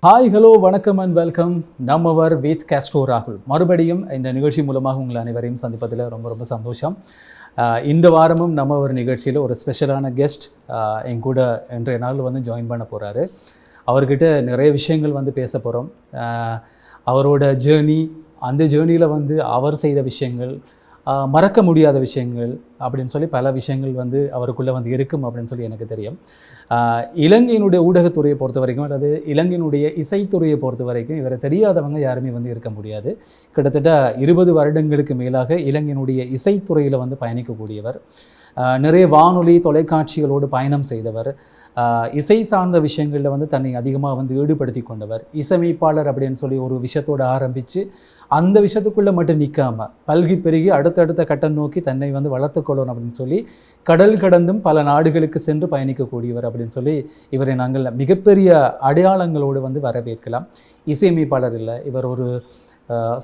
Hi hello வணக்கம் and welcome Nammavar with Castro ராகுல். மறுபடியும் இந்த நிகழ்ச்சி மூலமாக உங்கள் அனைவரையும் சந்திப்பதில் ரொம்ப ரொம்ப சந்தோஷம். இந்த வாரமும் நம்மவர் நிகழ்ச்சியில் ஒரு ஸ்பெஷலான கெஸ்ட் என் கூட இன்றைய நாள் வந்து ஜாயின் பண்ண போகிறாரு. அவர்கிட்ட நிறைய விஷயங்கள் வந்து பேச போகிறோம். அவரோட ஜேர்னி, அந்த ஜேர்னியில் வந்து அவர் செய்த விஷயங்கள், மறக்க முடியாத விஷயங்கள் அப்படின்னு சொல்லி பல விஷயங்கள் வந்து அவருக்குள்ளே வந்து இருக்கும் அப்படின்னு சொல்லி எனக்கு தெரியும். இலங்கையினுடைய ஊடகத்துறையை பொறுத்த வரைக்கும் அல்லது இலங்கையினுடைய இசைத்துறையை பொறுத்த வரைக்கும் இவரை தெரியாதவங்க யாருமே வந்து இருக்க முடியாது. கிட்டத்தட்ட 20 வருடங்களுக்கு மேலாக இலங்கையினுடைய இசைத்துறையில் வந்து பயணிக்கக்கூடியவர். நிறைய வானொலி தொலைக்காட்சிகளோடு பயணம் செய்தவர். இசை சார்ந்த விஷயங்களில் வந்து தன்னை அதிகமாக வந்து ஈடுபடுத்தி கொண்டவர். இசையமைப்பாளர் அப்படின்னு சொல்லி ஒரு விஷயத்தோடு ஆரம்பித்து அந்த விஷயத்துக்குள்ளே மட்டும் நிற்காமல் பல்கி பெருகி அடுத்தடுத்த கட்டம் நோக்கி தன்னை வந்து வளர்த்துக்கொள்ளணும் அப்படின்னு சொல்லி கடல் கடந்தும் பல நாடுகளுக்கு சென்று பயணிக்கக்கூடியவர் அப்படின்னு சொல்லி இவரை நாங்கள் மிகப்பெரிய அடையாளங்களோடு வந்து வரவேற்கலாம். இசையமைப்பாளர் இல்லை, இவர் ஒரு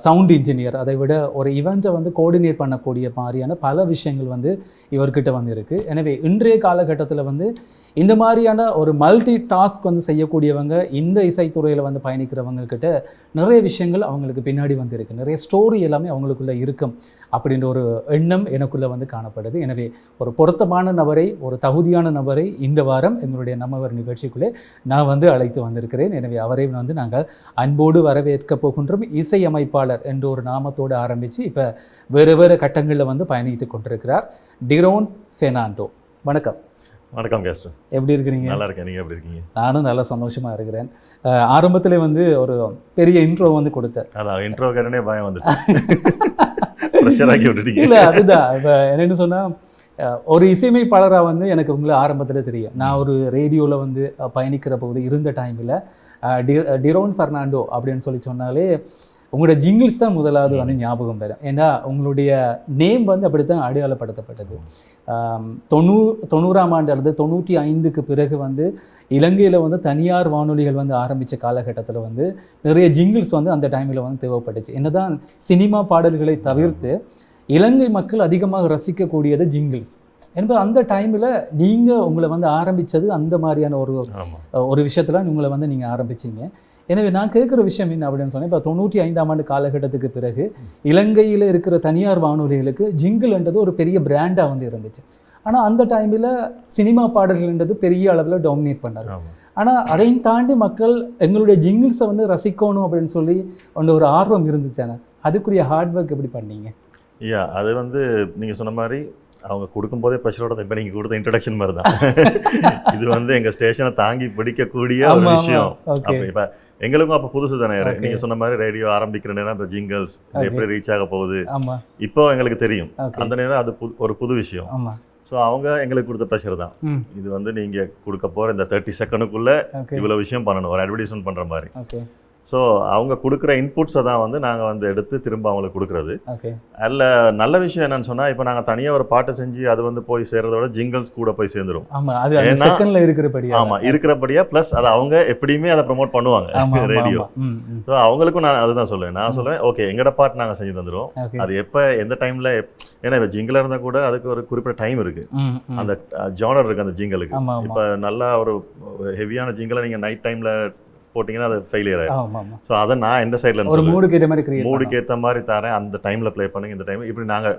சவுண்ட் இன்ஜினியர். அதை விட ஒரு ஈவெண்ட்டை வந்து கோஆர்டினேட் பண்ணக்கூடிய மாதிரியான பல விஷயங்கள் வந்து இவர்கிட்ட வந்து இருக்குது. எனவே இன்றைய காலகட்டத்தில் வந்து இந்த மாதிரியான ஒரு மல்டி டாஸ்க் வந்து செய்யக்கூடியவங்க, இந்த இசைத்துறையில் வந்து பயணிக்கிறவங்கக்கிட்ட நிறைய விஷயங்கள் அவங்களுக்கு பின்னாடி வந்து இருக்குது. நிறைய ஸ்டோரி எல்லாமே அவங்களுக்குள்ளே இருக்கும் அப்படின்ற ஒரு எண்ணம் எனக்குள்ளே வந்து காணப்படுது. எனவே ஒரு பொருத்தமான நபரை, ஒரு தகுதியான நபரை இந்த வாரம் எங்களுடைய நம்மவர் நிகழ்ச்சிக்குள்ளே நான் வந்து அழைத்து வந்திருக்கிறேன். எனவே அவரை வந்து நாங்கள் அன்போடு வரவேற்க போகின்றோம். இசையமைப்பாளர் என்ற ஒரு நாமத்தோடு ஆரம்பித்து இப்போ வேறு வேறு கட்டங்களில் வந்து பயணித்து கொண்டிருக்கிறார் டிரோன் ஃபெர்னாண்டோ. வணக்கம். வணக்கம் கேஸ்ட், எப்படி இருக்கிறீங்க? நல்லா இருக்கேன், நீங்கள் எப்படி இருக்கீங்க? நானும் நல்லா சந்தோஷமாக இருக்கிறேன். ஆரம்பத்தில் வந்து ஒரு பெரிய இன்ட்ரோ வந்து கொடுத்தேன். அதான் இன்ட்ரோ கேட்டனே பயம் வந்துட்டு ப்ரெஷராக்கி விட்டுட்டீங்க. இல்லை, அதுதான் இப்போ என்னென்னு சொன்னால், ஒரு இசையமைப்பாளராக வந்து எனக்கு உங்களை ஆரம்பத்தில் தெரியும். நான் ஒரு ரேடியோவில் வந்து பயணிக்கிற போது இருந்த டைமில் டிரோன் ஃபெர்னாண்டோ அப்படின்னு சொல்லி சொன்னாலே உங்களோட ஜிங்கிள்ஸ் தான் முதலாவது வந்து ஞாபகம் வரும். ஏன்னா உங்களுடைய நேம் வந்து அப்படித்தான் அடையாளப்படுத்தப்பட்டது. 90ஆம் ஆண்டு அல்லது 95க்கு பிறகு வந்து இலங்கையில் வந்து தனியார் வானொலிகள் வந்து ஆரம்பித்த காலகட்டத்தில் வந்து நிறைய ஜிங்கிள்ஸ் வந்து அந்த டைமில் வந்து தேவைப்பட்டுச்சு. என்னதான் சினிமா பாடல்களை தவிர்த்து இலங்கை மக்கள் அதிகமாக ரசிக்கக்கூடியது ஜிங்கிள்ஸ் என்பது. அந்த டைமில் நீங்கள் உங்களை வந்து ஆரம்பித்தது அந்த மாதிரியான ஒரு விஷயத்தில் உங்களை வந்து நீங்கள் ஆரம்பிச்சிங்க. எனவே நான் கேட்குற விஷயம் என்ன அப்படின்னு சொன்னேன், இப்போ 95ஆம் ஆண்டு காலகட்டத்துக்கு பிறகு இலங்கையில் இருக்கிற தனியார் வானொலிகளுக்கு ஜிங்கிள்ன்றது ஒரு பெரிய பிராண்டாக வந்து இருந்துச்சு. ஆனால் அந்த டைமில் சினிமா பாடல்கள்ன்றது பெரிய அளவில் டாமினேட் பண்ணார். ஆனால் அதையும் தாண்டி மக்கள் எங்களுடைய ஜிங்கிள்ஸை வந்து ரசிக்கணும் அப்படின்னு சொல்லி ஒரு ஆர்வம் இருந்துச்சானே, அதுக்குரிய ஹார்ட் ஒர்க் எப்படி பண்ணீங்க? அது வந்து நீங்கள் சொன்ன மாதிரி அவங்க கொடுக்கும்போதே ப்ரெஷரோட தான். இப்போ நீங்கள் கொடுத்த இன்ட்ரடக்ஷன் மாதிரி தான் இது வந்து எங்கள் ஸ்டேஷனை தாங்கி பிடிக்கக்கூடிய ஒரு விஷயம். இப்போ எங்களுக்கும் அப்போ புதுசு தானே. நீங்கள் சொன்ன மாதிரி ரேடியோ ஆரம்பிக்கிற நேரம் அந்த ஜிங்கிள்ஸ் எப்படி ரீச் ஆக போகுது இப்போ எங்களுக்கு தெரியும். அந்த நேரம் அது ஒரு புது விஷயம். ஸோ அவங்க எங்களுக்கு கொடுத்த ப்ரெஷர் தான். இது வந்து நீங்கள் கொடுக்க போகிற இந்த 30 செகண்டுக்குள்ளே இவ்வளோ விஷயம் பண்ணணும், ஒரு அட்வர்டைஸ்மெண்ட் பண்ணுற மாதிரி. ஸோ அவங்க கொடுக்குற இன்புட்ஸை தான் வந்து நாங்கள் வந்து எடுத்து திரும்ப அவங்களுக்கு கொடுக்குறது. அதில் நல்ல விஷயம் என்னன்னு சொன்னால், இப்போ நாங்கள் தனியாக ஒரு பாட்டை செஞ்சு அது வந்து போய் சேர்றதோட ஜிங்கிள்ஸ் கூட போய் சேர்ந்துடும். இருக்கிறபடியா ப்ளஸ் அதை அவங்க எப்படியுமே அதை ப்ரமோட் பண்ணுவாங்க ரேடியோ. ஸோ அவங்களுக்கும் நான் அதுதான் சொல்லுவேன். நான் சொல்லுவேன், ஓகே எங்களோட பாட்டு நாங்கள் செஞ்சு தந்துடுவோம். அது எப்போ எந்த டைமில், ஏன்னா இப்போ ஜிங்கிளாக இருந்தால் கூட அதுக்கு ஒரு குறிப்பிட்ட டைம் இருக்குது, அந்த ஜானர் இருக்குது அந்த ஜிங்கிளுக்கு. இப்போ நல்லா ஒரு ஹெவியான ஜிங்கிளை நீங்கள் நைட் டைமில் போட்டிங்கன்னா அது ஃபெயிலியர் ஆகிடும். ஸோ அதை நான் எந்த சைடில் ஒரு மூடுக்கு ஏற்ற மாதிரி தரேன், அந்த டைமில் ப்ளே பண்ணுங்க, இந்த டைம் இப்படி நாங்கள்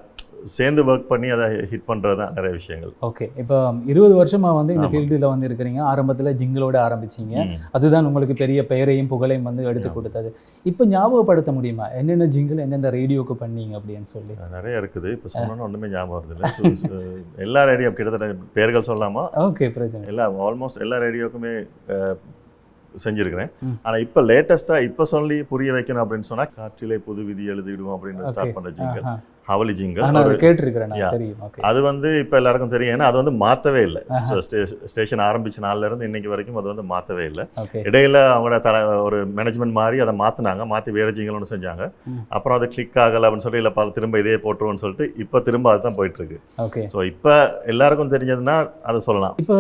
சேர்ந்து ஒர்க் பண்ணி அதை ஹிட் பண்ணுறது தான் நிறைய விஷயங்கள். ஓகே, இப்போ 20 வருஷமாக வந்து இந்த ஃபீல்டில் வந்து இருக்கிறீங்க. ஆரம்பத்தில் ஜிங்கிளோட ஆரம்பிச்சிங்க, அதுதான் உங்களுக்கு பெரிய பெயரையும் புகழையும் வந்து எடுத்து கொடுத்தது. இப்போ ஞாபகப்படுத்த முடியுமா என்னென்ன ஜிங்கிள் எந்தெந்த ரேடியோக்கு பண்ணீங்க அப்படின்னு சொல்லி? நிறைய இருக்குது, இப்போ சொன்னோன்னா ஒன்றுமே ஞாபகம் வருது இல்லை. எல்லா ரேடியோ கிட்டத்தட்ட பேர்கள் சொல்லாமா? ஓகே, பிரச்சனை. ஆல்மோஸ்ட் எல்லா ரேடியோக்குமே செஞ்சிருக்கிறேன். ஆனால் இப்போ லேட்டஸ்ட்டாக இப்போ சொல்லி புரிய வைக்கணும் அப்படின்னு சொன்னால், காற்றிலே புது விதி எழுதிடுவோம் அப்படின்னு ஸ்டார்ட் பண்ணுற ஜிங்கல் ஹவலி ஜிங்கல் கேட்டிருக்கிறேன். அது வந்து இப்போ எல்லாருக்கும் தெரியும். ஏன்னா அது வந்து மாற்றவே இல்லை. ஸ்டேஷன் ஆரம்பிச்ச நாள்ல இருந்து இன்னைக்கு வரைக்கும் அது வந்து மாற்றவே இல்லை. இடையில அவங்களோட ஒரு மேனேஜ்மெண்ட் மாதிரி அதை மாற்றினாங்க, மாற்றி வேறு ஜிங்கல் ஒன்று செஞ்சாங்க. அப்புறம் அது கிளிக் ஆகலை அப்படின்னு சொல்லி இல்லை திரும்ப இதே போட்டுருவோம்னு சொல்லிட்டு இப்போ திரும்ப அதுதான் போயிட்டு இருக்கு. ஸோ இப்போ எல்லாருக்கும் தெரிஞ்சதுன்னா அதை சொல்லலாம். இப்போ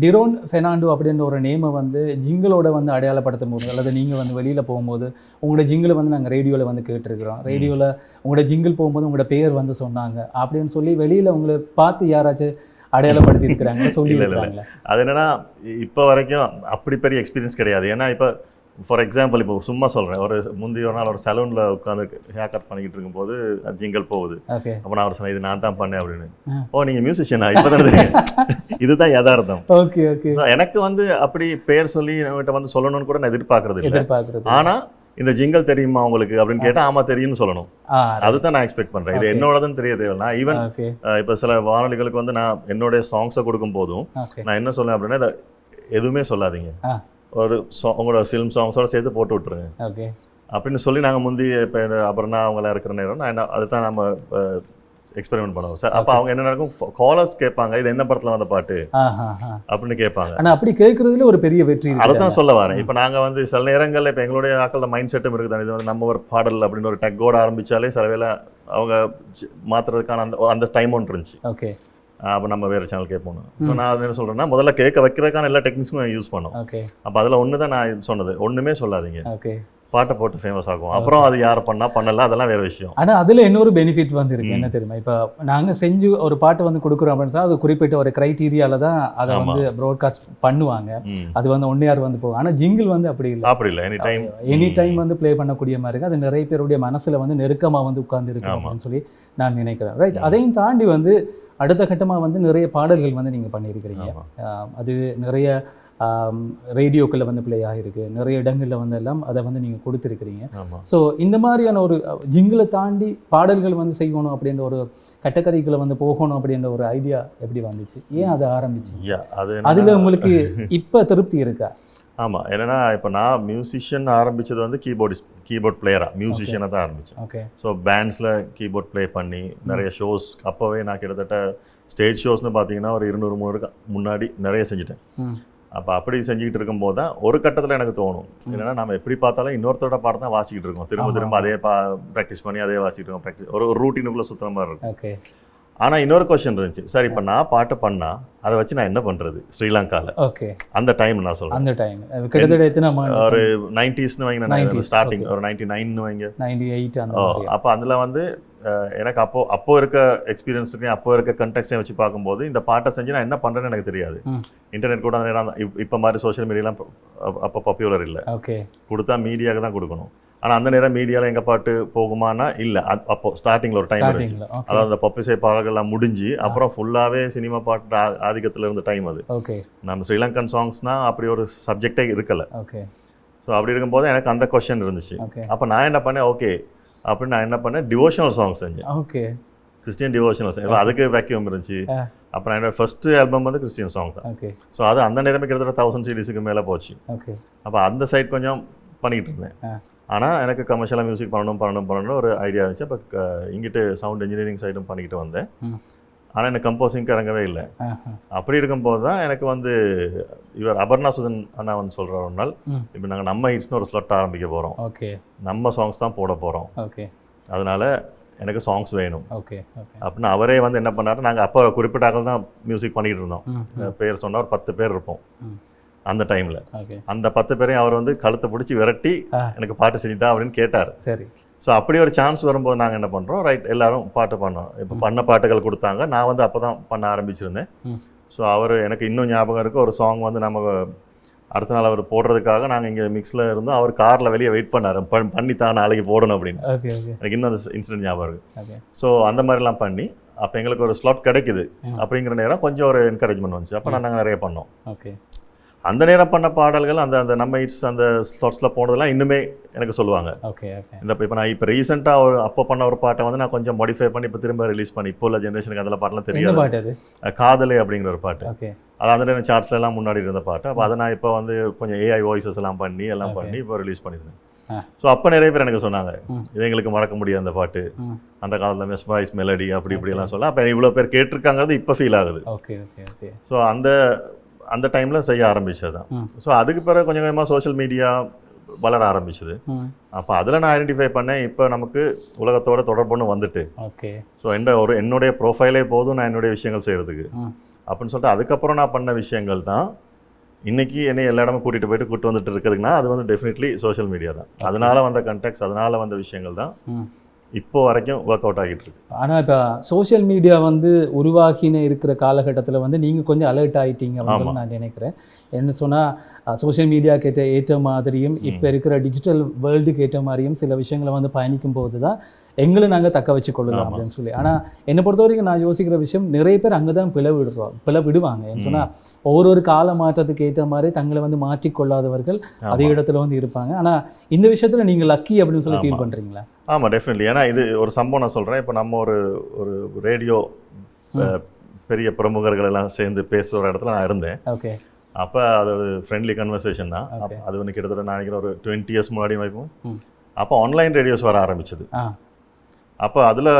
டிரோன் ஃபெர்னாண்டோ அப்படின்ற ஒரு நேமை வந்து ஜிங்கிளோட வந்து அடையாளப்படுத்தும் போது, அல்லது நீங்கள் வந்து வெளியில் போகும்போது உங்களோட ஜிங்கிளை வந்து நாங்கள் ரேடியோவில் வந்து கேட்டிருக்கிறோம், ரேடியோவில் உங்களோட ஜிங்கிள் போகும்போது உங்களோட பேர் வந்து சொன்னாங்க அப்படின்னு சொல்லி வெளியில் உங்களை பார்த்து யாராச்சும் அடையாளப்படுத்தி இருக்கிறாங்க சொல்லி? இல்லை, அது என்னன்னா இப்போ வரைக்கும் அப்படி பெரிய எக்ஸ்பீரியன்ஸ் கிடையாது. ஏன்னா இப்போ ஃபார் எக்ஸாம்பிள் இப்போ சும்மா சொல்கிறேன், ஒரு முந்தைய ஒரு நாள் ஒரு சலூனில் உட்காந்து ஹேர் கட் பண்ணிக்கிட்டு இருக்கும்போது ஜிங்கல் போகுது. அப்போ நான் அவர் சொன்னேன், இது நான் தான் பண்ணேன் அப்படின்னு. ஓ நீங்கள் மியூசிஷியனா, இப்போ தானே இதுதான் யதார்த்தம். Okay okay. எனக்கு வந்து அப்படி பேர் சொல்லி நம்மகிட்ட வந்து சொல்லணும்னு கூட நான் எதிர்பார்க்கறது இல்லை. ஆனால் இந்த ஜிங்கல் தெரியுமா உங்களுக்கு அப்படின்னு கேட்டால் ஆமாம் தெரியும்னு சொல்லணும். அதுதான் நான் எக்ஸ்பெக்ட் பண்ணுறேன். இது என்னோடதுன்னு தெரிய தேவையில்லை. ஈவன் இப்போ சில வானொலிகளுக்கு வந்து நான் என்னுடைய சாங்ஸை கொடுக்கும் போதும் நான் என்ன சொல்லேன் அப்படின்னா, இதை எதுவுமே சொல்லாதீங்க, ஒரு உங்களோட ஃபிலிம் சாங்ஸோட சேர்த்து போட்டு விட்டுருங்க அப்படின்னு சொல்லி நாங்கள் முந்தி இப்போ அப்புறம் அவங்களாம் இருக்கிற நேரம் நான் என்ன அதுதான் நம்ம எக்ஸ்பெரிமெண்ட் பண்ணுவோம் சார். அப்போ அவங்க என்ன நடக்கும், காலர்ஸ் கேட்பாங்க இது என்ன படத்தில் வந்த பாட்டு அப்படின்னு கேட்பாங்க. ஆனால் அப்படி கேட்கறதுல ஒரு பெரிய வெற்றி. அதை தான் சொல்ல வரேன். இப்போ நாங்கள் வந்து சில நேரங்களில் இப்போ எங்களுடைய ஆக்களோட மைண்ட் செட்டும் இருக்குது, இது வந்து நம்ம ஒரு பாடல் அப்படின்னு ஒரு டக்கோட ஆரம்பித்தாலே சில வேளை அவங்க மாற்றுறதுக்கான அந்த டைம் ஒன்று இருந்துச்சு. ஓகே. அப்போ நம்ம வேறு சேனல் கேட்போம். ஸோ நான் என்ன சொல்கிறேன்னா, முதல்ல கேட்க வைக்கிறதுக்கான எல்லா டெக்னிக்ஸும் யூஸ் பண்ணோம். அப்போ அதில் ஒன்று தான் நான் சொன்னது, ஒன்றுமே சொல்லாதீங்க, பாட்டை போட்டு ஃபேமஸ் ஆகும். அப்புறம் அது யார் பண்ணல அதெல்லாம் வேறு விஷயம். ஆனால் அதில் இன்னொரு பெனிஃபிட் வந்து இருக்கு, என்ன தெரியுமா, இப்போ நாங்கள் செஞ்சு ஒரு பாட்டை வந்து கொடுக்குறோம் அப்படின்னு சொன்னால் அது குறிப்பிட்ட ஒரு க்ரைட்டீரியாவில் தான் அதை வந்து ப்ராட்காஸ்ட் பண்ணுவாங்க. அது வந்து ஒன்றையார் வந்து போகும். ஆனால் ஜிங்கிள் வந்து அப்படி இல்லை, எனி டைம் வந்து ப்ளே பண்ணக்கூடிய மாதிரி இருக்குது. அது நிறைய பேருடைய மனசில் வந்து நெருக்கமாக வந்து உட்கார்ந்து இருக்கு அப்படின்னு சொல்லி நான் நினைக்கிறேன். ரைட். அதையும் தாண்டி வந்து அடுத்த கட்டமாக வந்து நிறைய பாடல்கள் வந்து நீங்கள் பண்ணியிருக்கிறீங்க. அது நிறைய ரேடியோக்களில் வந்து பிளே ஆகிருக்கு, நிறைய இடங்களில் வந்து எல்லாம் அதை வந்து நீங்கள் கொடுத்துருக்கிறீங்க. ஸோ இந்த மாதிரியான ஒரு ஜிங்கிளை தாண்டி பாடல்கள் வந்து செய்யணும் அப்படின்ற ஒரு கட்டக்கரைக்குள்ளே வந்து போகணும் அப்படின்ற ஒரு ஐடியா எப்படி வந்துச்சு, ஏன் அதை ஆரம்பிச்சு, அதில் உங்களுக்கு இப்போ திருப்தி இருக்கா? ஆமாம், என்னென்னா இப்போ நான் மியூசிஷியன் ஆரம்பித்தது வந்து கீபோர்ட் பிளேயராக மியூசிஷியனை தான் ஆரம்பித்தேன். ஓகே. ஸோ பேண்ட்ஸில் கீபோர்ட் ப்ளே பண்ணி நிறைய ஷோஸ், அப்போவே நான் கிட்டத்தட்ட ஸ்டேஜ் ஷோஸ்னு பார்த்தீங்கன்னா ஒரு 200-300 முன்னாடி நிறைய செஞ்சுட்டேன். அப்போ அப்படி செஞ்சுக்கிட்டு இருக்கும்போது தான் ஒரு கட்டத்தில் எனக்கு தோணும், என்னென்னா நம்ம எப்படி பார்த்தாலும் இன்னொருத்தரோட பாடம் தான் வாசிக்கிட்டு இருக்கோம், திரும்ப அதே ப்ராக்டிஸ் பண்ணி அதே வாசிக்கிட்டு இருக்கோம், ப்ராக்டிஸ் ஒரு ரூட்டீனுக்குள்ளே சுற்றுற மாதிரி இருக்கும். ஓகே. ஆனால் இன்னொரு கொஸ்டின் இருந்துச்சு, சார் இப்போ நான் பாட்டு பண்ணால் அதை வச்சு நான் என்ன பண்ணுறது ஸ்ரீலங்காவில்? ஓகே. அந்த டைம் நான் சொல்கிறேன், அந்த டைம் கிட்டத்தட்ட ஒரு 90ஸ்னு வைங்க, ஸ்டார்டிங் ஒரு 99ன்னு வைங்க, 98. அப்போ அதில் வந்து எனக்கு அப்போ இருக்க எக்ஸ்பீரியன்ஸ் இருக்கு, அப்போ இருக்க கண்டெக்ஸ்டையும் வச்சு பார்க்கும்போது இந்த பாட்டை செஞ்சு நான் என்ன பண்ணுறேன்னு எனக்கு தெரியாது. இன்டர்நெட் கூட அந்த நேரம் இப்போ மாதிரி சோஷியல் மீடியாலாம் அப்போ பாப்புலர் இல்லை. ஓகே. கொடுத்தா மீடியாவுக்கு தான் கொடுக்கணும். ஆனால் அந்த நேரம் மீடியாவில் எங்கள் பாட்டு போகுமானா இல்லை. அப்போ ஸ்டார்டிங்கில் ஒரு டைம் இருந்துச்சு, அதாவது அந்த பப்பிசை பாடல்கள்லாம் முடிஞ்சு அப்புறம் ஃபுல்லாகவே சினிமா பாட்டு ஆதிக்கத்தில் இருந்த டைம் அது. ஓகே. நம்ம ஸ்ரீலங்கன் சாங்ஸ்னால் அப்படி ஒரு சப்ஜெக்டே இருக்கலை. ஓகே. ஸோ அப்படி இருக்கும்போது எனக்கு அந்த கொஸ்டின் இருந்துச்சு. அப்போ நான் என்ன பண்ணேன், ஓகே அப்படின்னு நான் என்ன பண்ணேன், டிவோஷனல் சாங் செஞ்சேன். ஓகே. கிறிஸ்டியன் டிவோஷனல் சாங், அதுக்கு வேக்யூம் இருந்துச்சு. அப்போ நான் என்னோட ஃபர்ஸ்ட் ஆல்பம் வந்து கிறிஸ்டியன் சாங் தான். ஓகே. ஸோ அது அந்த நேரமே கிட்டத்தட்ட 1000 CDஸ்க்கு மேலே போச்சு. ஓகே. அப்போ அந்த சைட் கொஞ்சம் பண்ணிக்கிட்டு இருந்தேன். ஆனால் எனக்கு கமர்ஷியலாக மியூசிக் பண்ணணும் ஒரு ஐடியா இருந்துச்சு. அப்போ இங்கிட்டு சவுண்ட் இன்ஜினியரிங் சைடும் பண்ணிக்கிட்டு வந்தேன். ஆனால் எனக்கு கம்போசிங்க்கு இறங்கவே இல்லை. அப்படி இருக்கும்போது தான் எனக்கு வந்து இவர் அபர்ணா சுதன் அண்ணா வந்து சொல்கிற ஒரு நாள், இப்போ நாங்கள் நம்ம ஹிட்ஸ்னு ஒரு ஸ்லாட் ஆரம்பிக்க போகிறோம், ஓகே, நம்ம சாங்ஸ் தான் போட போகிறோம், ஓகே, அதனால் எனக்கு சாங்ஸ் வேணும், ஓகே அப்படின்னு அவரே வந்து என்ன பண்ணாரு, நாங்கள் அப்போ குறிப்பிட்ட ஆக்கள் தான் மியூசிக் பண்ணிகிட்டு இருந்தோம். பேர் சொன்னால் ஒரு 10 பேர் இருப்போம் அந்த டைமில். அந்த 10 பேரையும் அவர் வந்து கழுத்தை பிடிச்சி விரட்டி எனக்கு பாட்டு செஞ்சுதான் அப்படின்னு கேட்டார். சரி. ஸோ அப்படி ஒரு சான்ஸ் வரும்போது நாங்கள் என்ன பண்ணுறோம், ரைட் எல்லாரும் பாட்டு பண்ணோம். இப்போ பண்ண பாட்டுகள் கொடுத்தாங்க, நான் வந்து அப்போ தான் பண்ண ஆரம்பிச்சிருந்தேன். ஸோ அவர் எனக்கு இன்னும் ஞாபகம் இருக்குது, ஒரு சாங் வந்து நம்ம அடுத்த நாள் அவர் போடுறதுக்காக நாங்கள் இங்கே மிக்ஸில் இருந்தோம், அவர் காரில் வெளியே வெயிட் பண்ணார், பண்ணி தான் நாளைக்கு போடணும் அப்படின்னு. எனக்கு இன்னும் அந்த இன்சிடென்ட் ஞாபகம் இருக்குது. ஸோ அந்த மாதிரிலாம் பண்ணி அப்போ எங்களுக்கு ஒரு ஸ்லாட் கிடைக்குது. அப்படிங்கிற நேரம் கொஞ்சம் ஒரு என்கரேஜ்மெண்ட் வந்துச்சு. அப்போ நாங்கள் நிறைய பண்ணோம். ஓகே. அந்த நேரம் பண்ண பாடல்கள் அந்த அந்த நம்ம ஹிட்ஸ் அந்த ஸ்லாட்ஸில் போனதெல்லாம் இன்னுமே எனக்கு சொல்லுவாங்க. ஓகே. இந்த இப்போ நான் இப்போ ரீசெண்டாக ஒரு அப்போ பண்ண ஒரு பாட்டை வந்து நான் கொஞ்சம் மாடிஃபை பண்ணி இப்போ திரும்ப ரிலீஸ் பண்ணி இப்போ உள்ள ஜென்ரேஷனுக்கு அதில் பாட்டெல்லாம் தெரியாது. காதலே அப்படிங்கிற ஒரு பாட்டு, அது அந்த நேரம் சார்ட்ஸ்ல எல்லாம் முன்னாடி இருந்த பாட்டு. அப்போ அதை நான் இப்போ வந்து கொஞ்சம் AI வாய்ஸஸ் எல்லாம் பண்ணி இப்போ ரிலீஸ் பண்ணியிருந்தேன். ஸோ அப்போ நிறைய பேர் எனக்கு சொன்னாங்க, இது எங்களுக்கு மறக்க முடியாது அந்த பாட்டு, அந்த காலத்தில் மெஸ்மரைஸ் மெலடி அப்படி இப்படிலாம் சொல்ல. அப்போ இவ்வளோ பேர் கேட்டிருக்காங்கிறது இப்போ ஃபீல் ஆகுது. Okay okay okay. ஸோ அந்த டைமில் செய்ய ஆரம்பிச்சது தான். ஸோ அதுக்கு பிறகு கொஞ்சம் கொஞ்சமாக சோஷியல் மீடியா வளர ஆரம்பிச்சது. அப்போ அதில் நான் ஐடென்டிஃபை பண்ணேன், இப்போ நமக்கு உலகத்தோட தொடர்புன்னு வந்துட்டு. ஓகே. ஸோ என்னுடைய ப்ரொஃபைலே போதும் நான் என்னுடைய விஷயங்கள் செய்கிறதுக்கு அப்படின்னு சொல்லிட்டு அதுக்கப்புறம் நான் பண்ண விஷயங்கள் தான் இன்றைக்கி என்னை எல்லா இடமும் கூட்டிகிட்டு வந்துட்டு இருக்குதுங்கன்னா அது வந்து டெஃபினெட்லி சோஷியல் மீடியா தான். அதனால வந்த கண்டெக்ட்ஸ், அதனால வந்த விஷயங்கள் தான் இப்போ வரைக்கும் ஒர்க் அவுட் ஆகிட்டு இருக்கு. ஆனால் இப்போ சோஷியல் மீடியா வந்து உருவாகின இருக்கிற காலகட்டத்தில் வந்து நீங்கள் கொஞ்சம் அலர்ட் ஆகிட்டீங்க அப்படின்னு நான் நினைக்கிறேன். என்ன சொன்னால் சோஷியல் மீடியாக்கு ஏற்ற மாதிரியும் இப்போ இருக்கிற டிஜிட்டல் வேர்ல்டுக்கு ஏற்ற மாதிரியும் சில விஷயங்களை வந்து பயணிக்கும் போது தான் எங்களை நாங்கள் தக்க வச்சு கொள்ளலாம் அப்படின்னு சொல்லி. ஆனால் என்னை பொறுத்த வரைக்கும் நான் யோசிக்கிற விஷயம், நிறைய பேர் அங்கே தான் பிள விடுவாங்க. ஏன்னு சொன்னால் ஒவ்வொரு கால மாற்றத்துக்கு ஏற்ற மாதிரி தங்களை வந்து மாற்றிக்கொள்ளாதவர்கள் அதே இடத்துல வந்து இருப்பாங்க. ஆனால் இந்த விஷயத்தில் நீங்கள் லக்கி அப்படின்னு சொல்லி ஃபீல் பண்ணுறீங்களா? ஆமாம், டெஃபினெட்லி. ஏன்னா இது ஒரு சம்பவம் நான் சொல்கிறேன். இப்போ நம்ம ஒரு ரேடியோ பெரிய பிரமுகர்கள் எல்லாம் சேர்ந்து பேசுகிற இடத்துல நான் இருந்தேன். ஓகே. அப்போ அது ஒரு ஃப்ரெண்ட்லி கன்வர்சேஷன் தான். அது வந்து கிட்டத்தட்ட நான் நினைக்கிறேன் ஒரு 20 years முன்னாடி வைப்போம். அப்போ ஆன்லைன் ரேடியோஸ் வர ஆரம்பிச்சது. அப்போ அதில்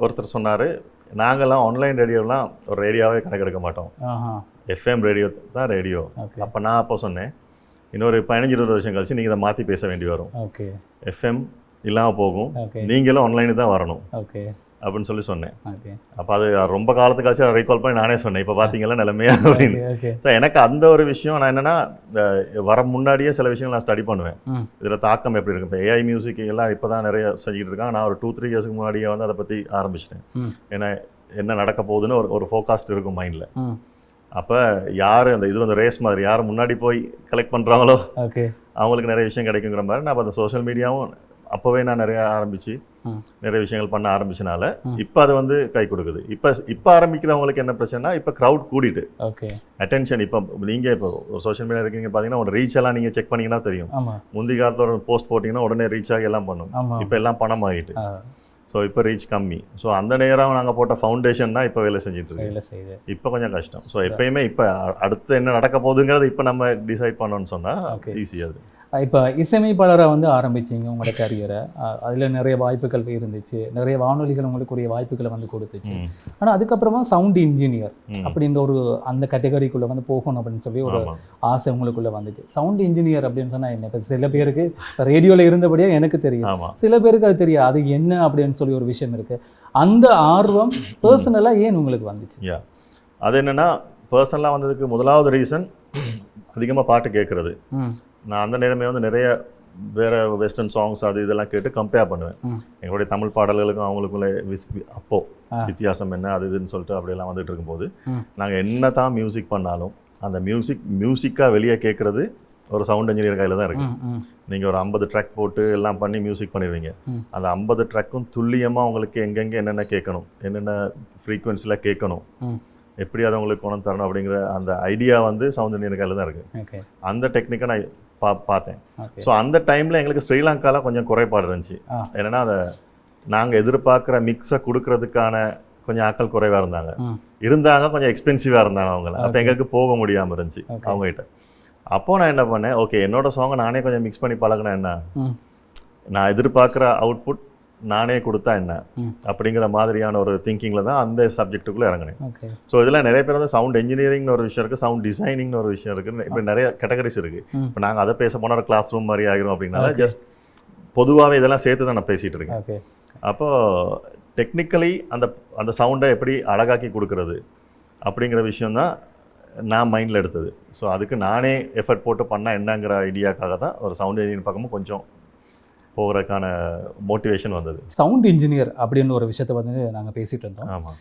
ஒருத்தர் சொன்னார், நாங்கள்லாம் ஆன்லைன் ரேடியோலாம் ஒரு ரேடியோவே கணக்கெடுக்க மாட்டோம், FM ரேடியோ தான் ரேடியோ. அப்போ நான் அப்போ சொன்னேன், இன்னொரு 15-20 வருஷம் கழிச்சு நீங்கள் இதை மாற்றி பேச வேண்டி வரும். FM இல்லாமல் போகும், நீங்களும் ஆன்லைனு தான் வரணும் அப்படின்னு சொல்லி சொன்னேன். அப்போ அது ரொம்ப காலத்துக்கு கழிச்சு அதை ரீகால் பண்ணி நானே சொன்னேன், இப்போ பார்த்தீங்களா நிலைமையா அப்படின்னு. ஸோ எனக்கு அந்த ஒரு விஷயம், நான் என்னென்னா வர முன்னாடியே சில விஷயங்கள் நான் ஸ்டடி பண்ணுவேன், இதில் தாக்கம் எப்படி இருக்கு. இப்போ AI மியூசிக் எல்லாம் இப்போ தான் நிறைய செஞ்சுக்கிட்டு இருக்காங்க. நான் ஒரு 2-3 yearsக்கு முன்னாடியே வந்து அதை பற்றி ஆரம்பிச்சிட்டேன். ஏன்னா என்ன நடக்க போகுதுன்னு ஒரு ஃபோகாஸ்ட் இருக்கும் மைண்டில். அப்போ யார் அந்த இது வந்து ரேஸ் மாதிரி, யார் முன்னாடி போய் கலெக்ட் பண்ணுறாங்களோ அவங்களுக்கு நிறைய விஷயம் கிடைக்குங்கிற மாதிரி நான் அந்த சோஷியல் மீடியாவும் அப்போவே நான் நிறைய ஆரம்பித்து நிறைய விஷயங்கள் பண்ண ஆரம்பிச்சனால இப்போ அது வந்து கை கொடுக்குது. இப்போ ஆரம்பிக்கிறவங்களுக்கு என்ன பிரச்சனைனா, இப்போ க்ரௌட் கூடிட்டு அட்டென்ஷன். இப்போ நீங்கள் இப்போ ஒரு சோஷியல் மீடியா இருக்கீங்க பார்த்தீங்கன்னா, ஒரு ரீச் எல்லாம் நீங்கள் செக் பண்ணிங்கன்னா தெரியும். முந்தைய காலத்தில் ஒரு போஸ்ட் போட்டிங்கன்னா உடனே ரீச் ஆகி எல்லாம் பண்ணும். இப்போ எல்லாம் பணம் ஆகிட்டு, ஸோ இப்போ ரீச் கம்மி. ஸோ அந்த நேரம் நாங்கள் போட்ட ஃபவுண்டேஷன் தான் இப்போ வேலை செஞ்சுட்டு இருக்கோம். இப்போ கொஞ்சம் கஷ்டம். ஸோ எப்பயுமே இப்போ அடுத்து என்ன நடக்க போகுதுங்கிறது இப்போ நம்ம டிசைட் பண்ணோன்னு சொன்னால் ஈஸியாக. இப்போ இசையமைப்பாளராக வந்து ஆரம்பிச்சிங்க உங்களோட கரியரை, அதில் நிறைய வாய்ப்புகள் இருந்துச்சு, நிறைய வானொலிகள் உங்களுக்குரிய வாய்ப்புகளை வந்து கொடுத்துச்சு. ஆனால் அதுக்கப்புறமா சவுண்ட் இன்ஜினியர் அப்படின்ற ஒரு அந்த கேட்டகரிக்குள்ளே வந்து போகணும் அப்படின்னு சொல்லி ஒரு ஆசை உங்களுக்குள்ளே வந்துச்சு. சவுண்ட் இன்ஜினியர் அப்படின்னு சொன்னால் என்ன? இப்போ சில பேருக்கு ரேடியோவில் இருந்தபடியாக எனக்கு தெரியும், சில பேருக்கு அது தெரியாது, அது என்ன அப்படின்னு சொல்லி ஒரு விஷயம் இருக்குது. அந்த ஆர்வம் பர்சனலாக ஏன் உங்களுக்கு வந்துச்சு? அது என்னென்னா, பர்சனலாக வந்ததுக்கு முதலாவது ரீசன் அதிகமாக பாட்டு கேட்குறது. நான் அந்த நேரமே வந்து நிறைய வேறு வெஸ்டர்ன் சாங்ஸ் அது இதெல்லாம் கேட்டு கம்பேர் பண்ணுவேன். எங்களுடைய தமிழ் பாடல்களுக்கும் அவங்களுக்குள்ள அப்போது வித்தியாசம் என்ன அது இதுன்னு சொல்லிட்டு அப்படியெல்லாம் வந்துட்டு இருக்கும்போது, நாங்கள் என்ன தான் மியூசிக் பண்ணாலும் அந்த மியூசிக்காக வெளியே கேட்குறது ஒரு சவுண்ட் இன்ஜினியர் கையில் தான் இருக்குது. நீங்கள் ஒரு 50 ட்ராக் போட்டு எல்லாம் பண்ணி மியூசிக் பண்ணிடுவீங்க. அந்த 50 ட்ராக்கும் துல்லியமாக உங்களுக்கு எங்கெங்கே என்னென்ன கேட்கணும், என்னென்ன ஃப்ரீக்குவென்சியில் கேட்கணும், எப்படி அதை உங்களுக்கு கொண்டு தரணும் அப்படிங்கிற அந்த ஐடியா வந்து சவுண்ட் இன்ஜினியர் கையில் தான் இருக்குது. அந்த டெக்னிக்கை நான் பார்த்தேன். ஸோ அந்த டைமில் எங்களுக்கு ஸ்ரீலங்காவில் கொஞ்சம் குறைபாடு இருந்துச்சு. ஏன்னா அதை நாங்கள் எதிர்பார்க்குற மிக்ஸை கொடுக்கறதுக்கான கொஞ்சம் ஆட்கள் குறைவாக இருந்தாங்க, கொஞ்சம் எக்ஸ்பென்சிவாக இருந்தாங்க அவங்கள. அப்போ எங்களுக்கு போக முடியாமல் இருந்துச்சு அவங்ககிட்ட. அப்போது நான் என்ன பண்ணேன், ஓகே என்னோட சாங்கை நானே கொஞ்சம் மிக்ஸ் பண்ணி பழகினேன். என்ன நான் எதிர்பார்க்குற அவுட்புட் நானே கொடுத்தா என்ன அப்படிங்கிற மாதிரியான ஒரு திங்கிங்கில் தான் அந்த சப்ஜெக்ட்டுக்குள்ளே இறங்கினேன். ஸோ இதெல்லாம் நிறைய பேர் வந்து சவுண்ட் இன்ஜினியரிங்னு ஒரு விஷயம் இருக்குது, சவுண்ட் டிசைனிங்னு ஒரு விஷயம் இருக்குது, இப்போ நிறைய கேட்டகரிஸ் இருக்குது. இப்போ நாங்கள் அதை பேச போனால் ஒரு கிளாஸ் ரூம் மாதிரி ஆகிரும் அப்படின்னால ஜஸ்ட் பொதுவாகவே இதெல்லாம் சேர்த்து தான் நான் பேசிகிட்டு இருக்கேன். அப்போது டெக்னிக்கலி அந்த சவுண்டை எப்படி அழகாக்கி கொடுக்கறது அப்படிங்கிற விஷயந்தான் நான் மைண்டில் எடுத்தது. ஸோ அதுக்கு நானே எஃபர்ட் போட்டு பண்ணால் என்னங்கிற ஐடியாக்காக தான் ஒரு சவுண்ட் இன்ஜினியர் பக்கமும் கொஞ்சம் போகிறதுக்கான மோட்டிவேஷன் வந்தது. சவுண்ட் இன்ஜினியர் அப்படின்னு ஒரு விஷயத்தை வந்து நாங்கள் பேசிகிட்டு இருந்தோம். ஆமாம்.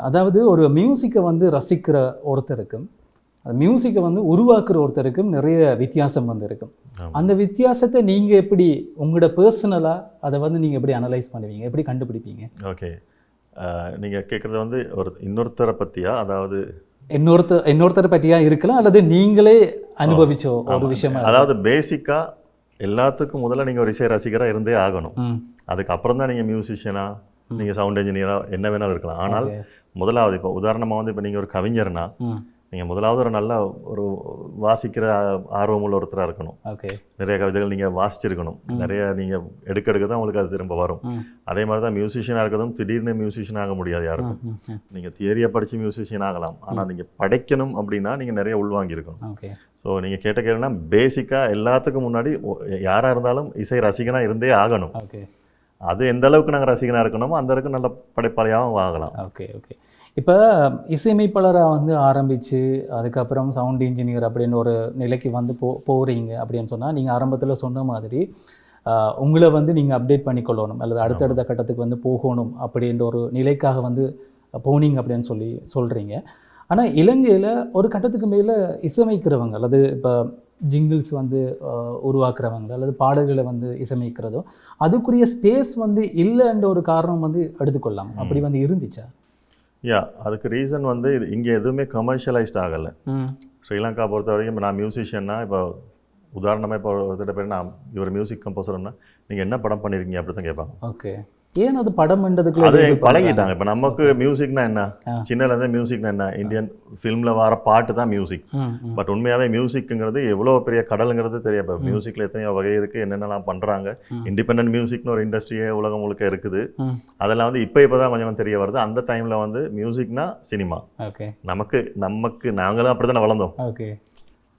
அதாவது ஒரு மியூசிக்கை வந்து ரசிக்கிற ஒருத்தருக்கும் அந்த மியூசிக்கை வந்து உருவாக்குற ஒருத்தருக்கும் நிறைய வித்தியாசம் வந்து இருக்கும். அந்த வித்தியாசத்தை நீங்கள் எப்படி உங்களோட பர்சனலாக அதை வந்து நீங்கள் எப்படி அனலைஸ் பண்ணுவீங்க, எப்படி கண்டுபிடிப்பீங்க? ஓகே, நீங்கள் கேட்குறது வந்து ஒரு இன்னொருத்தரை பற்றியா, அதாவது இன்னொருத்தரை பற்றியா இருக்கலாம், அல்லது நீங்களே அனுபவிச்சோ ஒரு விஷயமா? அதாவது பேசிக்காக எல்லாத்துக்கும் முதல்ல நீங்கள் ஒரு இசை ரசிகராக இருந்தே ஆகணும். அதுக்கப்புறம் தான் நீங்கள் மியூசிஷியனா, நீங்கள் சவுண்ட் இன்ஜினியராக என்ன வேணாலும் இருக்கலாம். ஆனால் முதலாவது இப்போ உதாரணமாக வந்து இப்போ நீங்கள் ஒரு கவிஞர்னா நீங்கள் முதலாவது ஒரு நல்ல ஒரு வாசிக்கிற ஆர்வம் உள்ள ஒருத்தராக இருக்கணும். நிறைய கவிதைகள் நீங்கள் வாசிச்சிருக்கணும், நிறைய நீங்கள் எடுக்க தான் உங்களுக்கு அது திரும்ப வரும். அதே மாதிரி தான் மியூசிஷியனாக இருக்கிறதும் திடீர்னு மியூசிஷியன் ஆக முடியாது யாருக்கும். நீங்கள் தியரியை படித்து மியூசிஷியன் ஆகலாம், ஆனால் நீங்கள் படைக்கணும் அப்படின்னா நீங்கள் நிறைய உள்வாங்கியிருக்கணும். ஸோ நீங்கள் கேட்ட கேள்வினா பேசிக்காக எல்லாத்துக்கும் முன்னாடி யாராக இருந்தாலும் இசை ரசிகனாக இருந்தே ஆகணும். அது எந்த அளவுக்கு நாங்கள் ரசிகனாக இருக்கணுமோ அந்த அளவுக்கு நல்ல படைப்பாளியாகவும் ஆகலாம். ஓகே. இப்போ இசையமைப்பாளராக வந்து ஆரம்பித்து அதுக்கப்புறம் சவுண்ட் இன்ஜினியர் அப்படின்னு ஒரு நிலைக்கு வந்து போகிறீங்க அப்படின்னு சொன்னால், நீங்கள் ஆரம்பத்தில் சொன்ன மாதிரி உங்களை வந்து நீங்கள் அப்டேட் பண்ணிக்கொள்ளணும் அல்லது அடுத்தடுத்த கட்டத்துக்கு வந்து போகணும் அப்படின்ற ஒரு நிலைக்காக வந்து போனீங்க அப்படின்னு சொல்கிறீங்க. ஆனால் இலங்கையில் ஒரு கட்டத்துக்கு மேலே இசையமைக்கிறவங்க அல்லது இப்போ ஜிங்கிள்ஸ் வந்து உருவாக்குறவங்க அல்லது பாடல்களை வந்து இசையமைக்கிறதோ அதுக்குரிய ஸ்பேஸ் வந்து இல்லைன்ற ஒரு காரணம் வந்து எடுத்துக்கொள்ளலாம். அப்படி வந்து இருந்துச்சா? அதுக்கு ரீசன் வந்து இது இங்கே எதுவுமே கமர்ஷியலைஸ்ட் ஆகலை. ஸ்ரீலங்கா பொறுத்த வரைக்கும் நான் மியூசிஷியன்னா இப்போ உதாரணமாக இப்போ ஒருத்தர் பேர் நான் இவர் மியூசிக் கம்போசர்னா நீங்கள் என்ன படம் பண்ணியிருக்கீங்க அப்படி தான் கேட்பாங்க. ஓகே, ஏன் அது படம்ன்றதுக்குள்ள அது பழகிட்டாங்க. இப்போ நமக்கு மியூசிக்னா என்ன, சின்னலேருந்தே மியூசிக்னா என்ன, இந்தியன் ஃபிலிமில் வர பாட்டு தான் மியூசிக். பட் உண்மையாகவே மியூசிக்குங்கிறது எவ்வளோ பெரிய கடலுங்கிறது தெரியாது. இப்போ மியூசிக்கில் எத்தனையோ வகை இருக்குது, என்னென்னலாம் பண்ணுறாங்க. இண்டிபெண்டன்ட் மியூசிக்னு ஒரு இண்டஸ்ட்ரியே உலகம் முழுக்க இருக்குது. அதெல்லாம் வந்து இப்போ தான் கொஞ்சம் தெரிய வருது. அந்த டைமில் வந்து மியூசிக்னா சினிமா. நமக்கு நாங்களும் அப்படி தானே வளர்ந்தோம். ஓகே,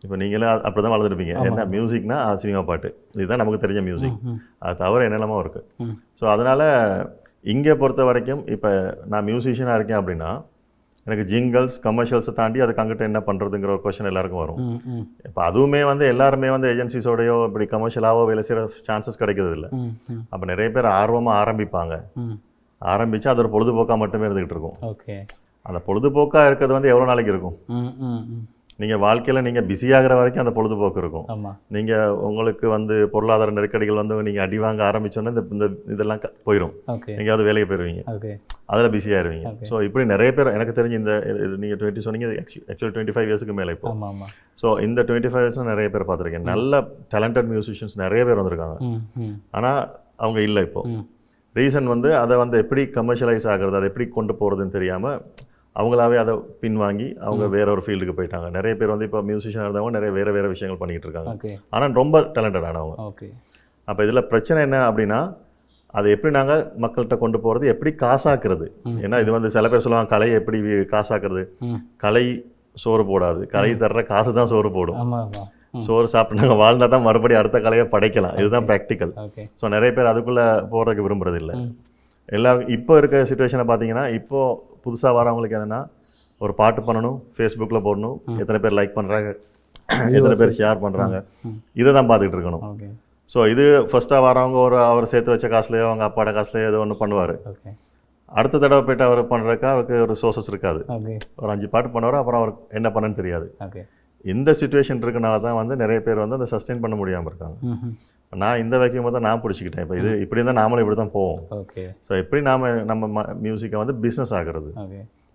இப்போ நீங்களே அப்படி தான் வளர்ந்துருப்பீங்க. என்ன மியூசிக்னா சினிமா பாட்டு, இதுதான் நமக்கு தெரிஞ்ச மியூசிக். அது தவிர என்னெல்லாமோ இருக்குது. ஸோ அதனால் இங்கே பொறுத்த வரைக்கும் இப்போ நான் மியூசிஷியனாக இருக்கேன் அப்படின்னா எனக்கு ஜிங்கல்ஸ் கமர்ஷியல்ஸை தாண்டி அதுக்கு அங்கிட்ட என்ன பண்ணுறதுங்கிற ஒரு கொஸ்டின் எல்லாருக்கும் வரும். இப்போ அதுவுமே வந்து எல்லாருமே வந்து ஏஜென்சிஸோடையோ இப்படி கமர்ஷியலாகவோ வேலை செய்கிற சான்சஸ் கிடைக்கிறது இல்லை. அப்போ நிறைய பேர் ஆர்வமாக ஆரம்பித்து அது ஒரு பொழுதுபோக்காக மட்டுமே இருந்துகிட்டு இருக்கும். ஓகே, அந்த பொழுதுபோக்காக இருக்கிறது வந்து எவ்வளோ நாளைக்கு இருக்கும்? நீங்கள் வாழ்க்கையில் நீங்கள் பிஸியாகிற வரைக்கும் அந்த பொழுதுபோக்கு இருக்கும். நீங்கள் உங்களுக்கு வந்து பொருளாதார நெருக்கடிகள் வந்து நீங்கள் அடி வாங்க ஆரம்பிச்சோன்னே இந்த இதெல்லாம் போயிடும். எங்கேயாவது வேலைக்கு போயிடுவீங்க, அதில் பிஸியாகிடுவீங்க. ஸோ இப்படி நிறைய பேர் எனக்கு தெரிஞ்சு இந்த நீங்கள் 20 சொன்னீங்க, ஆக்சுவலி 25 இயர்ஸுக்கு மேலே இப்போ. ஸோ இந்த 25 இயர்ஸில் நிறைய பேர் பார்த்துருக்கேன். நல்ல டேலண்டட் மியூசிஷியன்ஸ் நிறைய பேர் வந்திருக்காங்க. ஆனால் அவங்க இல்லை இப்போ. ரீசன் வந்து அதை வந்து எப்படி கமர்ஷியலைஸ் ஆகிறது, அதை எப்படி கொண்டு போகிறதுன்னு தெரியாமல் அவங்களாவே அதை பின்வாங்கி அவங்க வேற ஒரு ஃபீல்டுக்கு போயிட்டாங்க. நிறைய பேர் வந்து இப்போ மியூசிஷியனாக இருந்தவங்க நிறைய வேறு விஷயங்கள் பண்ணிகிட்டு இருக்காங்க. ஆனால் ரொம்ப டேலண்டடானவங்க. அப்போ இதில் பிரச்சனை என்ன அப்படின்னா அதை எப்படி நாங்கள் மக்கள்கிட்ட கொண்டு போகிறது, எப்படி காசாக்குறது. ஏன்னா இது வந்து சில பேர் சொல்லுவாங்க கலையை எப்படி காசாக்குறது. கலை சோறு போடாது, கலை தர்ற காசு தான் சோறு போடும். சோறு சாப்பிட்டு நாங்கள் வாழ்ந்தால் தான் மறுபடியும் அடுத்த கலையை படைக்கலாம். இதுதான் ப்ராக்டிக்கல். ஸோ நிறைய பேர் அதுக்குள்ளே போகிறதுக்கு விரும்புறது இல்லை. எல்லாருக்கும் இப்போ இருக்க சுச்சுவேஷனை பார்த்தீங்கன்னா இப்போது புதுசாக வரவங்களுக்கு என்னென்னா ஒரு பாட்டு பண்ணணும், ஃபேஸ்புக்கில் போடணும், எத்தனை பேர் லைக் பண்ணுறாங்க, எத்தனை பேர் ஷேர் பண்ணுறாங்க, இதை தான் பார்த்துக்கிட்டு இருக்கணும். ஸோ இது ஃபஸ்ட்டாக வரவங்க அவர் சேர்த்து வச்ச காசுலையோ அவங்க அப்பாட காசுலையோ ஏதோ ஒன்று பண்ணுவார். அடுத்த தடவை போய்ட்டு அவர் பண்ணுறதுக்கா அவருக்கு ஒரு சோர்சஸ் இருக்காது. ஒரு 5 பாட்டு பண்ணுவார், அப்புறம் அவர் என்ன பண்ணுன்னு தெரியாது. இந்த சுச்சுவேஷன் இருக்கனால தான் வந்து நிறைய பேர் வந்து அதை சஸ்டெயின் பண்ண முடியாமல் இருக்காங்க. நான் இந்த வைக்கும் போது தான் நான் பிடிச்சிக்கிட்டேன். இப்போ இது இப்படி இருந்தால் நாமளும் இப்படி தான் போவோம். ஸோ எப்படி நம்ம மியூசிக்கை வந்து பிஸ்னஸ் ஆகிறது,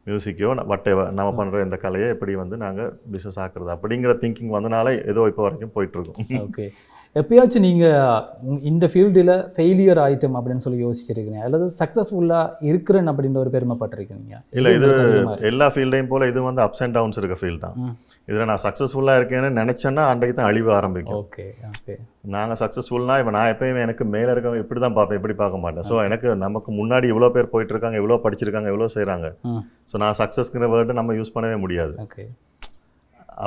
மியூசிக்கோ நம்ம பண்ணுற இந்த கலையை எப்படி வந்து நாங்கள் பிஸ்னஸ் ஆக்குறது அப்படிங்கிற திங்கிங் வந்தனால ஏதோ இப்போ வரைக்கும் போயிட்டுருக்கோம். ஓகே, எப்பயாச்சும் நீங்கள் இந்த ஃபீல்டில் ஃபெயிலியர் ஆயிட்டம் அப்படின்னு சொல்லி யோசிச்சிருக்கீங்க, அல்லது சக்ஸஸ்ஃபுல்லாக இருக்கிறேன் அப்படின்ற ஒரு பெருமைப்பட்டிருக்கீங்க? இல்லை, இது எல்லா ஃபீல்டையும் போல் இது வந்து அப்ஸ் அண்ட் டவுன்ஸ் இருக்க ஃபீல்டு தான். இதில் நான் சக்ஸஸ்ஃபுல்லாக இருக்கேன்னு நினச்சேன்னா அன்றைக்கு தான் அழிவு ஆரம்பிக்கும். ஓகே, நாங்கள் சக்ஸஸ்ஃபுல்னா இப்போ நான் எப்பயுமே எனக்கு மேலே இருக்கவங்க இப்படி தான் பார்ப்பேன், இப்படி பார்க்க மாட்டேன். ஸோ எனக்கு நமக்கு முன்னாடி இவ்வளோ பேர் போயிட்டுருக்காங்க, இவ்வளோ படிச்சிருக்காங்க, இவ்வளோ செய்கிறாங்க. ஸோ நான் சக்ஸஸ்ங்கிற வேர்டு நம்ம யூஸ் பண்ணவே முடியாது.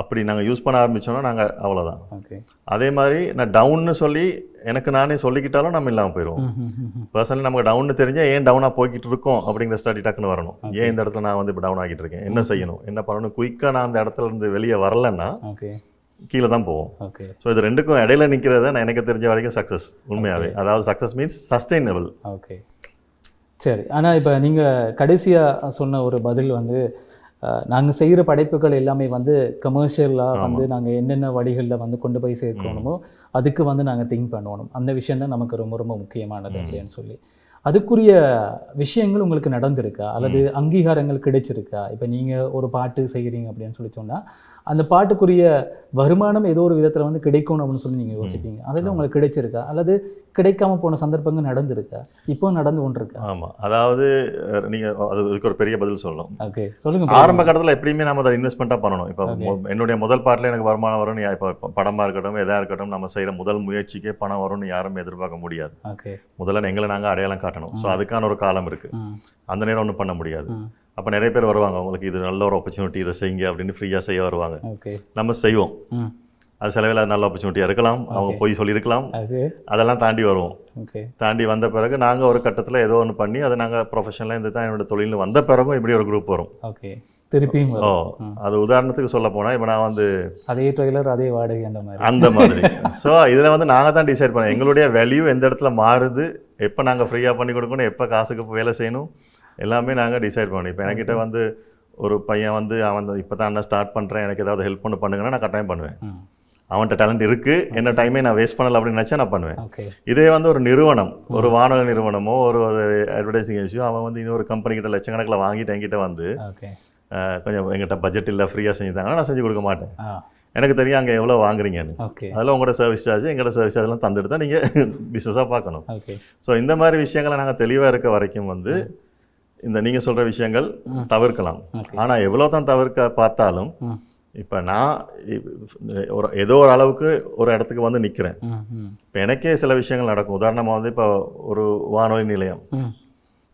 அப்படி நாங்கள் யூஸ் பண்ண ஆரம்பித்தோன்னா நாங்கள் அவ்வளோதான். அதே மாதிரி நான் டவுன்னு சொல்லி எனக்கு நானே சொல்லிக்கிட்டாலும் நம்ம இல்லாமல் போயிடுவோம். பர்சனலி நமக்கு டவுன்னு தெரிஞ்சால் ஏன் டவுனாக போய்கிட்டு இருக்கோம் அப்படிங்கிற ஸ்டடி டக்குன்னு வரணும். ஏன் இந்த இடத்துல நான் வந்து இப்போ டவுன் ஆகிட்டு இருக்கேன், என்ன செய்யணும், என்ன பண்ணணும், குயிக்காக நான் அந்த இடத்துல இருந்து வெளியே வரலன்னா கீழே தான் போவோம். ஸோ இது ரெண்டுக்கும் இடையில நிற்கிறது நான் எனக்கு தெரிஞ்ச வரைக்கும் சக்ஸஸ் உண்மையாகவே. அதாவது சக்ஸஸ் மீன்ஸ் சஸ்டைனபிள். ஓகே, சரி. ஆனால் இப்போ நீங்கள் கடைசியாக சொன்ன ஒரு பதில் வந்து நாங்கள் செய்கிற படைப்புகள் எல்லாமே வந்து கமர்ஷியலாக வந்து நாங்கள் என்னென்ன வழிகளில் வந்து கொண்டு போய் சேர்க்கணுமோ அதுக்கு வந்து நாங்கள் திங்க் பண்ணணும். அந்த விஷயந்தான் நமக்கு ரொம்ப ரொம்ப முக்கியமானது அப்படின்னு சொல்லி அதுக்குரிய விஷயங்கள் உங்களுக்கு நடந்திருக்கா, அல்லது அங்கீகாரங்கள் கிடைச்சிருக்கா? இப்போ நீங்கள் ஒரு பாட்டு செய்கிறீங்க அப்படின்னு சொல்லி சொன்னால் அந்த பாட்டுக்குரிய வருமானம் ஏதோ ஒரு விதத்தில் வந்து கிடைக்கணும் அப்படின்னு சொல்லி நீங்கள் யோசிப்பீங்க. அதெல்லாம் உங்களுக்கு கிடைச்சிருக்கா, அல்லது கிடைக்காம போன சந்தர்ப்பங்கள் நடந்திருக்கா, இப்போ நடந்து கொண்டிருக்கா? ஆமாம், அதாவது நீங்கள் அதுக்கு ஒரு பெரிய பதில் சொல்லணும். ஓகே, சொல்லுங்கள். ஆரம்ப கட்டத்தில் எப்படியுமே நம்ம அதை இன்வெஸ்ட்மெண்ட்டாக பண்ணணும். இப்போ என்னுடைய முதல் பாட்டில் எனக்கு வருமானம் வரும்னு இப்போ படமாக இருக்கட்டும் எதாக இருக்கட்டும் நம்ம செய்கிற முதல் முயற்சிக்கே பணம் வரும்னு யாரும் எதிர்பார்க்க முடியாது. முதல்ல எங்களை நாங்கள் அடையாளம் காட்டணும். ஸோ அதுக்கான ஒரு காலம் இருக்குது. அந்த நேரம் ஒன்றும் பண்ண முடியாது. அப்போ நிறைய பேர் வருவாங்க, உங்களுக்கு இது நல்ல ஒரு ஆப்பர்ச்சுனிட்டி, இதை செய்யுங்க அப்படின்னு ஃப்ரீயாக செய்ய வருவாங்க. நம்ம செய்வோம். அது செலவில் நல்ல ஆப்பர்ச்சுனிட்டியாக இருக்கலாம், அவங்க போய் சொல்லியிருக்கலாம், அதெல்லாம் தாண்டி வருவோம். தாண்டி வந்த பிறகு நாங்கள் ஒரு கட்டத்தில் ஏதோ ஒன்று பண்ணி அதை நாங்கள் ப்ரொஃபஷனலாக இந்த தான் என்னோட தொழில்னு வந்த பிறகும் இப்படி ஒரு குரூப் வரும். திருப்பியும் அது உதாரணத்துக்கு சொல்ல போனால் இப்போ நான் வந்து அதே ட்ரெய்லர் அதே வாடகை அந்த மாதிரி. ஸோ இதில் வந்து நாங்கள் தான் டிசைட் பண்ணோம் எங்களுடைய வேல்யூ எந்த இடத்துல மாறுது, எப்போ நாங்கள் ஃப்ரீயாக பண்ணி கொடுக்கணும், எப்போ காசுக்கு வேலை செய்யணும், எல்லாமே நாங்கள் டிசைட் பண்ணோம். இப்போ என்கிட்ட வந்து ஒரு பையன் வந்து அவன் இப்போ தான் நான் ஸ்டார்ட் பண்ணுறேன், எனக்கு ஏதாவது ஹெல்ப் பண்ணுங்கன்னா நான் கட்டாயம் பண்ணுவேன். அவன்கிட்ட டேலண்ட் இருக்குது, என்ன டைமே நான் வேஸ்ட் பண்ணலை அப்படின்னு நினச்சா நான் பண்ணுவேன். ஓகே. இதே வந்து ஒரு நிறுவனம், ஒரு வானொலி நிறுவனமோ ஒரு அட்வர்டைசிங் ஏஜென்சியோ அவன் வந்து இன்னொரு கம்பெனிக்கிட்ட லட்சக்கணக்கில் வாங்கிட்டு என்கிட்ட வந்து கொஞ்சம் எங்கிட்ட பட்ஜெட் இல்லை ஃப்ரீயாக செஞ்சுட்டாங்கன்னா நான் செஞ்சு கொடுக்க மாட்டேன். எனக்கு தெரியும் அங்கே எவ்வளோ வாங்குறீங்கன்னு. அதில் உங்களோட சர்வீஸ் சார்ஜ் எங்களோட சர்வீஸ் சார்ஜ்லாம் தந்துட்டு தான் நீங்கள் பிஸ்னஸாக பார்க்கணும். ஸோ இந்த மாதிரி விஷயங்களை நாங்கள் தெளிவாக இருக்க வரைக்கும் வந்து இந்த நீங்கள் சொல்கிற விஷயங்கள் தவிர்க்கலாம். ஆனால் எவ்வளோ தான் தவிர்க்க பார்த்தாலும் இப்போ நான் ஏதோ ஒரு அளவுக்கு ஒரு இடத்துக்கு வந்து நிற்கிறேன். இப்போ எனக்கே சில விஷயங்கள் நடக்கும். உதாரணமாக வந்து இப்போ ஒரு வானொலி நிலையம்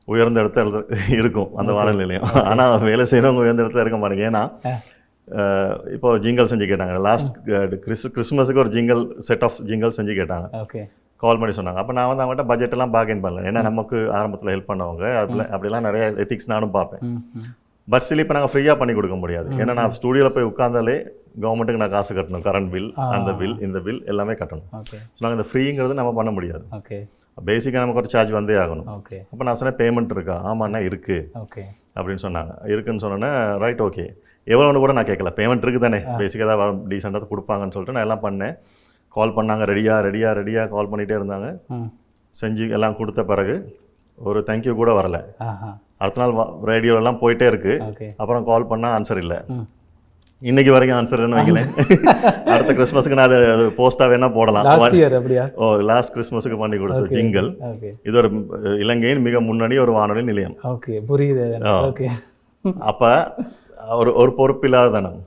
உயர்ந்த இடத்துல இருக்கும் அந்த வானொலி நிலையம். ஆனால் வேலை செய்யறவங்க உயர்ந்த இடத்துல இருக்க மாட்டேங்க. ஏன்னா இப்போ ஜிங்கல் செஞ்சு கேட்டாங்க. லாஸ்ட் கிறிஸ்மஸுக்கு ஒரு செட் ஆஃப் ஜிங்கல் செஞ்சு கேட்டாங்க. கால் பண்ணி சொன்னாங்க. அப்போ நான் வந்து அவங்கள்ட்ட பட்ஜெட்டெல்லாம் பார்கெயின் பண்ணல. ஏன்னா நமக்கு ஆரம்பத்தில் ஹெல்ப் பண்ணவங்க அப்படிலாம் நிறைய எத்திக்ஸ் நானும் பார்ப்பேன். பட் ஸ்டில் இப்போ நாங்கள் ஃப்ரீயாக பண்ணி கொடுக்க முடியாது. ஏன்னா நான் ஸ்டூடியோவில் போய் உட்காந்தாலே கவர்மெண்ட்டுக்கு நான் காசு கட்டணும். கரண்ட் பில், அந்த பில், இந்த பில் எல்லாமே கட்டணும். ஸோ நாங்கள் இந்த ஃப்ரீங்கிறது நம்ம பண்ண முடியாது. பேசிக்காக நமக்கு ஒரு சார்ஜ் வந்தே ஆகணும். அப்போ நான் சொன்னேன் பேமெண்ட் இருக்கா? ஆமாண்ணா இருக்குது அப்படின்னு சொன்னாங்க. இருக்குன்னு சொன்னோன்னே ரைட் ஓகே எவ்வளோன்னு கூட நான் கேட்கல, பேமெண்ட் இருக்குது தானே, பேசிக்காக தான் டீசெண்டாக கொடுப்பாங்கன்னு சொல்லிட்டு நான் எல்லாம் பண்ணேன். கால் பண்ணாங்க, ரெடியாக கால் பண்ணிகிட்டே இருந்தாங்க. செஞ்சு எல்லாம் கொடுத்த பிறகு ஒரு தேங்க்யூ கூட வரலை. அடுத்த நாள் ரேடியோலாம் போயிட்டே இருக்கு. அப்புறம் கால் பண்ணால் ஆன்சர் இல்லை. இன்னைக்கு வரைக்கும் ஆன்சர்னு வைக்கிறேன். அடுத்த கிறிஸ்மஸுக்கு நான் அது போஸ்ட்டாக வேணால் போடலாம். லாஸ்ட் கிறிஸ்மஸுக்கு பண்ணி கொடுத்த ஜிங்கல். இது ஒரு இலங்கையின் மிக முன்னாடி ஒரு வானொலி நிலையம். அப்போ ஒரு பொறுப்பில்லாத தனம்.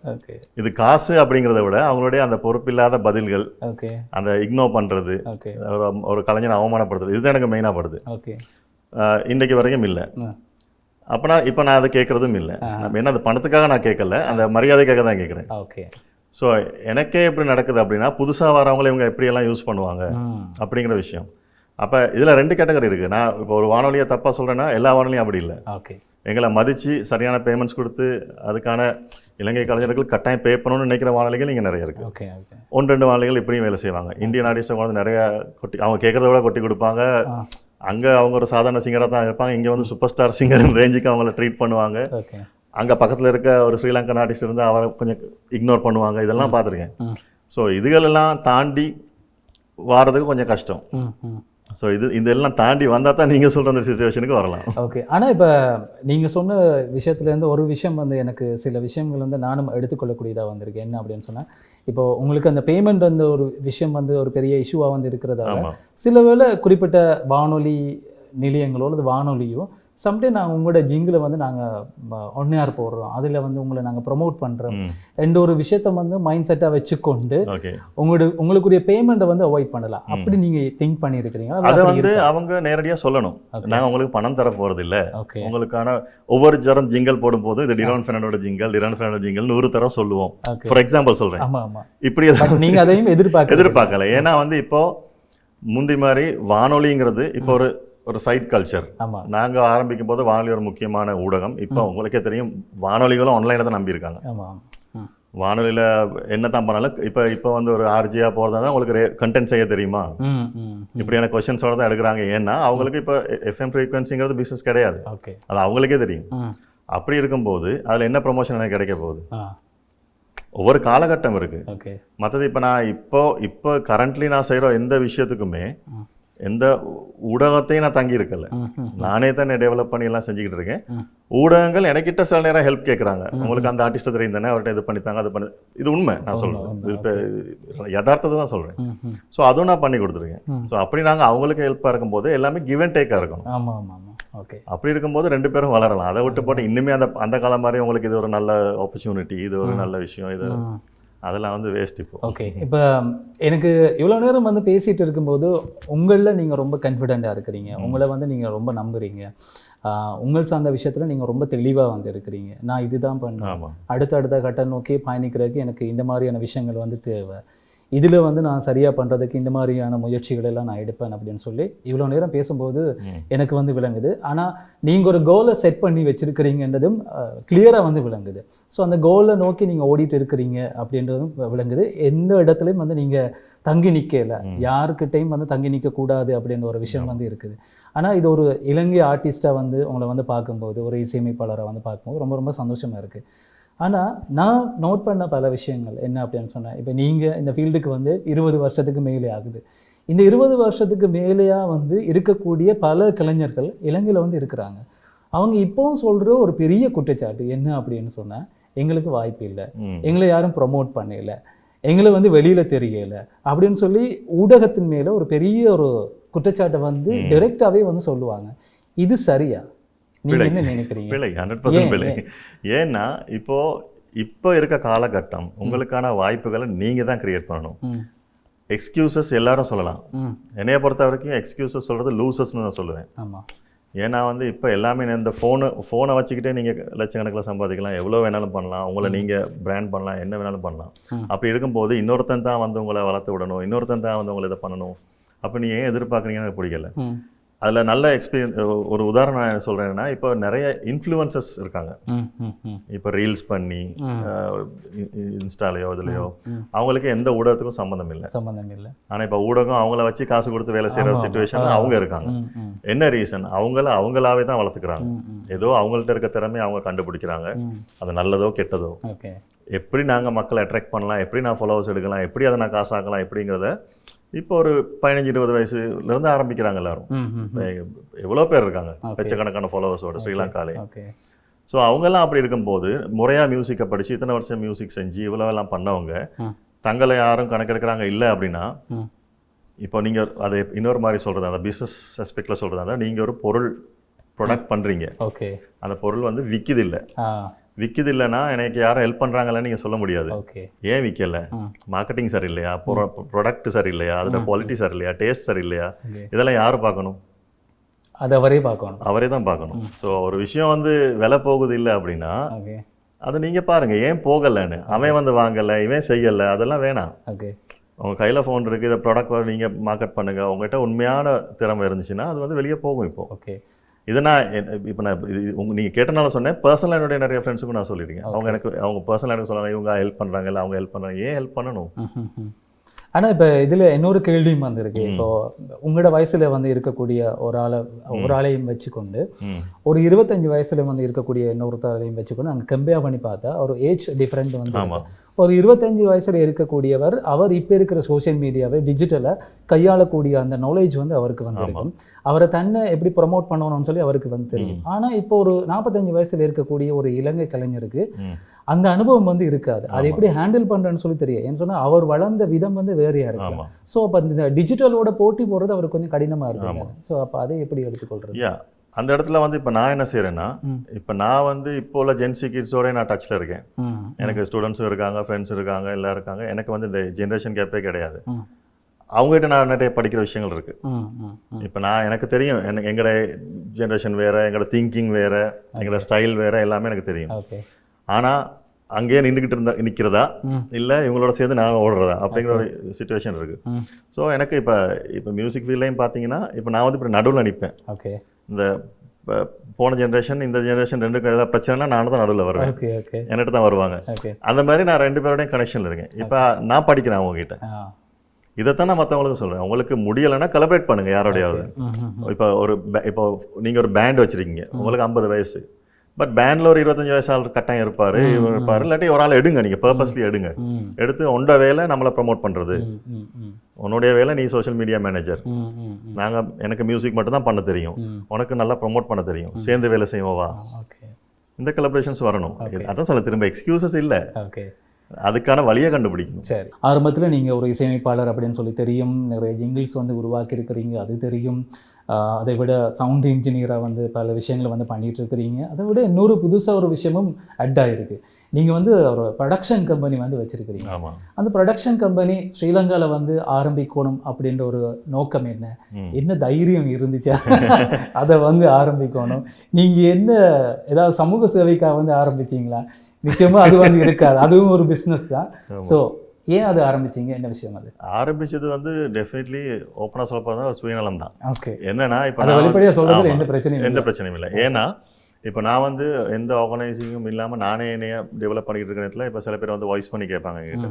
இது காசு அப்படிங்கிறத விட அவங்களுடைய அந்த பொறுப்பில்லாத பதில்கள், அந்த இக்னோர் பண்ணுறது, ஒரு கலைஞனை அவமானப்படுத்துறது, இதுதான் எனக்கு மெயினாக படுது. இன்றைக்கு வரைக்கும் இல்லை. அப்போனா இப்போ நான் அதை கேட்குறதும் இல்லை. நம்ம என்ன அது பணத்துக்காக நான் கேட்கல, அந்த மரியாதைக்காக தான் கேட்குறேன். ஸோ எனக்கே எப்படி நடக்குது அப்படின்னா புதுசாக வரவங்களே இவங்க எப்படியெல்லாம் யூஸ் பண்ணுவாங்க அப்படிங்கிற விஷயம். அப்போ இதில் 2 கேட்டகரி இருக்குது. நான் இப்போ ஒரு வானொலியை தப்பாக சொல்கிறேன்னா எல்லா வானொலியும் அப்படி இல்லை. எங்களை மதித்து சரியான பேமெண்ட்ஸ் கொடுத்து அதுக்கான இலங்கை கலைஞர்கள் கட்டாயம் பே பண்ணணும்னு நினைக்கிற வானொலிகள் இங்கே நிறைய இருக்குது. 1-2 வானொலிகள் இப்படியும் வேலை செய்வாங்க. இந்தியன் ஆர்டிஸ்ட்டை வந்து நிறையா கொட்டி அவங்க கேட்குறத விட கொட்டி கொடுப்பாங்க. அங்கே அவங்க ஒரு சாதாரண சிங்கராக தான் இருப்பாங்க. இங்கே வந்து சூப்பர் ஸ்டார் சிங்கர் ரேஞ்சுக்கு அவங்கள ட்ரீட் பண்ணுவாங்க. அங்கே பக்கத்தில் இருக்க ஒரு ஸ்ரீலங்கன் ஆர்டிஸ்ட் இருந்து அவரை கொஞ்சம் இக்னோர் பண்ணுவாங்க. இதெல்லாம் பார்த்துருக்கேன். ஸோ இதுகளெல்லாம் தாண்டி வாரதுக்கு கொஞ்சம் கஷ்டம். ஸோ இதெல்லாம் தாண்டி வந்தால் தான் நீங்கள் சொல்கிற அந்த சிச்சுவேஷனுக்கு வரலாம். ஓகே. ஆனால் இப்போ நீங்கள் சொன்ன விஷயத்துலேருந்து ஒரு விஷயம் வந்து எனக்கு சில விஷயங்கள் வந்து நானும் எடுத்துக்கொள்ளக்கூடியதாக வந்திருக்கு. என்ன அப்படின்னு சொன்னால், இப்போ உங்களுக்கு அந்த பேமெண்ட் வந்து ஒரு விஷயம் வந்து ஒரு பெரிய இஷ்யூவாக வந்து இருக்கிறதால சில வேளை குறிப்பிட்ட வானொலி நிலையங்களோ அல்லது வானொலியோ சம்டைம் நாங்கள் உங்களோட ஜிங்கில் வந்து நாங்கள் ஒன்னியார் போடுறோம், அதில் வந்து உங்களை நாங்கள் ப்ரொமோட் பண்ணுறோம் என்ற ஒரு விஷயத்த வந்து மைண்ட் செட்டாக வச்சுக்கொண்டு உங்களுக்குரிய பேமெண்ட்டை வந்து அவாய்ட் பண்ணலாம். அப்படி நீங்கள் திங்க் பண்ணியிருக்கிறீங்க? அதை வந்து அவங்க நேரடியாக சொல்லணும். நாங்கள் உங்களுக்கு பணம் தர போகிறது இல்லை, உங்களுக்கான ஒவ்வொரு தரம் ஜிங்கல் போடும்போது இது டிரான் ஃபெர்னாண்டோட ஜிங்கல் 100 தரம் சொல்லுவோம். ஃபார் எக்ஸாம்பிள் சொல்கிறேன். இப்படி நீங்கள் அதையும் எதிர்பார்க்கல. ஏன்னா வந்து இப்போ முந்தி மாதிரி வானொலிங்கிறது இப்போ ஒரு சைட் கல்ச்சர். நாங்கள் ஆரம்பிக்கும் போது வானொலி ஒரு முக்கியமான ஊடகம். இப்போ உங்களுக்கே தெரியும் வானொலிகளும் ஆன்லைனில் தான் நம்பியிருக்காங்க. வானொலியில் என்ன தான் பண்ணாலும் இப்போ வந்து ஒரு ஆர்ஜியாக போகிறதா தான் உங்களுக்கு கண்டென்ட் செய்ய தெரியுமா, இப்படியான கொஸ்டின்ஸோட தான் எடுக்கிறாங்க. ஏன்னா அவங்களுக்கு இப்போ எஃப்எம் ஃப்ரீக்வன்சிங்கிறது பிஸ்னஸ் கிடையாது, அது அவங்களுக்கே தெரியும். அப்படி இருக்கும்போது அதில் என்ன ப்ரொமோஷன் எனக்கு கிடைக்க போகுது? ஒவ்வொரு காலகட்டம் இருக்குது. மற்றது இப்போ நான் இப்போ கரண்ட்லி நான் செய்கிற எந்த விஷயத்துக்குமே எந்த ஊடகத்தையும் நான் தங்கி இருக்கல, நானே தான் டெவலப் பண்ணி எல்லாம் செஞ்சுக்கிட்டு இருக்கேன். ஊடகங்கள் எனக்கிட்ட சில நேரம் ஹெல்ப் கேட்குறாங்க. உங்களுக்கு அந்த ஆர்டிஸ்ட்டை தெரியும் தானே, அவர்கிட்ட இது பண்ணித்தாங்க, அது பண்ணி, இது உண்மை நான் சொல்கிறேன், இப்போ யதார்த்தத்தை தான் சொல்கிறேன். ஸோ அதுவும் நான் பண்ணி கொடுத்துருக்கேன். ஸோ அப்படி நாங்கள் அவங்களுக்கு ஹெல்ப்பாக இருக்கும்போது எல்லாமே கிவ் அண்ட் டேக்காக இருக்கணும். அப்படி இருக்கும்போது 2 பேரும் வளரலாம். அதை விட்டு போட்டு இன்னுமே அந்த காலம் மாதிரி உங்களுக்கு இது ஒரு நல்ல ஆப்பர்ச்சுனிட்டி, இது ஒரு நல்ல விஷயம், இது அதெல்லாம் வந்து வேஸ்ட். இப்போ எனக்கு இவ்வளோ நேரம் வந்து பேசிகிட்டு இருக்கும்போது உங்களில் நீங்கள் ரொம்ப கான்ஃபிடெண்ட்டாக இருக்கிறீங்க, உங்களை வந்து நீங்கள் ரொம்ப நம்புறீங்க, உங்கள் சார்ந்த விஷயத்தில் நீங்கள் ரொம்ப தெளிவாக வந்து இருக்கிறீங்க. நான் இதுதான் பண்ணுவேன், அடுத்த கட்டம் நோக்கி பயணிக்கிறதுக்கு எனக்கு இந்த மாதிரியான விஷயங்கள் வந்து தேவை, இதில் வந்து நான் சரியாக பண்ணுறதுக்கு இந்த மாதிரியான முயற்சிகள் எல்லாம் நான் எடுப்பேன் அப்படின்னு சொல்லி இவ்வளோ நேரம் பேசும்போது எனக்கு வந்து விளங்குது. ஆனால் நீங்கள் ஒரு கோலை செட் பண்ணி வச்சுருக்கிறீங்கன்றதும் கிளியராக வந்து விளங்குது. ஸோ அந்த கோலை நோக்கி நீங்கள் ஓடிட்டு இருக்கிறீங்க அப்படின்றதும் விளங்குது. எந்த இடத்துலையும் வந்து நீங்கள் தங்கி நிற்கலை, யாருக்கிட்டையும் வந்து தங்கி நிற்கக்கூடாது அப்படின்ற ஒரு விஷயம் வந்து இருக்குது. ஆனால் இது ஒரு இலங்கை ஆர்டிஸ்ட்டாக வந்து உங்களை வந்து பார்க்கும்போது, ஒரு இசையமைப்பாளரை வந்து பார்க்கும்போது ரொம்ப ரொம்ப சந்தோஷமாக இருக்குது. ஆனால் நான் நோட் பண்ண பல விஷயங்கள் என்ன அப்படின்னு சொன்னேன், இப்போ நீங்கள் இந்த ஃபீல்டுக்கு வந்து 20 வருஷத்துக்கு மேலே ஆகுது. இந்த 20 வருஷத்துக்கு மேலேயாக வந்து இருக்கக்கூடிய பல கலைஞர்கள் இலங்கையில் வந்து இருக்கிறாங்க. அவங்க இப்போவும் சொல்கிற ஒரு பெரிய குற்றச்சாட்டு என்ன அப்படின்னு சொன்னால், எங்களுக்கு வாய்ப்பு இல்லை, எங்களை யாரும் ப்ரொமோட் பண்ணல, எங்களை வந்து வெளியில் தெரியலை அப்படின்னு சொல்லி ஊடகத்தின் மேலே ஒரு பெரிய ஒரு குற்றச்சாட்டை வந்து டைரெக்டாகவே வந்து சொல்லுவாங்க. இது சரியா? நீங்கள் என்ன நினைக்கிறீங்க? பிழை, 100% பிழை. ஏன்னா இப்போ இருக்க காலகட்டம் உங்களுக்கான வாய்ப்புகளை நீங்கள் தான் கிரியேட் பண்ணணும். எக்ஸ்கியூசஸ் எல்லாரும் சொல்லலாம். என்னைய பொறுத்த வரைக்கும் எக்ஸ்கியூசஸ் சொல்கிறது லூசஸ்ன்னு நான் சொல்லுவேன். ஆமாம். ஏன்னா வந்து இப்போ எல்லாமே இந்த ஃபோனை வச்சுக்கிட்டே நீங்கள் லட்சக்கணக்கில் சம்பாதிக்கலாம், எவ்வளோ வேணாலும் பண்ணலாம், உங்களை நீங்கள் பிராண்ட் பண்ணலாம், என்ன வேணாலும் பண்ணலாம். அப்படி இருக்கும்போது இன்னொருத்தன் தான் வந்து உங்களை வளர்த்து விடணும், இன்னொருத்தன் தான் வந்து உங்களை இதை பண்ணணும். அப்போ நீங்கள் ஏன் எதிர்பார்க்குறீங்கன்னு எனக்கு பிடிக்கல. அதில் நல்ல எக்ஸ்பீரியன்ஸ் ஒரு உதாரணம் நான் சொல்கிறேன்னா, இப்போ நிறைய இன்ஃப்ளூயன்சஸ் இருக்காங்க. இப்போ ரீல்ஸ் பண்ணி இன்ஸ்டாலையோ இதுலையோ அவங்களுக்கு எந்த ஊடகத்துக்கும் சம்மந்தம் இல்லை. ஆனால் இப்போ ஊடகம் அவங்கள வச்சு காசு கொடுத்து வேலை செய்கிற சிச்சுவேஷனில் அவங்க இருக்காங்க. என்ன ரீசன்? அவங்களாவே தான் வளர்த்துக்கிறாங்க. ஏதோ அவங்கள்ட்ட இருக்க திறமையை அவங்க கண்டுபிடிக்கிறாங்க. அது நல்லதோ கெட்டதோ, எப்படி நாங்கள் மக்களை அட்ராக்ட் பண்ணலாம், எப்படி நான் ஃபாலோவர்ஸ் எடுக்கலாம், எப்படி அதை நான் காசாக்கலாம், எப்படிங்கிறத இப்போ ஒரு 15-20 வயசுலேருந்து ஆரம்பிக்கிறாங்க எல்லாரும். எவ்வளோ பேர் இருக்காங்க லட்சக்கணக்கான ஃபாலோவர்ஸோட ஸ்ரீலங்காலே. ஸோ அவங்கெல்லாம் அப்படி இருக்கும்போது முறையாக மியூசிக்கை படித்து இத்தனை வருஷம் மியூசிக் செஞ்சு இவ்வளோவெல்லாம் பண்ணவங்க தங்களை யாரும் கணக்கெடுக்கிறாங்க இல்லை அப்படின்னா, இப்போ நீங்கள் அதை இன்னொரு மாதிரி சொல்கிறது, அந்த பிஸ்னஸ் ஆஸ்பெக்டில் சொல்கிறதா, நீங்கள் ஒரு பொருள் ப்ரொடக்ட் பண்ணுறீங்க, அந்த பொருள் வந்து விற்கிது இல்லைன்னா எனக்கு யாரும் ஹெல்ப் பண்ணுறாங்கன்னு நீங்கள் சொல்ல முடியாது. ஏன் விற்கலை? மார்க்கெட்டிங் சரியில்லையா, ப்ராடக்ட் சரியில்லையா, அதோட குவாலிட்டி சரியில்லையா, டேஸ்ட் சரியில்லையா, இதெல்லாம் யார் பார்க்கணும்? அது அவரே தான் பார்க்கணும். ஸோ ஒரு விஷயம் வந்து விலை போகுது இல்லை அப்படின்னா அதை நீங்கள் பாருங்கள் ஏன் போகலைன்னு. அவன் வந்து வாங்கலை, இவன் செய்யலை, அதெல்லாம் வேணாம். உங்கள் கையில் ஃபோன் இருக்குது, இதை ப்ராடக்ட் நீங்கள் மார்க்கெட் பண்ணுங்கள். உங்கள்கிட்ட உண்மையான திறமை இருந்துச்சுன்னா அது வந்து வெளியே போகும். இதை நான் இப்போ நீங்கள் கேட்டனால சொன்னேன். பர்சனலாக என்னுடைய நிறைய ஃப்ரெண்ட்ஸுக்கும் நான் சொல்லியிருக்கேன். அவங்க பர்சனலாக எனக்கு சொல்லுவாங்க, இவங்க ஹெல்ப் பண்ணுறாங்க இல்லை அவங்க ஹெல்ப் பண்ணுறாங்க. ஏன் ஹெல்ப் பண்ணணும்? ஆனால் இப்போ இதில் இன்னொரு கேள்வியும் வந்திருக்கு. இப்போ உங்களோட வயசில் வந்து இருக்கக்கூடிய ஒரு ஆளையும் வச்சுக்கொண்டு ஒரு 25 வயசுல வந்து இருக்கக்கூடிய இன்னொருத்தரையும் வச்சுக்கொண்டு அங்கே கம்பேர் பண்ணி பார்த்தா ஒரு ஏஜ் டிஃப்ரெண்ட் வந்து ஒரு 25 வயசுல இருக்கக்கூடியவர் அவர் இப்போ இருக்கிற சோஷியல் மீடியாவை டிஜிட்டலை கையாளக்கூடிய அந்த நாலேஜ் வந்து அவருக்கு வந்து இருக்கும். அவரை தன்னை எப்படி ப்ரொமோட் பண்ணணும்னு சொல்லி அவருக்கு வந்து தெரியும். ஆனால் இப்போ ஒரு 45 வயசுல இருக்கக்கூடிய ஒரு இலங்கை கலைஞருக்கு அந்த அனுபவம் வந்து இருக்காது. அதை எப்படி ஹேண்டில் பண்ணுறேன்னு சொல்லி தெரியும். ஏன்னு சொன்னால் அவர் வளர்ந்த விதம் வந்து வேறையாக இருக்கு. ஸோ அப்போ இந்த டிஜிட்டலோட போட்டி போடுறது அவருக்கு கொஞ்சம் கடினமாக இருக்கும். ஸோ அப்போ அதை எப்படி எடுத்துக்கொள்றது? அந்த இடத்துல வந்து இப்போ நான் என்ன செய்கிறேன்னா, இப்போ நான் வந்து இப்போ உள்ள ஜென்சி கிட்ஸோட நான் டச்சில் இருக்கேன். எனக்கு ஸ்டூடெண்ட்ஸும் இருக்காங்க, ஃப்ரெண்ட்ஸ் இருக்காங்க, எல்லாம் இருக்காங்க. எனக்கு வந்து இந்த ஜென்ரேஷன் கேப்பே கிடையாது. அவங்ககிட்ட நான் நிறைய படிக்கிற விஷயங்கள் இருக்குது. இப்போ எனக்கு தெரியும், எங்களோட ஜென்ரேஷன் வேறு, எங்களோட திங்கிங் வேறு, எங்களோட ஸ்டைல் வேறு, எல்லாமே எனக்கு தெரியும். ஆனால் அங்கேயே நின்றுக்கிட்டு நிற்கிறதா இல்லை இவங்களோட சேர்ந்து நான் ஓடுறதா அப்படிங்கிற ஒரு சிச்சுவேஷன் இருக்குது. ஸோ எனக்கு இப்போ மியூசிக் ஃபீல்ட்லையும் பார்த்தீங்கன்னா இப்போ நான் வந்து இப்போ நடுவில் நிற்பேன். இந்த போன ஜென்ரேஷன் இந்த ஜென்ரேஷன் ரெண்டு பிரச்சனைனா நானும் தான் நடுவில் வருவேன். என்கிட்ட தான் வருவாங்க. அந்த மாதிரி நான் ரெண்டு பேரோடையும் கனெக்ஷனில் இருக்கேன். இப்போ நான் படிக்கிறேன் அவங்ககிட்ட. இதைத்தான் நான் மற்றவங்களுக்கு சொல்கிறேன். உங்களுக்கு முடியலைன்னா கொலபரேட் பண்ணுங்கள் யாரோடையாவது. இப்போ நீங்கள் ஒரு பேண்ட் வச்சுருக்கீங்க, உங்களுக்கு 50 வயசு, பட் பேண்டில் ஒரு 25 வயசு ஆள் கட்டாயம் இருப்பார், இல்லாட்டி ஒரு ஆள் எடுங்க, நீங்கள் பர்பஸ்லி எடுத்து உண்ட வேலை நம்மளை ப்ரமோட் பண்ணுறது, உன்னுடைய வேலை நீ சோஷியல் மீடியா மேனேஜர், எனக்கு மியூசிக் மட்டும் தான் பண்ண தெரியும், உனக்கு நல்லா ப்ரமோட் பண்ண தெரியும், சேர்ந்து வேலை செய்வோவா, இந்த கொலபரேஷன்ஸ் வரணும். அதான் சொல்ல, திரும்ப எக்ஸ்கியூசஸ் இல்லை, அதுக்கான வழியை கண்டுபிடிக்கணும். சரி, ஆரம்பத்தில் நீங்கள் ஒரு இசையமைப்பாளர் அப்படின்னு சொல்லி தெரியும், நிறைய ஜிங்கிள்ஸ் வந்து உருவாக்கி இருக்கிறீங்க, அது தெரியும். அதை விட சவுண்ட் இன்ஜினியராக வந்து பல விஷயங்களை வந்து பண்ணிகிட்டு இருக்கிறீங்க. அதை விட இன்னொரு புதுசாக ஒரு விஷயமும் அட் ஆகிருக்கு. நீங்கள் வந்து ஒரு ப்ரொடக்ஷன் கம்பெனி வந்து வச்சுருக்கிறீங்க. அந்த ப்ரொடக்ஷன் கம்பெனி ஸ்ரீலங்காவில் வந்து ஆரம்பிக்கணும் அப்படின்ற ஒரு நோக்கம் என்ன தைரியம் இருந்துச்சா அதை வந்து ஆரம்பிக்கணும்? நீங்கள் ஏதாவது சமூக சேவைக்காக வந்து ஆரம்பிச்சிங்களா? நிச்சயமாக அது வந்து இருக்காது, அதுவும் ஒரு பிஸ்னஸ் தான். ஸோ ஏன் அது ஆரம்பிச்சிங்க, என்ன விஷயம்? அது ஆரம்பிச்சது வந்து டெஃபினெட்லி ஓப்பனாக சொல்ல போகிறதா ஒரு சுயநலம் தான். என்னன்னா இப்போ வெளிப்படையாக சொல்கிறது எந்த பிரச்சனையும் இல்லை. ஏன்னா இப்போ நான் வந்து எந்த ஆர்கனைசிங்கும் இல்லாமல் நானே என்னைய டெவலப் பண்ணிக்கிட்டு இருக்கிற இடத்துல இப்போ சில பேர் வந்து வாய்ஸ் பண்ணி கேட்பாங்க என்கிட்ட,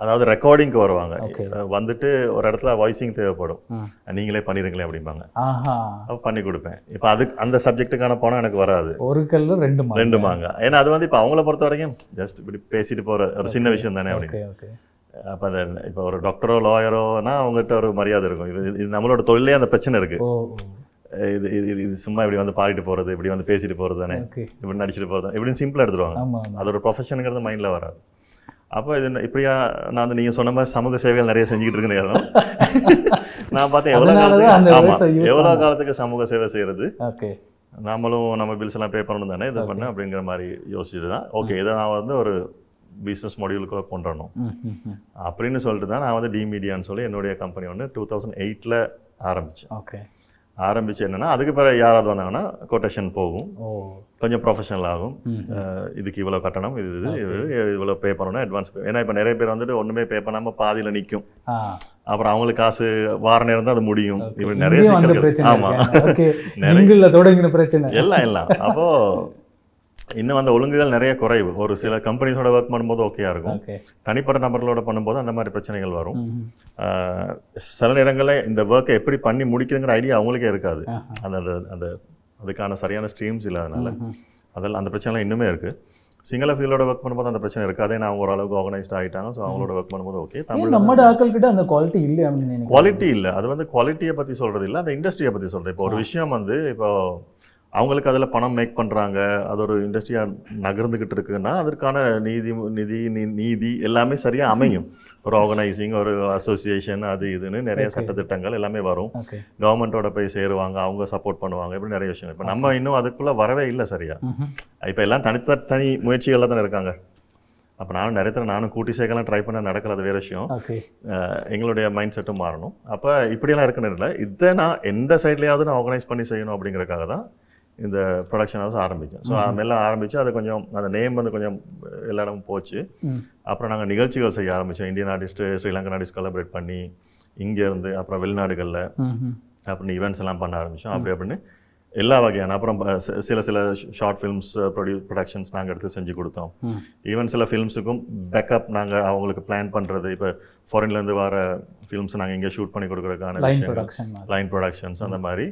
அதாவது ரெக்கார்டிங்க்கு வருவாங்க. Okay. வந்துட்டு ஒரு இடத்துல வாய்ஸிங் தேவைப்படும், நீங்களே பண்ணிருங்களே அப்படிம்பாங்க. அப்போ பண்ணி கொடுப்பேன். இப்போ அதுக்கு அந்த சப்ஜெக்ட்டுக்கான பணம் எனக்கு வராது. ஒரு கல்ல ரெண்டு மாங்க. ஏன்னா அது வந்து இப்போ அவங்கள பொறுத்த வரைக்கும் ஜஸ்ட் இப்படி பேசிட்டு போகிற ஒரு சின்ன விஷயம் தானே அப்படின்னு. அப்போ அந்த இப்போ ஒரு டாக்டரோ லாயரோனா அவங்ககிட்ட ஒரு மரியாதை இருக்கும். இது நம்மளோட தொழிலே அந்த பிரச்சனை இருக்குது. இது இது இது சும்மா இப்படி வந்து பாடிட்டு போகிறது, இப்படி வந்து பேசிட்டு போகிறது தானே, இப்படி நடிச்சுட்டு போகிறது இப்படின்னு சிம்பிளாக எடுத்துருவாங்க. அது ஒரு ப்ரொஃபஷனுங்கிறது மைண்டில் வராது. அப்போ இது இப்படியா நான் வந்து நீங்கள் சொன்ன மாதிரி சமூக சேவைகள் நிறைய செஞ்சுக்கிட்டு இருக்கேன். நான் பார்த்தேன் எவ்வளோ காலத்துக்கு சமூக சேவை செய்கிறது, நாமளும் நம்ம பில்ஸ் எல்லாம் பே பண்ணணும் தானே, இதை பண்ண அப்படிங்கிற மாதிரி யோசிச்சுட்டு தான் ஓகே இதை நான் வந்து ஒரு பிஸ்னஸ் மாடியூலுக்குள்ள கொண்டு வரணும் அப்படின்னு சொல்லிட்டு தான் நான் வந்து டி மீடியான்னு சொல்லி என்னுடைய கம்பெனி ஒன்று 2008 ஆரம்பித்தேன். ஆரம்பிச்சு என்னன்னா அதுக்கு பிறகு யாராவது வந்தாங்கன்னா கொட்டேஷன் போகும், கொஞ்சம் ப்ரொஃபஷனல் ஆகும். இதுக்கு இவ்வளோ கட்டணம், இது இவ்வளோ பே பண்ணணும் அட்வான்ஸ் பே. ஏன்னா இப்போ நிறைய பேர் வந்துட்டு ஒன்றுமே பே பண்ணாமல் பாதியில் நிற்கும், அப்புறம் அவங்களுக்கு காசு வார நேரம் தான் அது முடியும். இப்படி நிறைய சிக்கல்கள். ஆமாம், தொடங்கின பிரச்சனை எல்லாம் அப்போ இன்னும் அந்த ஒழுங்குகள் நிறைய குறைவு. ஒரு சில கம்பெனிஸோட ஒர்க் பண்ணும்போது ஓகேயா இருக்கும், தனிப்பட்ட நபர்களோட பண்ணும்போது அந்த மாதிரி பிரச்சனைகள் வரும். சில நேரங்களில் இந்த ஒர்க்கை எப்படி பண்ணி முடிக்கிறங்கிற ஐடியா அவங்களுக்கே இருக்காது. அந்த அந்த அதுக்கான சரியான ஸ்ட்ரீம்ஸ் இல்லாதனால அதெல்லாம் அந்த பிரச்சனைலாம் இன்னுமே இருக்குது. சிங்கள ஃபீல்டோட ஒர்க் பண்ணும்போது அந்த பிரச்சனை இருக்காது, ஏன்னா அவங்க ஓரளவுக்கு ஆர்கனைஸ்ட் ஆகிட்டாங்க. ஸோ அவங்களோட ஒர்க் பண்ணும்போது ஓகே. தமிழ் நம்ம ஆட்கள் கிட்ட அந்த குவாலிட்டி இல்லை அப்படின்னு குவாலிட்டி இல்லை. அது வந்து குவாலிட்டியை பற்றி சொல்கிறது இல்லை, அந்த இண்டஸ்ட்ரியை பற்றி சொல்கிறேன். இப்போ ஒரு விஷயம் வந்து இப்போ அவங்களுக்கு அதில் பணம் மேக் பண்ணுறாங்க, அது ஒரு இண்டஸ்ட்ரியாக நகர்ந்துக்கிட்டு இருக்குன்னா அதற்கான நீதி எல்லாமே சரியாக அமையும். ஒரு ஆர்கனைசிங், ஒரு அசோசியேஷன், அது இதுன்னு நிறைய சட்டத்திட்டங்கள் எல்லாமே வரும். கவர்மெண்ட்டோட போய் சேருவாங்க, அவங்க சப்போர்ட் பண்ணுவாங்க, இப்படி நிறைய விஷயம். இப்போ நம்ம இன்னும் அதுக்குள்ளே வரவே இல்லை சரியா. இப்போ எல்லாம் தனி முயற்சிகளில் தானே இருக்காங்க. அப்போ நானும் கூட்டி சேர்க்கலாம் ட்ரை பண்ண நடக்கல, அது வேறு விஷயம். எங்களுடைய மைண்ட் செட்டும் மாறணும். அப்போ இப்படியெல்லாம் இருக்குன்னு இல்லை, இதை நான் எந்த சைட்லேயாவது நான் ஆர்கனைஸ் பண்ணி செய்யணும் அப்படிங்கிறதுக்காக தான் இந்த ப்ரொடக்ஷன் ஹவுஸ் ஆரம்பித்தேன். ஸோ மெல்ல ஆரம்பித்து அது கொஞ்சம் அந்த நேம் வந்து கொஞ்சம் எல்லா இடமும் போச்சு. அப்புறம் நாங்கள் நிகழ்ச்சிகள் செய்ய ஆரம்பித்தோம். Indian artist, Sri Lankan artist collaborate பண்ணி இங்கேருந்து, அப்புறம் வெளிநாடுகளில் அப்படின்னு ஈவெண்ட்ஸ் எல்லாம் பண்ண ஆரம்பித்தோம். அப்படின்னு எல்லா வகையான அப்புறம் சில ஷார்ட் ஃபிலிம்ஸ் ப்ரொடக்ஷன்ஸ் நாங்கள் எடுத்து செஞ்சு கொடுத்தோம். ஈவன் சில ஃபிலிம்ஸுக்கும் பேக்கப் நாங்கள் அவங்களுக்கு பிளான் பண்ணுறது. இப்போ ஃபாரின்லேருந்து வர ஃபிலிம்ஸ் நாங்கள் இங்கே ஷூட் பண்ணி கொடுக்குறதுக்கான லைன் ப்ரொடக்ஷன்ஸ், அந்த மாதிரி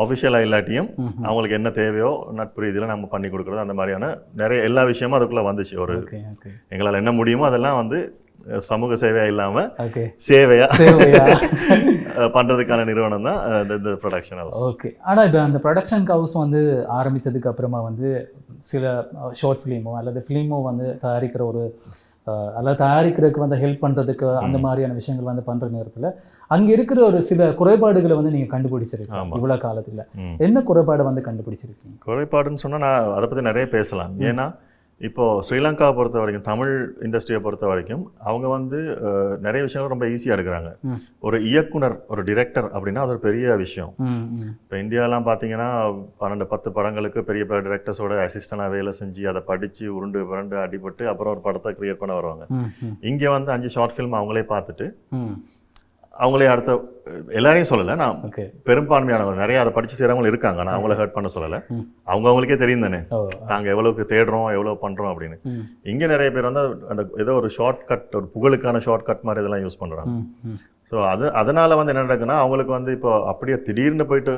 ஆஃபிஷியலாக இல்லாட்டியும் அவங்களுக்கு என்ன தேவையோ நட்பு ரீதியில் நம்ம பண்ணி கொடுக்குறது, அந்த மாதிரியான நிறைய எல்லா விஷயமும் அதுக்குள்ளே வந்துச்சு. ஒரு எங்களால் என்ன முடியுமோ அதெல்லாம் வந்து சமூக சேவையாக இல்லாமல் சேவையாக பண்ணுறதுக்கான நிறுவனம் தான் இந்த ப்ரொடக்ஷன் ஹவுஸ். ஓகே. ஆனால் இப்போ அந்த ப்ரொடக்ஷன் ஹவுஸ் வந்து ஆரம்பித்ததுக்கு அப்புறமா வந்து சில ஷார்ட் ஃபிலிமோ அல்லது ஃபிலிமோ வந்து தயாரிக்கிற ஒரு அல்லது தயாரிக்கிறதுக்கு வந்து ஹெல்ப் பண்ணுறதுக்கு அந்த மாதிரியான விஷயங்கள் வந்து பண்ணுற நேரத்தில் அங்கே இருக்கிற ஒரு சில குறைபாடுகளை வந்து நீங்கள் கண்டுபிடிச்சிருக்கீங்க இவ்வளோ காலத்தில். என்ன குறைபாடை வந்து கண்டுபிடிச்சிருக்கீங்க? குறைபாடுன்னு சொன்னால் நான் அதை பற்றி நிறைய பேசலாம். ஏன்னா இப்போது ஸ்ரீலங்காவை பொறுத்த வரைக்கும், தமிழ் இண்டஸ்ட்ரியை பொறுத்த வரைக்கும் அவங்க வந்து நிறைய விஷயங்கள் ரொம்ப ஈஸியாக எடுக்கிறாங்க. ஒரு இயக்குனர், ஒரு டிரெக்டர் அப்படின்னா அது ஒரு பெரிய விஷயம். இப்போ இந்தியாலாம் பார்த்தீங்கன்னா 12-10 படங்களுக்கு பெரிய பெரிய டிரெக்டர்ஸோட அசிஸ்டண்டாக வேலை செஞ்சு அதை படித்து உருண்டு புரண்டு அடிபட்டு அப்புறம் ஒரு படத்தை கிரியேட் பண்ண வருவாங்க. இங்கே வந்து 5 ஷார்ட் ஃபிலிம் அவங்களே பார்த்துட்டு அவங்களே அடுத்த எல்லாரையும் சொல்லலை, நான் பெரும்பான்மையானவங்க நிறைய அதை படித்து செய்கிறவங்களும் இருக்காங்க, நான் அவங்கள ஹர்ட் பண்ண சொல்லலை. அவங்களுக்கே தெரியும் தானே நாங்கள் எவ்வளோக்கு தேடுறோம் எவ்வளோ பண்ணுறோம் அப்படின்னு. இங்கே நிறைய பேர் வந்து அந்த ஏதோ ஒரு ஷார்ட் கட், ஒரு புகழுக்கான ஷார்ட் கட் மாதிரி இதெல்லாம் யூஸ் பண்ணுறாங்க. ஸோ அதனால் வந்து என்ன நடக்குன்னா அவங்களுக்கு வந்து இப்போ அப்படியே திடீர்னு போயிட்டு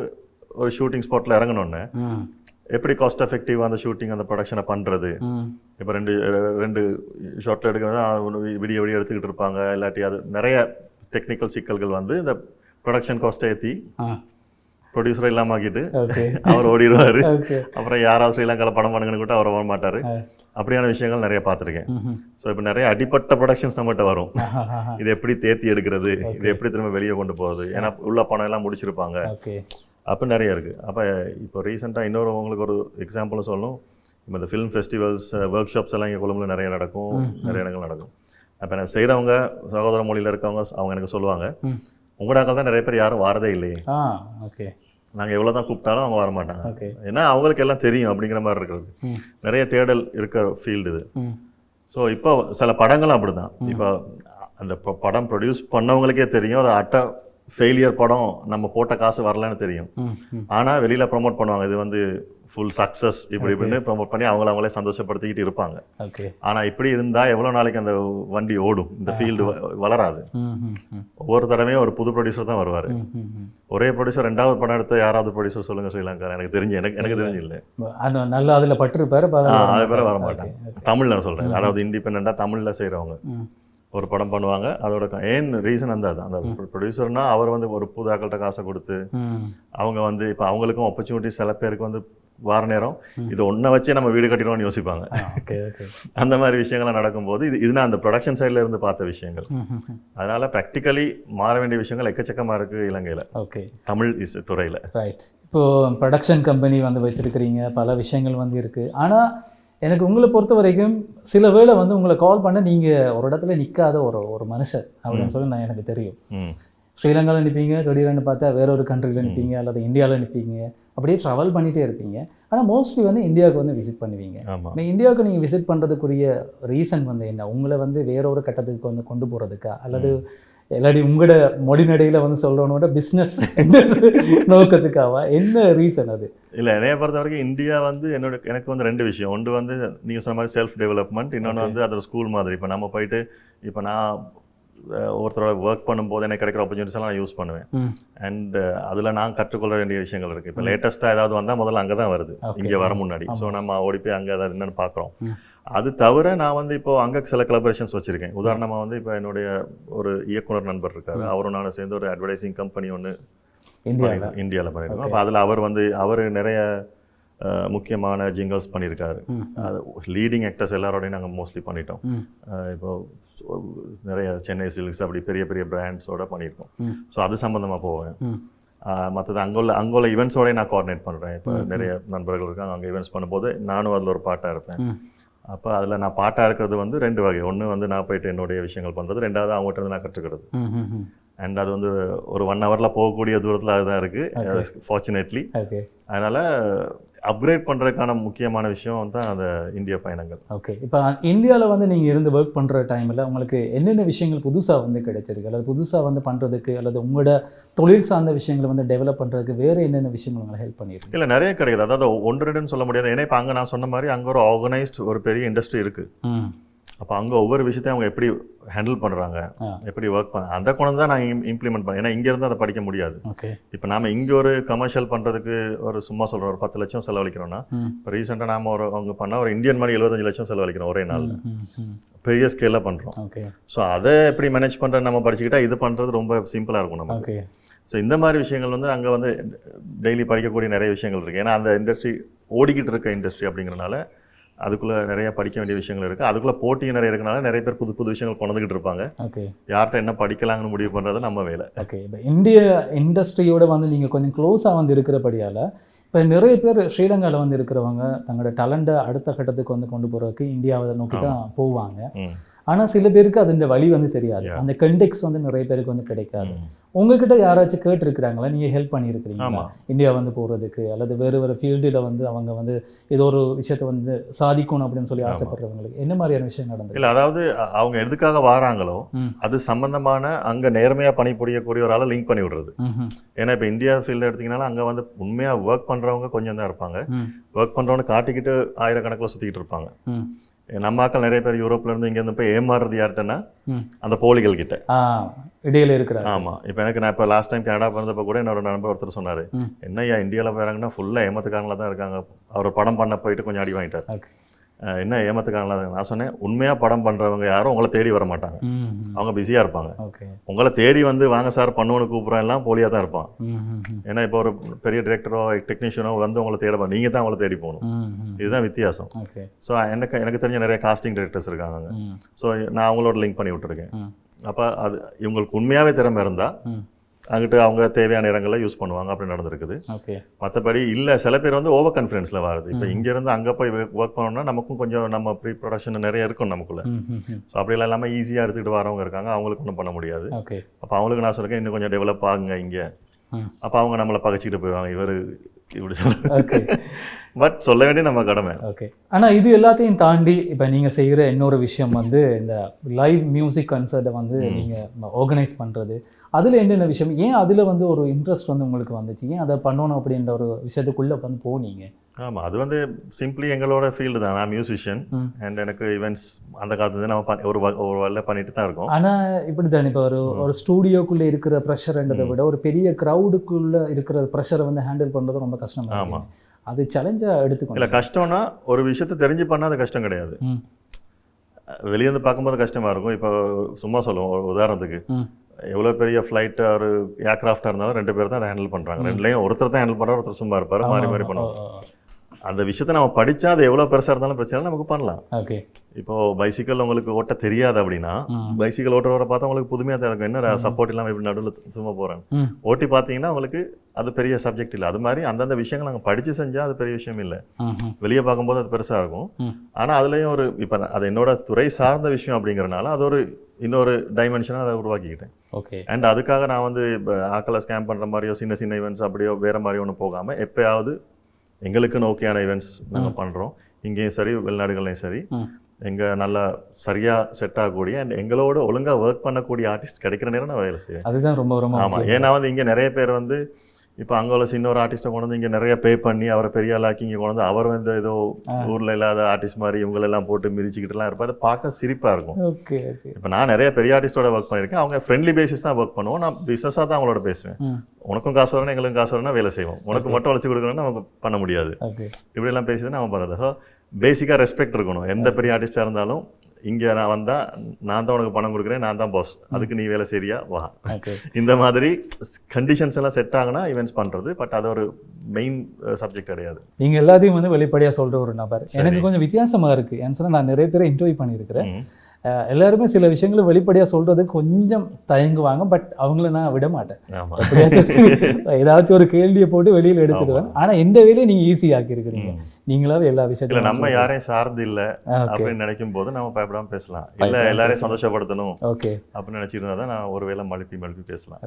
ஒரு ஷூட்டிங் ஸ்பாட்டில் இறங்கணுன்னு எப்படி காஸ்ட் எஃபெக்டிவாக அந்த ஷூட்டிங் அந்த ப்ரொடக்ஷனை பண்ணுறது. இப்போ ரெண்டு ஷார்ட்டில் எடுக்கிறது விடிய எடுத்துக்கிட்டு இருப்பாங்க. இல்லாட்டி அது நிறைய டெக்னிக்கல் சிக்கல்கள் வந்து இந்த ப்ரொடக்ஷன் காஸ்ட்டை ஏற்றி ப்ரொடியூசரை இல்லாமல் ஆக்கிட்டு அவர் ஓடிடுவார். அப்புறம் யாராவது ஸ்ரீலங்காவில் படம் பண்ணுங்கன்னு கூட அவர் வர மாட்டார். அப்படியான விஷயங்கள் நிறைய பார்த்துருக்கேன். ஸோ இப்போ நிறைய அடிப்பட்ட ப்ரொடக்ஷன்ஸ் நம்மகிட்ட வரும். இது எப்படி தேத்தி எடுக்கிறது, இது எப்படி திரும்ப வெளியே கொண்டு போகுது, ஏன்னா உள்ள பணம் எல்லாம் முடிச்சிருப்பாங்க, அப்போ நிறைய இருக்குது. அப்போ இப்போ ரீசெண்டாக இன்னொரு உங்களுக்கு ஒரு எக்ஸாம்பிளும் சொல்லணும். இப்போ இந்த ஃபிலிம் ஃபெஸ்டிவல்ஸ், ஒர்க் ஷாப்ஸ் எல்லாம் இங்கே கொழும்புல நிறைய நடக்கும், நிறைய இடங்கள் நடக்கும். அப்போ நான் செய்கிறவங்க சகோதர மொழியில் இருக்கவங்க அவங்க எனக்கு சொல்லுவாங்க, உங்களாக்கள் தான் நிறைய பேர் யாரும் வரதே இல்லையே, நாங்கள் எவ்வளோ தான் கூப்பிட்டாலும் அவங்க வரமாட்டாங்க, ஏன்னா அவங்களுக்கு எல்லாம் தெரியும் அப்படிங்கிற மாதிரி இருக்கிறது. நிறைய தேடல் இருக்கிற ஃபீல்டு இது. ஸோ இப்போ சில படங்களும் அப்படி தான். இப்போ அந்த படம் ப்ரொடியூஸ் பண்ணவங்களுக்கே தெரியும் அது அட்ட ஃபெயிலியர் படம், நம்ம போட்ட காசு வரலன்னு தெரியும். ஆனால் வெளியில் ப்ரொமோட் பண்ணுவாங்க, இது வந்து ஃபுல் சக்ஸஸ் இப்படி இப்படின்னு ப்ரொமோட் பண்ணி அவங்களே சந்தோஷப்படுத்திக்கிட்டு இருப்பாங்க. ஓகே. ஆனால் இப்படி இருந்தால் எவ்வளோ நாளைக்கு அந்த வண்டி ஓடும், இந்த ஃபீல்டு வளராது. ஒவ்வொரு தடவையும் ஒரு புது ப்ரொடியூசர் தான் வருவார். ஒரே ப்ரொடியூசர் 2வது படம் எடுத்த யாராவது ப்ரொடியூசர் சொல்லுங்கள் ஸ்ரீலங்கா, எனக்கு தெரிஞ்சு எனக்கு தெரிஞ்சு இல்லை. நல்லா அதில் பட்டிருப்பாரு, அது பேர் வர மாட்டாங்க. தமிழில் நான் சொல்கிறேன், அதாவது இண்டிபெண்ட்டாக தமிழில் செய்கிறவங்க ஒரு படம் பண்ணுவாங்க. அதோட ஏன் ரீசன் அந்த ப்ரொடியூசர்னா அவர் வந்து ஒரு புது ஆக்கள்கிட்ட காசை கொடுத்து அவங்க வந்து இப்போ அவங்களுக்கும் ஆப்பர்ச்சுனிட்டி சில பேருக்கு வந்து வார நேரம் இது ஒன்றை வச்சே நம்ம வீடு கட்டிடுவோம்னு யோசிப்பாங்க. அந்த மாதிரி விஷயங்கள்லாம் நடக்கும்போது இதுனா அந்த ப்ரொடக்ஷன் சைடில் இருந்து பார்த்த விஷயங்கள். அதனால ப்ராக்டிக்கலி மாற வேண்டிய விஷயங்கள் எக்கச்சக்கமாக இருக்குது இலங்கையில். ஓகே. தமிழ் துறையில். ரைட். இப்போது ப்ரொடக்ஷன் கம்பெனி வந்து வச்சுருக்கிறீங்க, பல விஷயங்கள் வந்து இருக்குது. ஆனால் எனக்கு உங்களை பொறுத்த வரைக்கும் சில வேளை வந்து உங்களை கால் பண்ண நீங்கள் ஒரு இடத்துல நிற்காத ஒரு மனுஷர் அப்படின்னு சொல்லி நான் எனக்கு தெரியும். ஸ்ரீலங்காவில் நிற்பீங்க, திடீர்னு பார்த்தா வேற ஒரு கண்ட்ரியில் நிற்பீங்க, அல்லது இந்தியாவில் நிற்பீங்க, அப்படியே ட்ராவல் பண்ணிகிட்டே இருப்பீங்க. ஆனால் மோஸ்ட்லி வந்து இந்தியாவுக்கு வந்து விசிட் பண்ணுவீங்க. இந்தியாவுக்கு நீங்கள் விசிட் பண்ணுறதுக்குரிய ரீசன் வந்து என்ன? உங்களை வந்து வேற ஒரு கட்டத்துக்கு வந்து கொண்டு போகிறதுக்கா, அல்லது இல்லாட்டி உங்களோட மொழிநடையில் வந்து சொல்கிறவனோட பிஸ்னஸ் நோக்கத்துக்காவா, என்ன ரீசன் அது? இல்லை, என்னைய பொறுத்த வரைக்கும் இந்தியா வந்து எனக்கு வந்து 2 விஷயம். ஒன்று வந்து நீங்கள் சொன்ன மாதிரி செல்ஃப் டெவலப்மெண்ட், இன்னொன்று வந்து அதோட ஸ்கூல் மாதிரி. இப்போ நம்ம போயிட்டு இப்போ நான் ஒருத்தரோட ஒர்க் பண்ணும்போது எனக்கு கிடைக்கிற ஆப்பர்ச்சுனிட்டிஸ்லாம் நான் யூஸ் பண்ணுவேன். அண்ட் அதில் நான் கற்றுக்கொள்ள வேண்டிய விஷயங்கள் இருக்குது. இப்போ லேட்டஸ்ட்டாக ஏதாவது வந்தால் முதல்ல அங்கே தான் வருது, இங்கே வர முன்னாடி. ஸோ நம்ம ஓடி போய் அங்கே ஏதாவது என்னென்னு பார்க்குறோம். அது தவிர நான் வந்து இப்போ அங்கே சில கொலாபரேஷன்ஸ் வச்சுருக்கேன். உதாரணமாக வந்து இப்போ என்னுடைய ஒரு இயக்குனர் நண்பர் இருக்கார், அவரும் நான் சேர்ந்து ஒரு அட்வர்டைசிங் கம்பெனி ஒன்று இந்தியாவில் பண்ணியிருக்கோம். அப்போ அதில் அவர் நிறைய முக்கியமான ஜிங்கல்ஸ் பண்ணியிருக்காரு. அது லீடிங் ஆக்டர்ஸ் எல்லாரோடையும் நாங்கள் மோஸ்ட்லி பண்ணிட்டோம். இப்போ நிறைய சென்னை சில்க்ஸ் அப்படி பெரிய பெரிய பிராண்ட்ஸோட பண்ணியிருக்கோம். ஸோ அது சம்மந்தமாக போவேன். மற்றது அங்குள்ள ஈவெண்ட்ஸோடய நான் கோஆர்டினேட் பண்ணுறேன். இப்போ நிறைய நண்பர்கள் இருக்காங்க, அங்கே ஈவெண்ட்ஸ் பண்ணும்போது நானும் அதில் ஒரு பாட்டாக இருப்பேன். அப்போ அதில் நான் பாட்டாக இருக்கிறது வந்து 2 வகை. ஒன்று வந்து நான் போயிட்டு என்னுடைய விஷயங்கள் பண்ணுறது, 2வது அவங்ககிட்ட இருந்து நான் கற்றுக்கிறது. அண்ட் அது வந்து ஒரு 1 ஹவரில் போகக்கூடிய தூரத்தில் அதுதான் இருக்குது ஃபார்ச்சுனேட்லி. அதனால் அப்கிரேட் பண்ணுறதுக்கான முக்கியமான விஷயம் தான் அந்த இந்திய பயணங்கள். ஓகே. இப்போ இந்தியாவில் வந்து நீங்கள் இருந்து ஒர்க் பண்ணுற டைமில் உங்களுக்கு என்னென்ன விஷயங்கள் புதுசாக வந்து கிடைச்சிருக்கு, அல்லது புதுசாக வந்து பண்ணுறதுக்கு, அல்லது உங்களோட தொழில் சார்ந்த விஷயங்களை வந்து டெவலப் பண்ணுறதுக்கு வேறு என்னென்ன விஷயங்கள் உங்களை ஹெல்ப் பண்ணியிருக்கு? இல்லை, நிறைய கிடைக்குது. அதாவது 1-2ன்னு சொல்ல முடியாது. ஏன்னா இப்போ அங்கே நான் சொன்ன மாதிரி அங்கே ஒரு ஆர்கனைஸ்டு ஒரு பெரிய இண்டஸ்ட்ரி இருக்குது. அப்போ அங்கே ஒவ்வொரு விஷயத்தையும் அவங்க எப்படி ஹேண்டில் பண்ணுறாங்க, எப்படி ஒர்க் பண்ண, அந்த குணம் தான் நான் இம்ப்ளிமெண்ட் பண்ணேன். ஏன்னா இங்கேருந்து அதை படிக்க முடியாது. இப்போ நாம் இங்கே ஒரு கமர்ஷியல் பண்ணுறதுக்கு ஒரு சும்மா சொல்கிறோம் ஒரு 10 லட்சம் செலவழிக்கிறோம்னா, இப்போ ரீசெண்டாக நாம் அவங்க பண்ணால் ஒரு இந்தியன் மணி 75 லட்சம் செலவழிக்கிறோம் ஒரே நாளில். பெரிய ஸ்கேலாக பண்ணுறோம். ஸோ அதை எப்படி மேனேஜ் பண்ணுறது நம்ம படிச்சுக்கிட்டா இது பண்ணுறது ரொம்ப சிம்பிளாக இருக்கும் நமக்கு. ஸோ இந்த மாதிரி விஷயங்கள் வந்து அங்கே வந்து டெய்லி படிக்கக்கூடிய நிறைய விஷயங்கள் இருக்குது. ஏன்னா அந்த இண்டஸ்ட்ரி ஓடிக்கிட்டு இருக்க இண்டஸ்ட்ரி அப்படிங்கிறனால அதுக்குள்ளே நிறைய படிக்க வேண்டிய விஷயங்கள் இருக்குது. அதுக்குள்ளே போட்டி நிறைய இருக்கனால நிறைய பேர் புது புது விஷயங்கள் கொண்டுகிட்டு இருப்பாங்க. யார்கிட்ட என்ன படிக்கலாங்கன்னு முடிவு பண்ணுறது நம்ம வேலை. ஓகே. இப்போ இந்திய இண்டஸ்ட்ரியோட வந்து நீங்கள் கொஞ்சம் க்ளோஸாக வந்து இருக்கிறபடியால் இப்போ நிறைய பேர் ஸ்ரீலங்காவில் வந்து இருக்கிறவங்க தங்களோட டேலண்ட்டை அடுத்த கட்டத்துக்கு வந்து கொண்டு போகிறதுக்கு இந்தியாவை நோக்கி தான் போவாங்க. ஆனால் சில பேருக்கு அது இந்த வழி வந்து தெரியாது, அந்த கண்டெக்ஸ் வந்து நிறைய பேருக்கு வந்து கிடைக்காது. உங்ககிட்ட யாராச்சும் கேட்டுருக்குறாங்களா, நீங்கள் ஹெல்ப் பண்ணியிருக்கிறீங்களா இந்தியா வந்து போகிறதுக்கு, அல்லது வேறு வேறு ஃபீல்டில் வந்து அவங்க வந்து ஏதோ ஒரு விஷயத்தை வந்து சாதிக்கணும் அப்படின்னு சொல்லி ஆசைப்படுறவங்களுக்கு என்ன மாதிரியான விஷயம் நடந்தது? இல்லை, அதாவது அவங்க எதுக்காக வராங்களோ அது சம்பந்தமான அங்கே நேர்மையாக பணிபுரியக்கூடிய ஒரு ஆளை லிங்க் பண்ணி விடுறது. ஏன்னா இப்போ இந்தியா ஃபீல்டு எடுத்திங்கனாலும் அங்கே வந்து உண்மையாக ஒர்க் பண்ணுறவங்க கொஞ்சம் தான் இருப்பாங்க. ஒர்க் பண்ணுறவங்க காட்டிக்கிட்டு ஆயிரக்கணக்கில் சுற்றிக்கிட்டு இருப்பாங்க. நம்ம ஆக்கள் நிறைய பேர் யூரோப்ல இருந்து இங்க இருந்து போய் ஏமாறுறது யார்கிட்டன்னா அந்த போலிகள் கிட்ட இடையில இருக்கிறாங்க. ஆமா. இப்போ நான் இப்போ லாஸ்ட் டைம் கனடா பிறந்தப்ப கூட என்னோட நண்பர் ஒருத்தர் சொன்னாரு, என்னையா இந்தியாவில் போயிறாங்கன்னா ஃபுல்லா ஏமாத்துக்காரங்களா தான் இருக்காங்க. அவர் படம் பண்ண போயிட்டு கொஞ்சம் அடி வாங்கிட்டார். என்ன ஏமாத்துக்காரங்களா? நான் சொன்னேன், உண்மையா படம் பண்றவங்க யாரும் உங்களை தேடி வர மாட்டாங்க, அவங்க பிஸியா இருப்பாங்க. உங்களை தேடி வந்து வாங்க சார் பண்ணுவோன்னு கூப்பிட்றோம் எல்லாம் போலியா தான் இருப்பான். ஏன்னா இப்போ ஒரு பெரிய டிரெக்டரோ டெக்னீஷியனோ வந்து உங்களை தேட நீங்க தான் அவங்களை தேடி போகணும். இதுதான் வித்தியாசம். ஸோ எனக்கு தெரிஞ்ச நிறைய காஸ்டிங் டிரெக்டர்ஸ் இருக்காங்க. ஸோ நான் அவங்களோட லிங்க் பண்ணி விட்டுருக்கேன். அப்போ அது இவங்களுக்கு உண்மையாவே திறமை இருந்தா அங்கிட்டு அவங்க தேவையான இடங்களில் யூஸ் பண்ணுவாங்க. அப்படி நடந்திருக்குது. மற்றபடி இல்லை, சில பேர் வந்து ஓவர் கான்ஃபிடென்ஸில் வருது. இப்போ இங்கேருந்து அங்கே போய் ஒர்க் பண்ணோம்னா நமக்கும் கொஞ்சம் நம்ம ப்ரீ ப்ரொடக்ஷன் நிறைய இருக்கும் நமக்குள்ள. ஸோ அப்படிலாம் இல்லாமல் ஈஸியாக எடுத்துக்கிட்டு வரவங்க இருக்காங்க, அவங்களுக்கு ஒன்றும் பண்ண முடியாது. அப்போ அவங்களுக்கு நான் சொல்லிருக்கேன், இன்னும் கொஞ்சம் டெவலப் ஆகுங்க இங்கே. அப்போ அவங்க நம்மளை பகைச்சிக்கிட்டு போயிடுவாங்க, இவர் இப்படி சொல்ல ஓகே பட் சொல்ல வேண்டிய நம்ம கடமை. ஓகே. ஆனால் இது எல்லாத்தையும் தாண்டி இப்போ நீங்கள் செய்கிற இன்னொரு விஷயம் வந்து இந்த லைவ் மியூசிக் கன்சர்ட்டை வந்து நீங்கள் ஆர்கனைஸ் பண்ணுறது, அதில் என்னென்ன விஷயம், ஏன் அதில் வந்து ஒரு இன்ட்ரெஸ்ட் வந்து உங்களுக்கு வந்துச்சு, ஏன் அதை பண்ணணும் அப்படின்ற ஒரு விஷயத்துக்குள்ளே வந்து போனீங்க? ஆமாம், அது வந்து சிம்பிளி எங்களோட ஃபீல்டு தான். நான் மியூசிஷியன் அண்ட் எனக்கு ஈவெண்ட்ஸ் அந்த காலத்துல நம்ம ஒரு வேலை பண்ணிட்டு தான் இருக்கோம். ஆனால் இப்படி தான் இப்போ ஒரு ஸ்டூடியோக்குள்ளே இருக்கிற ப்ரெஷர்ன்றதை விட ஒரு பெரிய க்ரௌடுக்குள்ளே இருக்கிற ப்ரெஷரை வந்து ஹேண்டில் பண்ணுறது ரொம்ப கஷ்டமாக. ஆமாம், அது சேலஞ்சாக எடுத்துக்கணும். இல்லை, கஷ்டம்னா ஒரு விஷயத்தை தெரிஞ்சு பண்ணால் அது கஷ்டம் கிடையாது. வெளியேருந்து பார்க்கும்போது கஷ்டமாக இருக்கும். இப்போ சும்மா சொல்லுவோம், ஒரு உதாரணத்துக்கு எவ்வளோ பெரிய ஃப்ளைட்டு ஒரு ஏர்க்ராஃப்டாக இருந்தாலும் 2 பேர் தான் அதை ஹேண்டில் பண்ணுறாங்க. ரெண்டுலேயும் ஒருத்தர் தான் ஹேண்டில் பண்ணுறாரு, ஒருத்தர் சும்மா இருப்பார், மாறி மாறி பண்ணுவோம். அந்த விஷயத்தை நம்ம படித்தா அது எவ்வளோ பெருசாக இருந்தாலும் பிரச்சனை நமக்கு பண்ணலாம். ஓகே. இப்போது பைசிக்கல் உங்களுக்கு ஓட்ட தெரியாது அப்படின்னா, பைசிக்கல் ஓட்டுறவரை பார்த்தா உங்களுக்கு புதுமையாக தான் இருக்கும். என்ன சப்போர்ட் இல்லாமல் இப்படி நடுவில் சும்மா போகிறேன் ஓட்டி பார்த்தீங்கன்னா உங்களுக்கு அது பெரிய சப்ஜெக்ட் இல்லை. அது மாதிரி அந்தந்த விஷயங்கள் நாங்கள் படித்து செஞ்சால் அது பெரிய விஷயம் இல்லை. வெளியே பார்க்கும்போது அது பெருசாக இருக்கும். ஆனால் அதுலேயும் ஒரு இப்போ அது என்னோட துறை சார்ந்த விஷயம் அப்படிங்கிறனால அது ஒரு இன்னொரு டைமென்ஷனாக அதை உருவாக்கிக்கிட்டேன். ஓகே. அண்ட் அதுக்காக நான் வந்து இப்போ ஆக்களை ஸ்கேம் பண்ணுற மாதிரியோ சின்ன சின்ன ஈவெண்ட்ஸ் அப்படியோ வேறு மாதிரி ஒன்று போகாமல் எப்போயாவது எங்களுக்குன்னு ஓகேயான ஈவெண்ட்ஸ் நாங்கள் பண்ணுறோம். இங்கேயும் சரி வெளிநாடுகள்லையும் சரி எங்கள் நல்லா சரியாக செட் ஆகக்கூடிய அண்ட் எங்களோட ஒழுங்காக ஒர்க் பண்ணக்கூடிய ஆர்டிஸ்ட் கிடைக்கிற நேரம் நான் வேலை செய்வேன். அதுதான் ரொம்ப ரொம்ப ஆமாம். ஏன்னா வந்து இங்கே நிறைய பேர் வந்து இப்போ அங்கே உள்ள இன்னொரு ஆர்டிஸ்ட்டை கொண்டு வந்து இங்கே நிறைய பே பண்ணி அவரை பெரிய ஆளாக்கி இங்கே கொண்டு வந்து அவர் வந்து ஏதோ ஊரில் இல்லாத ஆர்டிஸ்ட் மாதிரி இவங்களெல்லாம் போட்டு மிதிச்சுக்கிட்டுலாம் இருப்பார். அதை பார்க்க சிரிப்பாக இருக்கும். ஓகே. இப்போ நான் நிறைய பெரிய ஆர்டிஸ்டோட ஒர்க் பண்ணியிருக்கேன். அவங்க ஃப்ரெண்ட்லி பேசிஸ் தான் ஒர்க் பண்ணுவோம். நான் பிஸ்னஸாக தான் அவங்களோட பேசுவேன். உனக்கும் காசு வரணும் எங்களுக்கும் காசு வரணும் வேலை செய்வோம். உனக்கு மட்டும் வச்சு கொடுக்கணும்னா நமக்கு பண்ண முடியாது. இப்படியெல்லாம் பேசி தான் நம்ம பண்ணுறது. ஸோ பேசிக்காக ரெஸ்பெக்ட் இருக்கணும். எந்த பெரிய ஆர்டிஸ்டாக இருந்தாலும் இங்கே நான் வந்தால் நான் தான் உனக்கு பணம் கொடுக்குறேன், நான் தான் பாஸ், அதுக்கு நீ வேலை சரியா வா. இந்த மாதிரி கண்டிஷன்ஸ் எல்லாம் செட் ஆகுனா ஈவெண்ட்ஸ் பண்ணுறது. பட் அது ஒரு மெயின் சப்ஜெக்ட் கிடையாது. நீங்கள் எல்லாத்தையும் வந்து வெளிப்படையாக சொல்கிற ஒரு நபர். எனக்கு கொஞ்சம் வித்தியாசமாக இருக்குது. ஏன்னு சொன்னால் நான் நிறைய பேரை இன்டர்வியூ பண்ணியிருக்கிறேன். எல்லாருமே சில விஷயங்களை வெளிப்படையாக சொல்றது கொஞ்சம் தயங்குவாங்க. பட் அவங்கள நான் விட மாட்டேன். ஏதாச்சும் ஒரு கேள்வியை போட்டு வெளியில் எடுத்துடுவேன். ஆனால் எந்த வேலையை நீங்கள் ஈஸி ஆக்கியிருக்கிறீங்க. நீங்களாவே எல்லா விஷயத்திலும் நம்ம யாரையும் சார்ந்து இல்லை அப்படின்னு நினைக்கும் போது நம்ம பயப்படாமல் பேசலாம். இல்லை எல்லாரையும் சந்தோஷப்படுத்தணும் ஓகே அப்படின்னு நினச்சிருந்தா தான் நான் ஒரு வேளை மழுப்பி பேசலாம்.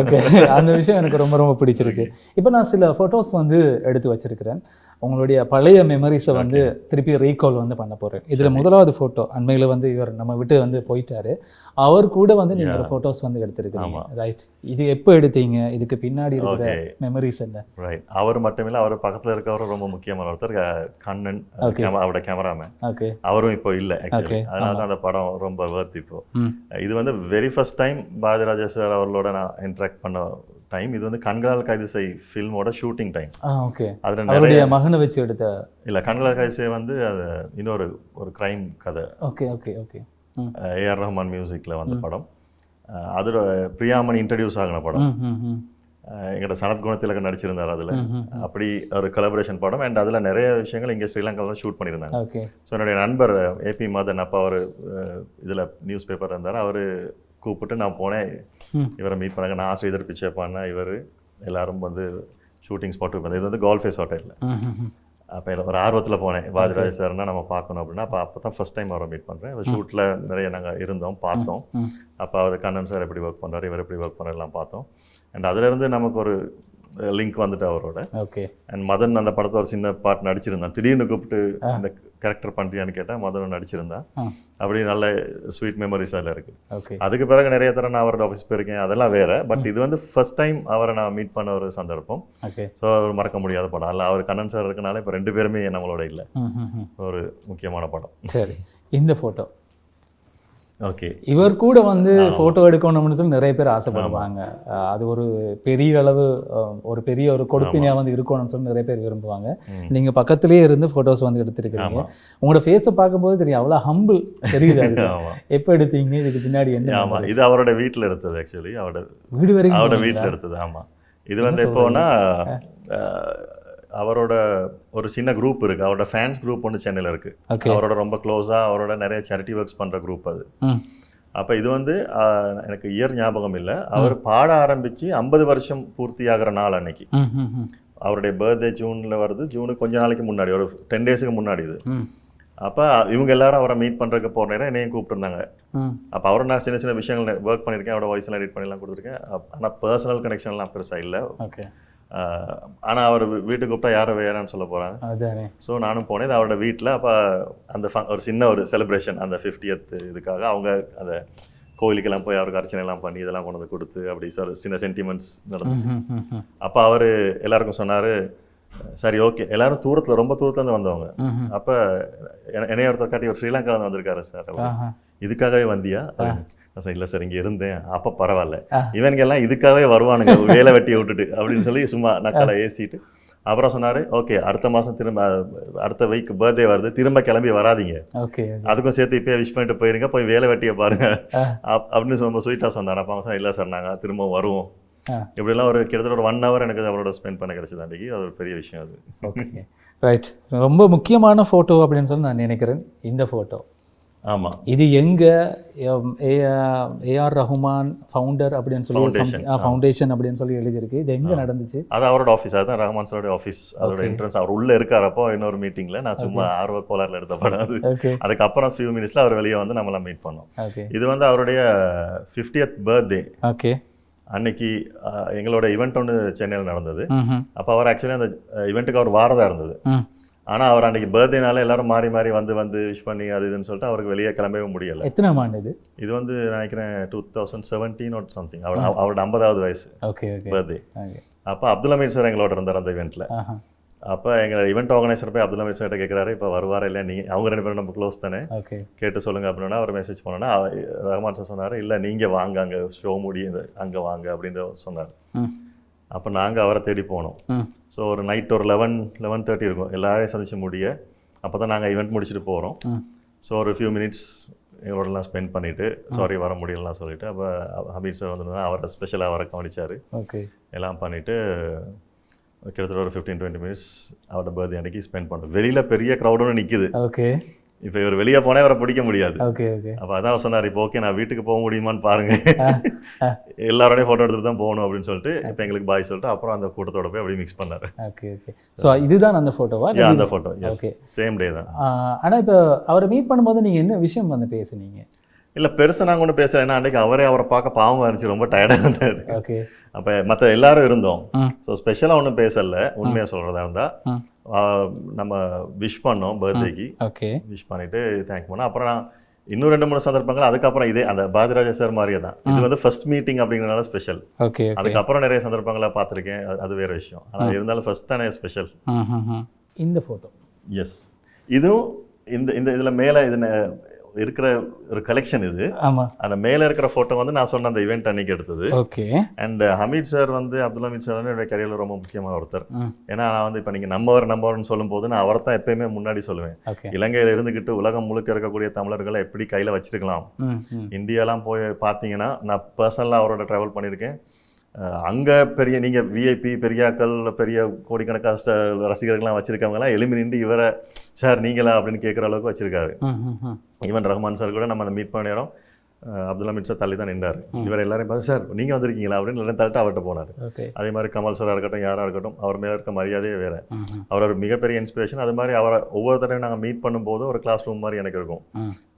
ஓகே. அந்த விஷயம் எனக்கு ரொம்ப ரொம்ப பிடிச்சிருக்கு. இப்போ நான் சில ஃபோட்டோஸ் வந்து எடுத்து வச்சிருக்கிறேன். உங்களுடைய பழைய மெமரிஸை வந்து திருப்பி ரீகால் வந்து பண்ண போகிறேன். இதில் முதலாவது ஃபோட்டோ அண்மையில் வந்து இவர் நம்ம விட்டு வந்து போயிட்டாரு. அவர் கூட வந்து நீங்கள் ஃபோட்டோஸ் வந்து எடுத்துருக்கீங்க. ரைட். இது எப்போ எடுத்தீங்க? இதுக்கு பின்னாடி இருக்கிற மெமரிஸ் என்ன? ரைட். அவர் மட்டுமில்லை, அவர் பக்கத்தில் இருக்கவரும் ரொம்ப முக்கியமான ஒருத்தர் கண்ணன், அவரோட கேமராமேன். ஓகே. அவரும் இப்போ இல்லை ஆக்சுவலி. அதனால தான் அந்த படம் ரொம்ப வர்த். இப்போ இது வந்து very first time Bharathiraja sir அவர்களோட நான் இன்ட்ராக்ட் பண்ண டைம். இது வந்து கண்களால் கைது செய் ஃபில்மோட ஷூட்டிங் டைம். ஓகே. அதில் நிறைய மகனை வச்சு எடுத்த இல்லை, கண்களால் கைது செய் வந்து அது இன்னொரு ஒரு கிரைம் கதை. Okay okay okay. A R Rahman மியூசிக்கில் வந்த படம். அதோட பிரியாமணி இன்ட்ரடியூஸ் ஆகின படம். எங்களோட சனத் குணத்திலக நடிச்சிருந்தார் அதில். அப்படி ஒரு கொலாபரேஷன் படம். அண்ட் அதில் நிறைய விஷயங்கள் இங்கே ஸ்ரீலங்காவில் தான் ஷூட் பண்ணியிருந்தாங்க. ஸோ என்னுடைய நண்பர் ஏபி மதன், அப்போ அவர் இதில் நியூஸ் பேப்பர் இருந்தார். அவர் கூப்பிட்டு நான் போனேன், இவரை மீட் பண்ணாங்க. நான் ஸ்ரீதர் பிச்சைப்பான்னா இவர் எல்லாரும் வந்து ஷூட்டிங் ஸ்பாட்டுக்கு வந்தது. இது வந்து கோல்ஃபேஸ் ஹோட்டலில். அப்போ ஒரு ஆர்வத்தில் போனேன், பாரதிராஜா சார்னா நம்ம பார்க்கணும் அப்படின்னா. அப்போ தான் ஃபஸ்ட் டைம் அவரை மீட் பண்ணுறேன். ஷூட்டில் நிறைய நாங்கள் இருந்தோம், பார்த்தோம். அப்போ அவர் கண்ணன் சார் எப்படி ஒர்க் பண்ணுறாரு, இவர் எப்படி ஒர்க் பண்ணுறலாம் பார்த்தோம். அண்ட் அதுலேருந்து நமக்கு ஒரு லிங்க் வந்துட்டு அவரோட. ஓகே. அண்ட் மதன் அந்த படத்தை ஒரு சின்ன பாட்டு நடிச்சிருந்தான். திடீர்னு கூப்பிட்டு இந்த கேரக்டர் பண்ணுறியான்னு கேட்டால் மதன் நடிச்சிருந்தான். அப்படி நல்ல ஸ்வீட் மெமரிஸ் அதில் இருக்குது. அதுக்கு பிறகு நிறைய தடவை நான் அவரோட ஆஃபீஸ் போயிருக்கேன், அதெல்லாம் வேறு. பட் இது வந்து ஃபர்ஸ்ட் டைம் அவரை நான் மீட் பண்ண ஒரு சந்தர்ப்பம். ஸோ அவர் மறக்க முடியாத படம். அதில் அவர் கண்ணன் சார் இருக்கனால இப்போ 2 பேருமே நம்மளோட இல்லை. ஒரு முக்கியமான படம். சரி, இந்த ஃபோட்டோ ஓகே. இவர் கூட வந்து ஃபோட்டோ எடுக்கணும்னு சொல்லி நிறைய பேர் ஆசைப்படுவாங்க. அது ஒரு பெரிய அளவு ஒரு பெரிய ஒரு கொடுப்பினியாக வந்து இருக்கணும்னு சொல்லி நிறைய பேர் விரும்புவாங்க. நீங்கள் பக்கத்துலேயே இருந்து ஃபோட்டோஸ் வந்து எடுத்துருக்கீங்க. உங்களோட ஃபேஸை பார்க்கும்போது தெரியும் அவ்வளோ ஹம்பிள் தெரியுது. எப்போ எடுத்தீங்க? இதுக்கு பின்னாடி என்ன? ஆமாம், இது அவரோட வீட்டில் எடுத்தது. ஆக்சுவலி அவரோட வீடு வரைக்கும் அவரோட வீட்டில் எடுத்தது. ஆமாம். இது வந்து எப்போன்னா அவரோட ஒரு சின்ன குரூப் இருக்குது. அவரோட ஃபேன்ஸ் குரூப் ஒன்று சென்னையில் இருக்குது. அவரோட ரொம்ப க்ளோஸாக அவரோட நிறைய சேரிட்டி ஒர்க்ஸ் பண்ணுற குரூப் அது. அப்போ இது வந்து எனக்கு இயர் ஞாபகம் இல்லை. அவர் பாட ஆரம்பித்து 50 வருஷம் பூர்த்தியாகிற நாள் அன்னைக்கு. அவருடைய பர்த்டே ஜூனில் வருது. ஜூனுக்கு கொஞ்ச நாளைக்கு முன்னாடி, ஒரு 10 டேஸுக்கு முன்னாடி இது. அப்போ இவங்க எல்லாரும் அவரை மீட் பண்ணுறதுக்கு போகிற நேரம் என்னையும் கூப்பிட்டுருந்தாங்க. அப்போ அவரும் நான் சின்ன விஷயங்கள் ஒர்க் பண்ணியிருக்கேன். அவரோட வாய்ஸ் எல்லாம் எடிட் பண்ணிலாம் கொடுத்துருக்கேன். ஆனால் பர்சனல் கனெக்ஷன்லாம் பெருசாக இல்லை. ஆனால் அவர் வீட்டுக்கு கூப்பிட்டா யாரும் வேறான்னு சொல்ல போகிறாங்க. அதானே. ஸோ நானும் போனேன். இது அவரோட வீட்டில். அப்போ அந்த ஒரு சின்ன ஒரு செலிப்ரேஷன் அந்த 50th இதுக்காக அவங்க அந்த கோயிலுக்கெல்லாம் போய் அவருக்கு அர்ச்சனைலாம் பண்ணி இதெல்லாம் கொண்டு வந்து கொடுத்து அப்படி சார் சின்ன சென்டிமெண்ட்ஸ் நடந்துச்சு. அப்போ அவர் எல்லாருக்கும் சொன்னார், சரி ஓகே, எல்லாரும் தூரத்தில் ரொம்ப தூரத்துலேருந்து வந்தவங்க. அப்போ என்னைய ஒருத்தர் காட்டி ஒரு ஸ்ரீலங்காவில் வந்திருக்காரு சார், இதுக்காகவே வந்தியா? சார் இல்லை சார் இங்கே இருந்தேன். அப்போ பரவாயில்ல, இவங்க எல்லாம் இதுக்காகவே வருவானுங்க வேலை வெட்டியை விட்டுட்டு அப்படின்னு சொல்லி சும்மா நக்கலை ஏசிட்டு அப்புறம் சொன்னார், ஓகே அடுத்த மாதம் திரும்ப அடுத்த வீக் பர்த்டே வருது, திரும்ப கிளம்பி வராதிங்க, அதுக்கும் சேர்த்து இப்போயே விஷ் பண்ணிட்டு போயிருங்க, போய் வேலை வெட்டியை பாருங்க அப்படின்னு ரொம்ப ஸ்வீட்டாக சொன்னார். அப்போ அவங்க இல்லை சார் நாங்கள் திரும்ப வருவோம். இப்படிலாம் ஒரு கிட்டத்தட்ட ஒரு 1 hour எனக்கு அவரோட ஸ்பெண்ட் பண்ண கிடைச்சது அன்றைக்கி. அது ஒரு பெரிய விஷயம். அது ஓகே ரைட். ரொம்ப முக்கியமான ஃபோட்டோ அப்படின்னு சொல்லி நான் நினைக்கிறேன் இந்த ஃபோட்டோ. ஆமாம், இது எங்கே ஏஆர் ரஹ்மான் ஃபவுண்டர் அப்படின்னு சொல்லி ஃபவுண்டேஷன் அப்படின்னு சொல்லி எழுதியிருக்கு. இது எங்கே நடந்துச்சு? அது அவரோட ஆஃபீஸ், அதுதான் ரஹ்மான் சாரோட ஆஃபீஸ். அதோட என்ட்ரன்ஸ் அவர் உள்ளே இருக்காரப்போ இன்னொரு மீட்டிங்கில் நான் சும்மா ஆர்வ கோளாறுல எடுத்த படம் அது. அதுக்கப்புறம் ஃபியூ மினிட்ஸில் அவர் வெளியே வந்து நம்மளாம் மீட் பண்ணோம். இது வந்து அவருடைய 50th பர்த்டே. ஓகே. அன்னைக்கு எங்களோட ஈவெண்ட் ஒன்று சென்னையில் நடந்தது. அப்போ அவர் ஆக்சுவலி அந்த ஈவெண்ட்டுக்கு அவர் வாரதா இருந்தது. ஆனால் அவர் அன்றைக்கி பர்த்டேனால எல்லாரும் மாறி மாறி வந்து விஷ் பண்ணி அது இதுன்னு சொல்லிட்டு அவருக்கு வெளியே கிளம்பவே முடியலை. எத்தனை ஆண்டு இது வந்து நினைக்கிறேன் 2017 or something. அவரோட 50வது வயசு பர்த்டே. அப்போ அப்துல் ஹமீத் சார் எங்களோட இருந்தார் அந்த ஈவெண்ட்டில். அப்போ எங்கள் ஈவெண்ட் ஆர்கனைசர் போய் அப்துல் ஹமீத் சார்கிட்ட கேட்குறாரு, இப்போ வருவார் இல்லை நீங்கள் அவங்க 2 பேரும் நம்ம க்ளோஸ் தானே, கேட்டு சொல்லுங்கள் அப்படின்னா அவர் மெசேஜ் பண்ணோன்னா ரஹ்மான் சார் சொன்னார், இல்லை நீங்கள் வாங்க அங்கே ஷோ முடியுது அங்கே வாங்க அப்படின்னு சொன்னார். அப்போ நாங்கள் அவரை தேடி போனோம். ஸோ ஒரு நைட் ஒரு 11-11:30 இருக்கும் எல்லாரையும் சந்திச்சு முடிய. அப்போ தான் நாங்கள் ஈவெண்ட் முடிச்சுட்டு போகிறோம். ஸோ ஒரு ஃபியூ மினிட்ஸ் எங்களோடலாம் ஸ்பெண்ட் பண்ணிவிட்டு சாரி வர முடியலாம் சொல்லிவிட்டு அப்போ ஹமீத் சார் வந்து அவரை ஸ்பெஷலாக அவரை கவனிச்சார். எல்லாம் பண்ணிவிட்டு கிட்டத்தட்ட ஒரு 15-20 minutes அவரோட பர்த்டே அன்றைக்கி ஸ்பெண்ட் பண்ணுறோம். வெளியில் பெரிய க்ரௌடும் நிற்கிது. இப்போ இவர் வெளியே போனே அவரை பிடிக்க முடியாது. அப்போ அதான் அவர் சொன்னார், இப்போ ஓகே நான் வீட்டுக்கு போக முடியுமான்னு பாருங்க, எல்லாரோடய ஃபோட்டோ எடுத்துட்டு தான் போகணும் அப்படின்னு சொல்லிட்டு இப்போ எங்களுக்கு பாய் சொல்லிட்டு அப்புறம் அந்த கூட்டத்தோட போய் அப்படியே மிக்ஸ் பண்ணார். ஸோ இதுதான் அந்த ஃபோட்டோவா? அந்த ஃபோட்டோ சேம் டே தான். ஆனால் இப்போ அவரை மீட் பண்ணும்போது நீங்கள் என்ன விஷயம் வந்து பேசுனீங்க? இல்லை பெருசாக நாங்கள் ஒன்றும் பேசல. ஏன்னா அன்றைக்கி அவரை பார்க்க பாவமாக இருந்துச்சு, ரொம்ப டயர்டாக இருந்தார். அப்போ மற்ற எல்லாரும் இருந்தோம். ஸோ ஸ்பெஷலாக ஒன்றும் பேசலை. உண்மையாக சொல்கிறதா இருந்தால் நம்ம விஷ் பண்ணோம் பர்த்டேக்கு. விஷ் பண்ணிவிட்டு தேங்க் பண்ணோம். அப்புறம் நான் இன்னும் 2-3 சந்தர்ப்பங்கள் அதுக்கப்புறம் இதே அந்த பாரதிராஜா சார் மாதிரியே தான். இது வந்து ஃபர்ஸ்ட் மீட்டிங் அப்படிங்கிறனால ஸ்பெஷல். அதுக்கப்புறம் நிறைய சந்தர்ப்பங்களை பார்த்துருக்கேன், அது வேறு விஷயம். ஆனால் இருந்தாலும் ஃபர்ஸ்ட் தானே ஸ்பெஷல். இந்த ஃபோட்டோ எஸ், இதுவும் இந்த இதில் மேலே இது இருக்கிற ஒரு கலெக்ஷன். இது அந்த மேலே இருக்கிற ஃபோட்டோ வந்து நான் சொன்ன அந்த ஈவெண்ட் அன்னைக்கு எடுத்தது. அண்ட் ஹமீத் சார் வந்து அப்துல் ஹமீத் சார் வந்து என்னுடைய கரியரில் ரொம்ப முக்கியமான ஒருத்தர். ஏன்னா நான் வந்து இப்போ நீங்கள் நம்பர்னு சொல்லும் போது நான் அவரை தான் எப்பயுமே முன்னாடி சொல்லுவேன். இலங்கையில் இருந்துக்கிட்டு உலகம் முழுக்க இருக்கக்கூடிய தமிழர்களை எப்படி கையில் வச்சிருக்கலாம். இந்தியாலாம் போய் பார்த்தீங்கன்னா நான் பர்சனலாக அவரோட ட்ராவல் பண்ணியிருக்கேன். அங்கே பெரிய நீங்கள் விஐபி பெரியாக்கள் பெரிய கோடிக்கணக்கான ரசிகர்கள்லாம் வச்சுருக்கவங்கலாம் எலும்பி நின்று இவரை சார் நீங்களா அப்படின்னு கேட்குற அளவுக்கு வச்சுருக்காரு. ஈவன் ரஹ்மான் சார் கூட நம்ம அந்த மீட் பண்ண நேரம் அப்துல் ஹமீத் சார் தள்ளி தான் நின்றார். இவர் எல்லாரையும் பார்த்து சார் நீங்கள் வந்திருக்கீங்களா அப்படின்னு இல்லை தள்ளிட்டு அவர்கிட்ட போனார். அதே மாதிரி கமல் சாராக இருக்கட்டும் யாராக இருக்கட்டும் அவர் மேலே இருக்க மரியாதையே வேறு. அவர் ஒரு மிகப்பெரிய இன்ஸ்பிரேஷன். அது மாதிரி அவரை ஒவ்வொரு தடவையும் நாங்கள் மீட் பண்ணும்போது ஒரு கிளாஸ் ரூம் மாதிரி எனக்கு இருக்கும்.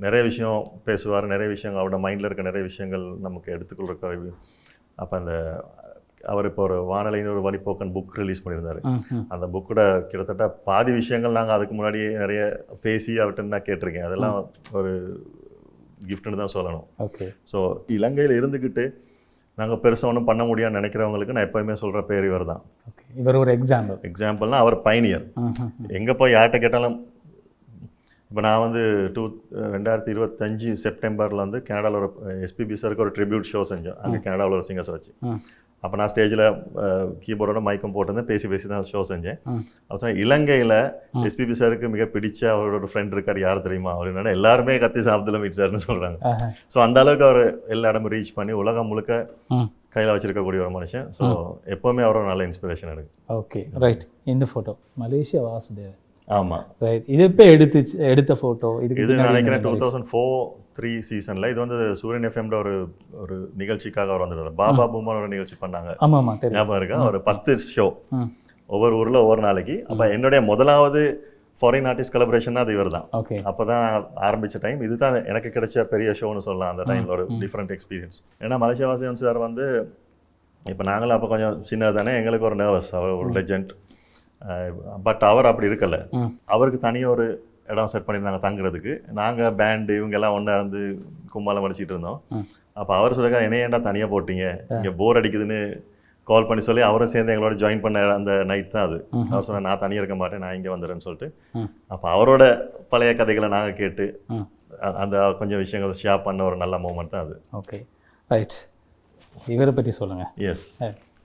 நிறைய விஷயம் பேசுவார், நிறைய விஷயங்கள் அவரோட மைண்டில் இருக்க நிறைய விஷயங்கள் நமக்கு எடுத்துக்கொள்கிற. அப்போ அந்த அவர் இப்போ ஒரு வானலைன்னு ஒரு வழிபோக்கன் புக் ரிலீஸ் பண்ணியிருந்தார். அந்த புக்கோட கிட்டத்தட்ட பாதி விஷயங்கள் நாங்கள் அதுக்கு முன்னாடி நிறைய பேசி அவர்கிட்ட நான் கேட்டிருக்கேன். அதெல்லாம் ஒரு கிஃப்ட்னு தான் சொல்லணும். ஸோ இலங்கையில் இருந்துக்கிட்டு நாங்கள் பெருசாக ஒன்றும் பண்ண முடியாதுன்னு நினைக்கிறவங்களுக்கு நான் எப்போயுமே சொல்கிற பேர் இவர் தான். இவர் ஒரு எக்ஸாம்பிள்னால் அவர் பைனியர். எங்கே போய் யார்கிட்ட கேட்டாலும் இப்போ நான் வந்து 2025 செப்டம்பரில் வந்து கனடாவில் ஒரு எஸ்பிபி சாருக்கு ஒரு ட்ரிபியூட் ஷோ செஞ்சோம். அங்கே கனடாவில் ஒரு சிங்கர்ஸை வச்சு. அப்போ நான் ஸ்டேஜில் கீபோர்டோட மைக்கம் போட்டிருந்தேன், பேசி தான் ஷோ செஞ்சேன். அப்போ இலங்கையில் எஸ்பிபி சாருக்கு மிக பிடிச்ச அவரோட ஒரு ஃப்ரெண்ட் இருக்கார், யார் தெரியுமா அப்படின்னா எல்லாருமே கத்தி அப்துல் ஹமீத் சார்னு சொல்கிறாங்க. ஸோ அந்த அளவுக்கு அவர் எல்லா இடமும் ரீச் பண்ணி உலகம் முழுக்க கையில் வச்சிருக்கக்கூடிய ஒரு மனுஷன். ஸோ எப்போவுமே அவரோட நல்ல இன்ஸ்பிரேஷன் இருக்குது. Okay right. இந்த ஃபோட்டோ மலேசியா வாசுதேவ். ஆமாம், இது இப்போ எடுத்த ஃபோட்டோ. இது நினைக்கிறேன் 2004-03 சீசனில். இது வந்து சூரியன் எஃப்எம்ல ஒரு நிகழ்ச்சிக்காக அவர் வந்துருந்தார். பாபா பூமான் ஒரு நிகழ்ச்சி பண்ணாங்க, ஞாபகம் இருக்கா? ஒரு 10 ஷோ ஒவ்வொரு ஊரில் ஒவ்வொரு நாளைக்கு. அப்போ என்னுடைய முதலாவது ஃபாரின் ஆர்டிஸ்ட் கொலபரேஷன் அது இவர் தான். அப்போ தான் ஆரம்பித்த டைம். இதுதான் எனக்கு கிடைச்ச பெரிய ஷோன்னு சொல்லலாம் அந்த டைமில். ஒரு டிஃப்ரெண்ட் எக்ஸ்பீரியன்ஸ். ஏன்னா மலேசியா வாசுதேவன் சார் வந்து இப்போ நாங்களும் அப்போ கொஞ்சம் சின்னது தானே, எங்களுக்கு ஒரு நர்வஸ். அவர் ஒரு லெஜெண்ட். பட் அவர் அப்படி இருக்கல. அவருக்கு தனியாக ஒரு இடம் செட் பண்ணியிருந்தாங்க தங்குறதுக்கு. நாங்கள் பேண்டு இவங்க எல்லாம் ஒன்றா வந்து கும்மாலம் அடிச்சிட்டு இருந்தோம். அப்போ அவர் சொல்லிருக்காரு, என்னைய ஏன்டா தனியாக போட்டீங்க, இங்கே போர் அடிக்குதுன்னு கால் பண்ணி சொல்லி அவரும் சேர்ந்து எங்களோட ஜாயின் பண்ண அந்த நைட் தான் அது. அவர் சொன்னார், நான் தனியாக இருக்க மாட்டேன், நான் இங்கே வந்துடுறேன்னு சொல்லிட்டு. அப்போ அவரோட பழைய கதைகளை நாங்கள் கேட்டு அந்த கொஞ்சம் விஷயங்கள் ஷேர் பண்ண ஒரு நல்ல மூமெண்ட் தான் அது. Okay, right. இவரை பற்றி சொல்லுங்க. எஸ்,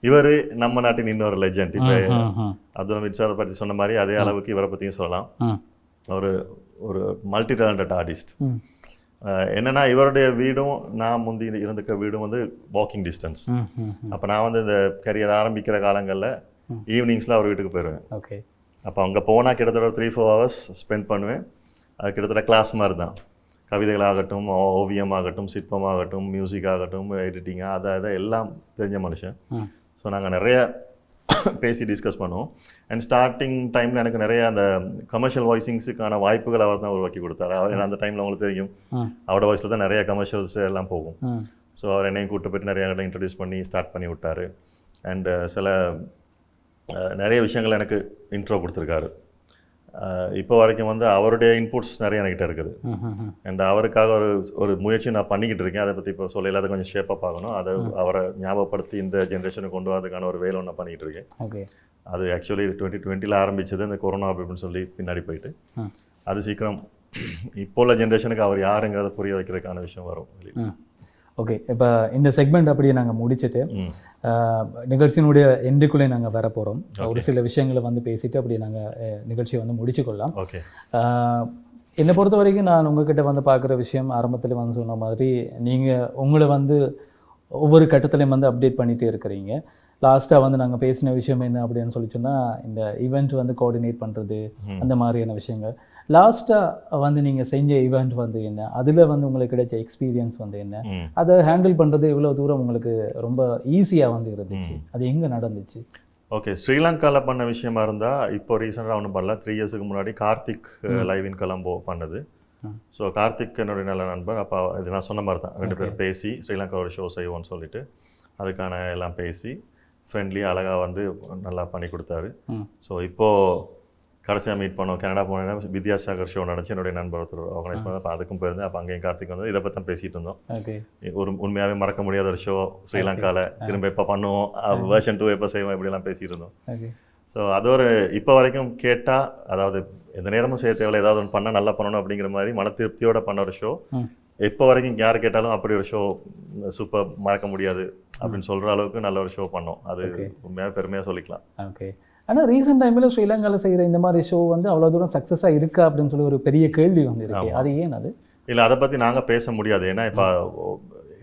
இவர் நம்ம நாட்டின் இன்னொரு லெஜெண்ட். இப்போ அப்துல் ஹமீத் சார் பற்றி சொன்ன மாதிரி அதே அளவுக்கு இவரை பற்றியும் சொல்லலாம். ஒரு மல்டி டேலண்டட் ஆர்டிஸ்ட். என்னன்னா இவருடைய வீடும் நான் முந்தி இருந்துக்க வீடும் வந்து வாக்கிங் டிஸ்டன்ஸ். அப்போ நான் வந்து இந்த கரியர் ஆரம்பிக்கிற காலங்களில் ஈவினிங்ஸில் அவர் வீட்டுக்கு போயிடுவேன். ஓகே. அப்போ அங்கே போனால் கிட்டத்தட்ட 3-4 ஹவர்ஸ் ஸ்பெண்ட் பண்ணுவேன். அது கிட்டத்தட்ட கிளாஸ் மாதிரி தான். கவிதைகளாகட்டும், ஓவியமாகட்டும், சிற்பமாகட்டும், மியூசிக் ஆகட்டும், எடிட்டிங்காக அதை எல்லாம் தெரிஞ்ச மனுஷன். ஸோ நாங்கள் நிறைய பேசி டிஸ்கஸ் பண்ணுவோம். அண்ட் ஸ்டார்டிங் டைமில் எனக்கு நிறைய அந்த கமர்ஷியல் வாய்ஸிங்ஸுக்கான வாய்ப்புகள் அவர் தான் உருவாக்கி கொடுத்தாரு. அவர் அந்த டைமில் உங்களுக்கு தெரியும், அவரோட வாய்ஸில் தான் நிறைய கமர்ஷியல்ஸ் எல்லாம் போகும். ஸோ அவர் என்னையும் கூப்பிட்டு போய்ட்டு நிறைய இடத்துல இன்ட்ரடியூஸ் பண்ணி ஸ்டார்ட் பண்ணி விட்டார். அண்டு நிறைய விஷயங்கள் எனக்கு இன்ட்ரோ கொடுத்துருக்காரு. இப்போ வரைக்கும் வந்து அவருடைய இன்புட்ஸ் நிறைய என்கிட்ட இருக்குது. அண்ட் அவருக்காக ஒரு முயற்சி நான் பண்ணிக்கிட்டு இருக்கேன். அதை பற்றி இப்போ சொல்லல, அதை கொஞ்சம் ஷேப்பாக பார்க்கணும். அதை அவரை ஞாபகப்படுத்தி இந்த ஜென்ரேஷனுக்கு கொண்டு வரதுக்கான ஒரு வேலை ஒன்று பண்ணிக்கிட்டு இருக்கேன். ஓகே. அது ஆக்சுவலி 2020 ஆரம்பிச்சது, இந்த கொரோனா அப்படின்னு சொல்லி பின்னாடி போயிட்டு அது சீக்கிரம் இப்போ உள்ள ஜென்ரேஷனுக்கு அவர் யாருங்கிறத புரிய வைக்கிறதுக்கான விஷயம் வரும். ஓகே, இப்போ இந்த செக்மெண்ட் அப்படியே நாங்கள் முடிச்சுட்டு நிகழ்ச்சியினுடைய எண்டுக்குள்ளே நாங்கள் வர போகிறோம். ஒரு சில விஷயங்களை வந்து பேசிட்டு அப்படியே நாங்கள் நிகழ்ச்சியை வந்து முடிச்சுக்கொள்ளலாம். ஓகே. என்னை பொறுத்த வரைக்கும் நான் உங்ககிட்ட வந்து பார்க்குற விஷயம், ஆரம்பத்தில் வந்து சொன்ன மாதிரி நீங்கள் உங்களை வந்து ஒவ்வொரு கட்டத்துலையும் வந்து அப்டேட் பண்ணிகிட்டே இருக்கிறீங்க. லாஸ்ட்டாக வந்து நாங்கள் பேசின விஷயம் என்ன அப்படின்னு சொல்லி சொன்னால், இந்த ஈவெண்ட் வந்து கோஆர்டினேட் பண்ணுறது, அந்த மாதிரியான விஷயங்கள். லாஸ்ட்டாக வந்து நீங்கள் செஞ்ச ஈவெண்ட் வந்து என்ன, அதில் வந்து உங்களுக்கு கிடைச்ச எக்ஸ்பீரியன்ஸ் வந்து என்ன, அதை ஹேண்டில் பண்ணுறது எவ்வளோ தூரம் உங்களுக்கு ரொம்ப ஈஸியாக வந்து இருந்துச்சு, அது எங்கே நடந்துச்சு? ஓகே, ஸ்ரீலங்காவில் பண்ண விஷயமா இருந்தால் இப்போ ரீசெண்டாக ஒன்றும் பண்ணல. 3 இயர்ஸுக்கு முன்னாடி கார்த்திக் லைவ் இன் கொலம்போ பண்ணது. ஸோ கார்த்திக் என்னுடைய நல்ல நண்பர். அப்போ இது நான் சொன்ன மாதிரி தான், 2 பேர் பேசி ஸ்ரீலங்காவோட ஷோ செய்வோன்னு சொல்லிட்டு அதுக்கான எல்லாம் பேசி ஃப்ரெண்ட்லியாக அழகாக வந்து நல்லா பண்ணி கொடுத்தாரு. ஸோ இப்போது கடைசியாக மீட் பண்ணோம், கனடா போனேன்னா வித்யாசாகர் ஷோ நடந்துச்சு, என்னுடைய நண்பர் ஒருத்தர் ஆர்கனைஸ் பண்ணது. அப்போ அதுக்கும் போயிருந்தேன். அப்போ அங்கேயும் கார்த்திக் வந்து இதை பற்றி தான் பேசிகிட்டு இருந்தோம். ஒரு உண்மையாகவே மறக்க முடியாத ஒரு ஷோ ஸ்ரீலங்காவில். திரும்ப எப்போ பண்ணுவோம், வெர்ஷன் 2 எப்போ செய்வோம், இப்படிலாம் பேசிகிட்டு இருந்தோம். ஸோ அது ஒரு இப்போ வரைக்கும் கேட்டால், அதாவது எந்த நேரமும் செய்ய தேவையில்லை, ஏதாவது ஒன்று பண்ணால் நல்லா பண்ணணும் அப்படிங்கிற மாதிரி மன திருப்தியோட பண்ண ஒரு ஷோ. எப்போ வரைக்கும் யார் கேட்டாலும் அப்படி ஒரு ஷோ சூப்பர், மறக்க முடியாது அப்படின்னு சொல்கிற அளவுக்கு நல்ல ஒரு ஷோ பண்ணோம். அது உண்மையாக பெருமையாக சொல்லிக்கலாம். ஓகே. ஆனால் ரீசெண்ட் டைமில் ஸ்ரீலங்காவில் செய்கிற இந்த மாதிரி ஷோ வந்து அவ்வளோ தூரம் சக்ஸஸாக இருக்கா அப்படின்னு சொல்லி ஒரு பெரிய கேள்வி வந்து இருக்கு. அது ஏன்? அது இல்லை, அதை பற்றி நாங்கள் பேச முடியாது. ஏன்னா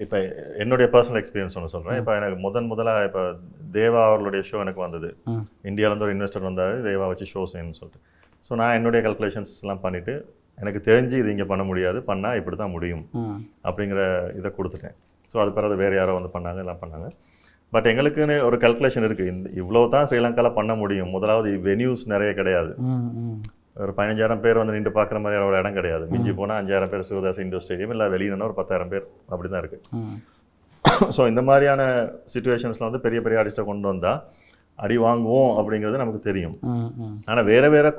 இப்போ என்னுடைய பர்சனல் எக்ஸ்பீரியன்ஸ் ஒன்று சொல்கிறேன். இப்போ எனக்கு முதலாக இப்போ தேவா அவர்களுடைய ஷோ எனக்கு வந்தது. இந்தியாவிலேருந்து ஒரு இன்வெஸ்டர் வந்தார், தேவா வச்சு ஷோ செய்யணும்னு சொல்லிட்டு. ஸோ நான் என்னுடைய கல்குலேஷன்ஸ்லாம் பண்ணிவிட்டு, எனக்கு தெரிஞ்சு இது இங்கே பண்ண முடியாது, பண்ணால் இப்படி தான் முடியும் அப்படிங்கிற இதை கொடுத்துட்டேன். ஸோ அது பிறகு வேறு யாரோ வந்து பண்ணாங்க, எல்லாம் பண்ணாங்க. பட் எங்களுக்குன்னு ஒரு கல்குலேஷன் இருக்குது, இவ்வளோ தான் ஸ்ரீலங்காவில் பண்ண முடியும். முதலாவது வென்யூஸ் நிறைய கிடையாது. ஒரு 15,000 பேர் வந்து நின்று பார்க்குற மாதிரி ஒரு இடம் கிடையாது. மிஞ்சி போனால் 5,000 பேர் சிவதாஸ் இண்டோர் ஸ்டேடியம், இல்லை வெளியினா ஒரு 10,000 பேர் அப்படி தான் இருக்குது. ஸோ இந்த மாதிரியான சிச்சுவேஷன்ஸில் வந்து பெரிய பெரிய ஆர்டிஸ்ட்டை கொண்டு வந்தால் அடி வாங்குவோம் அப்படிங்கிறது நமக்கு தெரியும். ஆனால் வேறு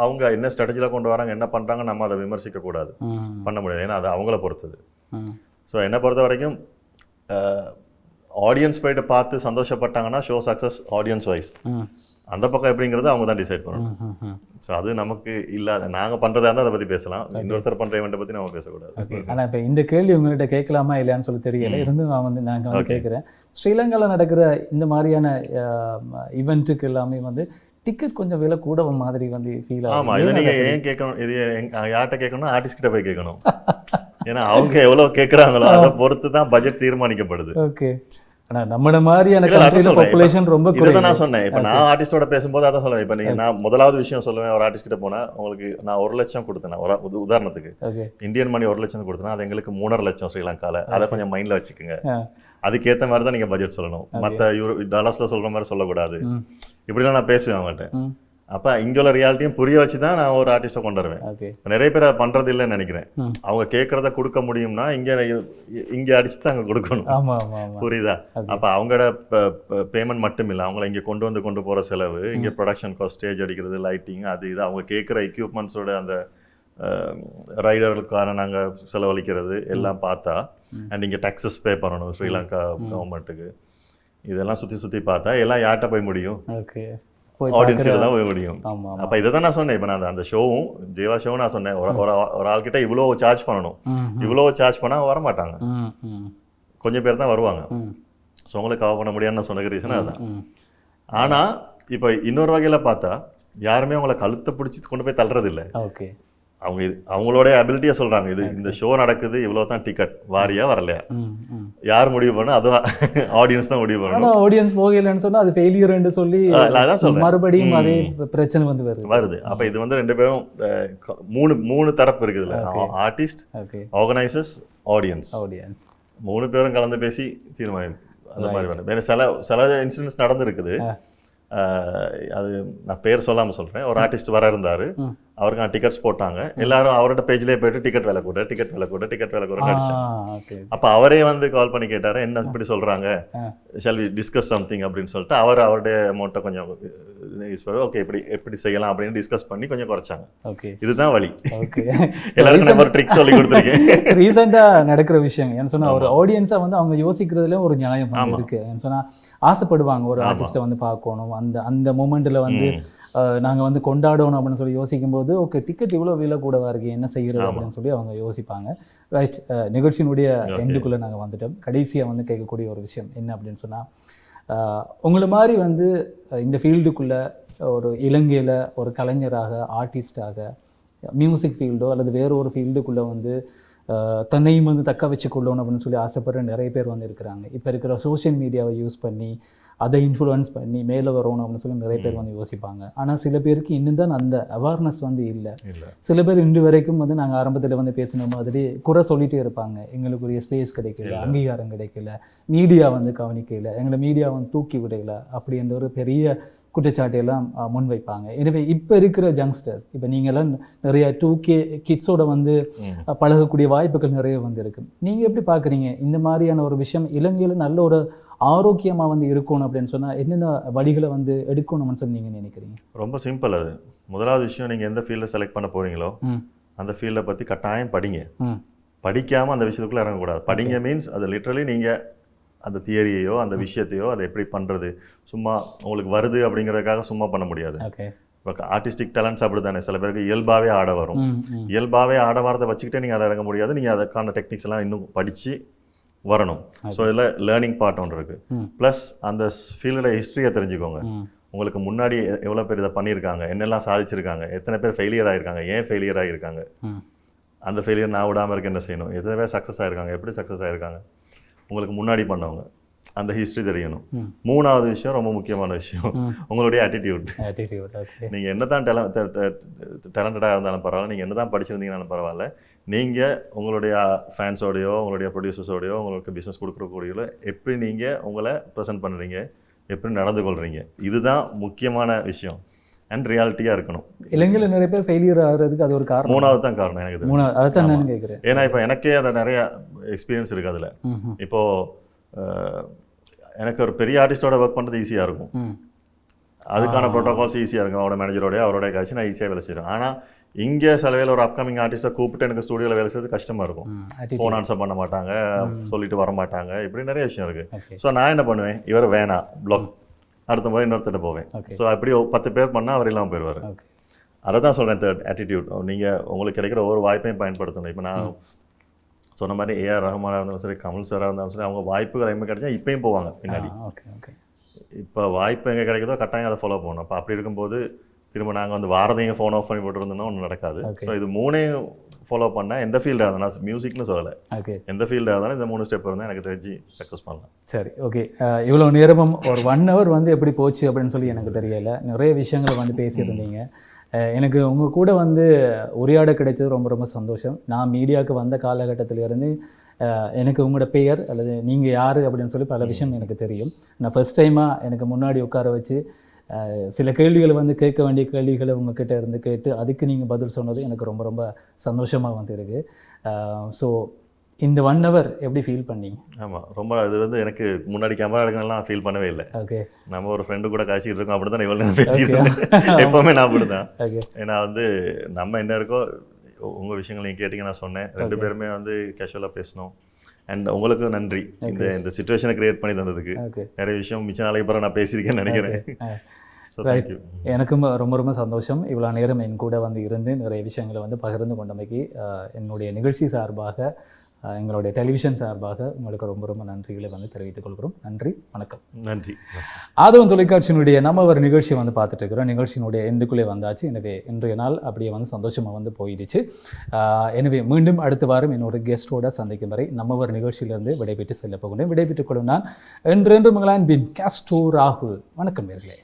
அவங்க என்ன ஸ்ட்ராட்டஜியில் கொண்டு வராங்க, என்ன பண்ணுறாங்க, நம்ம அதை விமர்சிக்கக்கூடாது, பண்ண முடியாது. ஏன்னா அது அவங்கள பொறுத்தது. ஸோ என்னை பொறுத்த வரைக்கும் ஆடியன்ஸ் போய்ட்டு பார்த்து சந்தோஷப்பட்டாங்கன்னா ஷோ சக்ஸஸ் ஆடியன்ஸ் வைஸ். அந்த பக்கம் எப்படிங்கிறது அவங்க தான் டிசைட் பண்ணணும். ஸோ அது நமக்கு இல்லாத, நாங்கள் பண்ணுறதா இருந்தால் அதை பற்றி பேசலாம், இன்னொருத்தர் பண்ணுற இவெண்ட்டை பற்றி நம்ம பேசக்கூடாது. ஆனால் இப்போ இந்த கேள்வி உங்கள்கிட்ட கேட்கலாமா இல்லையான்னு சொல்லி தெரியல, இருந்து நாங்கள் வந்து கேட்குறேன். ஸ்ரீலங்காவில் நடக்கிற இந்த மாதிரியான ஈவெண்ட்டுக்கு எல்லாமே வந்து டிக்கெட் கொஞ்சம் விலை கூட மாதிரி வந்து ஃபீல் ஆகும். ஆமாம், இதை நீங்கள் ஏன் கேட்கணும், இது யார்கிட்ட கேட்கணும்னா ஆர்டிஸ்ட் கிட்ட போய் கேட்கணும். ஏன்னா அவங்க எவ்வளோ கேட்குறாங்களோ அதை பொறுத்து தான் பட்ஜெட் தீர்மானிக்கப்படுது. ஓகே. ஆனால் நம்மள மாதிரியான பாப்புலேஷன் ரொம்ப குறைவு. நான் சொன்னேன், இப்போ நான் ஆர்டிஸ்டோட பேசும்போது அதான் சொல்லுவேன். இப்போ நீங்கள் நான் முதலாவது விஷயம் சொல்லுவேன், ஒரு ஆர்டிஸ்ட் கிட்ட போனால் உங்களுக்கு நான் 1 லட்சம் கொடுத்தேன். ஒரு உதாரணத்துக்கு இந்தியன் மணி 1 லட்சம் கொடுத்தேன், அது எங்களுக்கு 3.5 லட்சம் ஸ்ரீலங்காவில். அதை கொஞ்சம் மைண்டில் வச்சுக்கோங்க. அதுக்கேற்ற மாதிரி தான் நீங்கள் பட்ஜெட் சொல்லணும். மற்ற டாலர்ஸில் சொல்கிற மாதிரி சொல்லக்கூடாது. இப்படிலாம் நான் பேசுவேன் அவங்கள்ட்ட. அப்போ இங்கே உள்ள ரியாலிட்டியும் புரிய வச்சு தான் நான் ஒரு ஆர்டிஸ்ட்டை கொண்டு வருவேன். ஓகே. நிறைய பேர் அதை பண்ணுறது இல்லைன்னு நினைக்கிறேன். அவங்க கேட்குறத கொடுக்க முடியும்னா இங்கே அடிச்சு தான் அங்கே கொடுக்கணும். ஆமாம் ஆமாம். புரியுதா? அப்போ அவங்களோட பேமெண்ட் மட்டும் இல்லை, அவங்கள இங்கே கொண்டு போகிற செலவு, இங்கே ப்ரொடக்ஷன் காஸ்ட், ஸ்டேஜ் அடிக்கிறது, லைட்டிங், அது இது, அவங்க கேட்குற எக்யூப்மெண்ட்ஸோட அந்த ரைடர்களுக்கான நாங்கள் செலவழிக்கிறது எல்லாம் பார்த்தா, அண்ட் இங்கே டேக்ஸஸ் பே பண்ணணும் ஸ்ரீலங்கா கவர்மெண்ட்டுக்கு, இதெல்லாம் சுற்றி பார்த்தா எல்லாம் யார்கிட்ட போய் முடியும்? ஓகே, ஆடியன்ஸ்கிட்ட தான் போய் முடியும். அப்போ இதை தான் நான் சொன்னேன். இப்போ நான் அந்த ஷோவும் ஜீவா ஷோவும் நான் சொன்னேன், ஒரு ஆள்கிட்ட இவ்வளோ சார்ஜ் பண்ணணும், இவ்வளோ சார்ஜ் பண்ணால் வர மாட்டாங்க, கொஞ்சம் பேர் தான் வருவாங்க. ஸோ உங்களுக்கு கவர் பண்ண முடியாதுன்னு நான் சொன்ன ரீசன் அதுதான். ஆனால் இப்போ இன்னொரு வகையில் பார்த்தா யாருமே அவங்கள கழுத்தை பிடிச்சி கொண்டு போய் தள்ளுறது இல்லை. ஓகே. அவங்களோட அபிலிட்டியை சொல்கிறாங்க, இது இந்த ஷோ நடக்குது, இவ்வளோ தான் டிக்கெட், வாரியா வரலையா, யார் முடிவு பண்ணால் அதுதான் ஆடியன்ஸ் தான் முடிவு பண்ணணும். ஆடியன்ஸ் போகலன்னு சொன்னால் அது ஃபெயிலியர்னு சொல்லி அதான் சொல்றேன், மறுபடியும் அதே பிரச்சனை வருது. அப்போ இது வந்து ரெண்டு பேரும் மூணு தரப்பு இருக்குதுல்ல, ஆர்டிஸ்ட், ஆர்கனைசர்ஸ், ஆடியன்ஸ், மூணு பேரும் கலந்து பேசி தீர்மானம் அந்த மாதிரி வேணும். வேறு சில இன்சிடென்ட்ஸ் நடந்துருக்குது, அது நான் பேர் சொல்லாமல் சொல்கிறேன். ஒரு ஆர்டிஸ்ட் வர இருந்தார், அவருக்கு நான் டிக்கெட்ஸ் போட்டாங்க, எல்லாரும் அவரோட பேஜ்லேயே போயிட்டு டிக்கெட் விலை கூட அடிச்சாங்க. அப்போ அவரே வந்து கால் பண்ணி கேட்டார், என்ன இப்படி சொல்கிறாங்க, ஷால் வி டிஸ்கஸ் சம்திங் அப்படின்னு சொல்லிட்டு அவருடைய அமௌண்ட்டை கொஞ்சம் ஓகே எப்படி செய்யலாம் அப்படின்னு டிஸ்கஸ் பண்ணி கொஞ்சம் குறைச்சாங்க. இதுதான் வழி. எல்லாருக்கும் ஒரு ட்ரிக் சொல்லி கொடுத்துருக்கேன். ரீசெண்டாக நடக்கிற விஷயம் ஏன்னு சொன்னால், ஒரு ஆடியன்ஸை வந்து அவங்க யோசிக்கிறதுல ஒரு நியாயம் இருக்கு. ஏன்னு சொன்னால் ஆசைப்படுவாங்க ஒரு ஆர்டிஸ்ட்டை வந்து பார்க்கணும், அந்த மூமெண்ட்டில் வந்து நாங்கள் வந்து கொண்டாடணும் அப்படின்னு சொல்லி யோசிக்கும் போது, ஓகே டிக்கெட் இவ்வளோ விலை கூடவா இருக்குது, என்ன செய்கிறது அப்படின்னு சொல்லி அவங்க யோசிப்பாங்க. ரைட், நிகழ்ச்சியினுடைய எண்டுக்குள்ளே நாங்கள் வந்துட்டோம். கடைசியாக வந்து கேட்கக்கூடிய ஒரு விஷயம் என்ன அப்படின்னு சொன்னால், உங்களை மாதிரி வந்து இந்த ஃபீல்டுக்குள்ளே ஒரு இலங்கையில் ஒரு கலைஞராக, ஆர்டிஸ்டாக, மியூசிக் ஃபீல்டோ அல்லது வேறு ஒரு ஃபீல்டுக்குள்ளே வந்து தன்னையும் வந்து தக்க வச்சுக்கொள்ளணும் அப்படின்னு சொல்லி ஆசைப்படுற நிறைய பேர் வந்து இருக்கிறாங்க. இப்போ இருக்கிற சோஷியல் மீடியாவை யூஸ் பண்ணி அதை இன்ஃப்ளூயன்ஸ் பண்ணி மேலே வரணும் அப்படின்னு சொல்லி நிறைய பேர் வந்து யோசிப்பாங்க. ஆனால் சில பேருக்கு இன்னும் தான் அந்த அவேர்னஸ் வந்து இல்லை. சில பேர் இன்று வரைக்கும் வந்து நாங்கள் ஆரம்பத்தில் வந்து பேசின மாதிரி குறை சொல்லிகிட்டே இருப்பாங்க, எங்களுக்குரிய ஸ்பேஸ் கிடைக்கல, அங்கீகாரம் கிடைக்கல, மீடியா வந்து கவனிக்கல, எங்களை மீடியா வந்து தூக்கி விடலை அப்படின்ற ஒரு பெரிய குற்றச்சாட்டையெல்லாம் முன்வைப்பாங்க. எனவே இப்போ இருக்கிற யங்ஸ்டர், இப்போ நீங்கள்லாம் நிறைய 2K கிட்ஸோட வந்து பழகக்கூடிய வாய்ப்புகள் நிறைய வந்து இருக்குது. நீங்கள் எப்படி பார்க்குறீங்க இந்த மாதிரியான ஒரு விஷயம் இலங்கையில் நல்ல ஒரு ஆரோக்கியமாக வந்து இருக்கணும் அப்படின்னு சொன்னால் என்னென்ன வழிகளை வந்து எடுக்கணும்னு சொல்லி நீங்கள் நினைக்கிறீங்க? ரொம்ப சிம்பிள். அது முதலாவது விஷயம், நீங்கள் எந்த ஃபீல்டை செலக்ட் பண்ண போகிறீங்களோ அந்த ஃபீல்டை பற்றி கட்டாயம் படிங்க. படிக்காமல் அந்த விஷயத்துக்குள்ளே இறங்கக்கூடாது. படிங்க மீன்ஸ் அது லிட்ரலி நீங்கள் அந்த தியரியையோ அந்த விஷயத்தையோ அதை எப்படி பண்ணுறது, சும்மா உங்களுக்கு வருது அப்படிங்கிறதுக்காக சும்மா பண்ண முடியாது. இப்போ ஆர்டிஸ்டிக் டேலண்ட்ஸ் அப்படி தானே, சில பேருக்கு இயல்பாகவே ஆட வரும், இயல்பாகவே ஆட வரதை வச்சுக்கிட்டே நீங்கள் அதை இறங்க முடியாது, நீங்கள் அதுக்கான டெக்னிக்ஸ் எல்லாம் இன்னும் படித்து வரணும். ஸோ இதில் லேர்னிங் பார்ட் ஒன்று இருக்குது. ப்ளஸ் அந்த ஃபீல்டோட ஹிஸ்ட்ரியை தெரிஞ்சுக்கோங்க. உங்களுக்கு முன்னாடி எவ்வளோ பேர் இதை பண்ணியிருக்காங்க, என்னெல்லாம் சாதிச்சிருக்காங்க, எத்தனை பேர் ஃபெயிலியர் ஆகிருக்காங்க, ஏன் ஃபெயிலியர் ஆகியிருக்காங்க, அந்த ஃபெயிலியர் நான் விடாமல் இருக்க என்ன செய்யணும், எத்தனை பேர் சக்ஸஸ் ஆகிருக்காங்க, எப்படி சக்ஸஸ் ஆகிருக்காங்க, உங்களுக்கு முன்னாடி பண்ணவங்க, அந்த ஹிஸ்ட்ரி தெரியணும். மூணாவது விஷயம், ரொம்ப முக்கியமான விஷயம், உங்களுடைய ஆட்டிடியூட். நீங்கள் என்ன தான் டேலண்டடாக இருந்தாலும் பரவாயில்ல, நீங்கள் என்ன தான் படிச்சிருந்தீங்கன்னாலும் பரவாயில்ல, நீங்கள் உங்களுடைய ஃபேன்ஸோடையோ உங்களுடைய ப்ரொடியூசர்ஸோடையோ உங்களுக்கு பிஸ்னஸ் கொடுக்குறக்கூடியோ எப்படி நீங்கள் உங்களை ப்ரெசென்ட் பண்ணுறீங்க, எப்படி நடந்து கொள்கிறீங்க, இதுதான் முக்கியமான விஷயம். அண்ட் ரியாலிட்டியாக இருக்கணும். இலங்கையில் நிறைய பேர் ஃபெயிலியர் ஆகிறதுக்கு அது ஒரு காரணம். மூணாவது தான் காரணம் எனக்கு தெரியும். அதுதான் நான் கேட்குறேன். ஏன்னா இப்போ எனக்கே அதை நிறைய எக்ஸ்பீரியன்ஸ் இருக்குது. அதில் இப்போது எனக்கு ஒரு பெரிய ஆர்டிஸ்டோட ஒர்க் பண்ணுறது ஈஸியாக இருக்கும், அதுக்கான ப்ரோட்டோகால்ஸ் ஈஸியாக இருக்கும், அவரோட மேனேஜரோடய அவரோட காய்ச்சி நான் ஈஸியாக வேலை செய்கிறேன். ஆனால் இங்கே சில வேலை ஒரு அப்கமிங் ஆர்டிஸ்ட்டை கூப்பிட்டு எனக்கு ஸ்டூடியோவில் வேலை செய்யறது கஷ்டமாக இருக்கும். ஃபோன் ஆன்சர் பண்ண மாட்டாங்க, சொல்லிட்டு வர மாட்டாங்க, இப்படி நிறைய விஷயம் இருக்குது. ஸோ நான் என்ன பண்ணுவேன், இவர் வேணாம் பிளாக், அடுத்த முறை இன்னொருத்திட்ட போவேன். ஸோ அப்படி 10 பேர் பண்ணால் அவர் இல்லாமல் போயிடுவார். அதை தான் சொல்கிறேன், தேர்ட் ஆட்டிடியூட். நீங்கள் உங்களுக்கு கிடைக்கிற ஒவ்வொரு வாய்ப்பையும் பயன்படுத்தணும். இப்போ நான் சொன்ன மாதிரி ஏஆர் ரஹ்மானாக இருந்தாலும் சரி, கமல் சாராக இருந்தாலும் சரி, அவங்க வாய்ப்புகள் எங்கே கிடைச்சா இப்பயும் போவாங்க பின்னாடி. இப்போ வாய்ப்பு எங்கே கிடைக்குதோ கட்டாயம் அதை ஃபாலோ பண்ணணும். அப்போ அப்படி இருக்கும்போது திரும்ப நாங்கள் வந்து வாரதையும் ஃபோன் ஆஃப் பண்ணி போட்டுருந்தோம்னா ஒன்றும் நடக்காது. ஸோ இது மூணையும் ஃபாலோ பண்ணால் எந்த ஃபீல்டாக இருந்தாலும், நான் மியூசிக்னு சொல்லலை, எந்த ஃபீல்டாக இருந்தாலும் இந்த 3 ஸ்டெப் இருந்தால் எனக்கு தெரிஞ்சு சக்ஸஸ் பண்ணலாம். சரி, ஓகே. இவ்வளோ நேரமும் ஒரு 1 hour வந்து எப்படி போச்சு அப்படின்னு சொல்லி எனக்கு தெரியலை. நிறைய விஷயங்களை வந்து பேசியிருந்தீங்க. எனக்கு உங்கள் கூட வந்து உரையாட கிடைச்சது ரொம்ப ரொம்ப சந்தோஷம். நான் மீடியாவுக்கு வந்த காலகட்டத்திலேருந்து எனக்கு உங்களோட பெயர் அல்லது நீங்கள் யார் அப்படின்னு சொல்லி பல விஷயம் எனக்கு தெரியும். நான் ஃபர்ஸ்ட் டைமாக எனக்கு முன்னாடி உட்கார வச்சு சில கேள்விகளை வந்து கேட்க வேண்டிய கேள்விகளை உங்ககிட்ட இருந்து கேட்டு அதுக்கு நீங்கள் பதில் சொன்னது எனக்கு ரொம்ப ரொம்ப சந்தோஷமாக வந்து இருக்குது. ஸோ இந்த 1 hour எப்படி ஃபீல் பண்ணீங்க? ஆமாம், ரொம்ப அது வந்து எனக்கு முன்னாடி கேமரா எடுக்கலாம் ஃபீல் பண்ணவே இல்லை. ஓகே, நம்ம ஒரு ஃப்ரெண்டு கூட காய்ச்சிட்டு இருக்கோம், அப்படி தான் இவ்வளோ நேரம் பேசிக்கிட்டு இருக்கேன். எப்போவுமே நான் அப்படி தான். ஓகே, ஏன்னா வந்து நம்ம என்ன இருக்கோ உங்கள் விஷயங்கள் நீங்கள் கேட்டிங்க, நான் சொன்னேன். 2 பேருமே வந்து கேஷுவலாக பேசணும். அண்ட் உங்களுக்கும் நன்றி இந்த சிச்சுவேஷனை கிரியேட் பண்ணி தந்ததுக்கு. நிறைய விஷயம் மிச்ச நாளைக்கு பிறகு நான் பேசியிருக்கேன்னு நினைக்கிறேன். ரைட், எனக்கும் ரொம்ப ரொம்ப சந்தோஷம். இவ்வளோ நேரம் என் கூட வந்து இருந்து நிறைய விஷயங்களை வந்து பகிர்ந்து கொண்டமைக்கு என்னுடைய நிகழ்ச்சி சார்பாக, எங்களுடைய டெலிவிஷன் சார்பாக உங்களுக்கு ரொம்ப ரொம்ப நன்றிகளை வந்து தெரிவித்துக் கொள்கிறோம். நன்றி, வணக்கம். நன்றி. ஆதவன் தொலைக்காட்சியினுடைய நம்ம ஒரு நிகழ்ச்சி வந்து பார்த்துட்டு இருக்கிறோம். நிகழ்ச்சியினுடைய எண்டுக்குள்ளே வந்தாச்சு. எனவே இன்றைய நாள் அப்படியே வந்து சந்தோஷமாக வந்து போயிடுச்சு. எனவே மீண்டும் அடுத்த வாரம் என்னோட கெஸ்டோட சந்திக்கும் வரை நம்ம ஒரு நிகழ்ச்சியிலிருந்து விடைபெற்று செல்ல போகிறேன். விடைபெற்றுக் கொள்ளும் நான் என்றென்று மங்களான் பின் கேஸ்டோ ராகுல். வணக்கம் நேர்களே.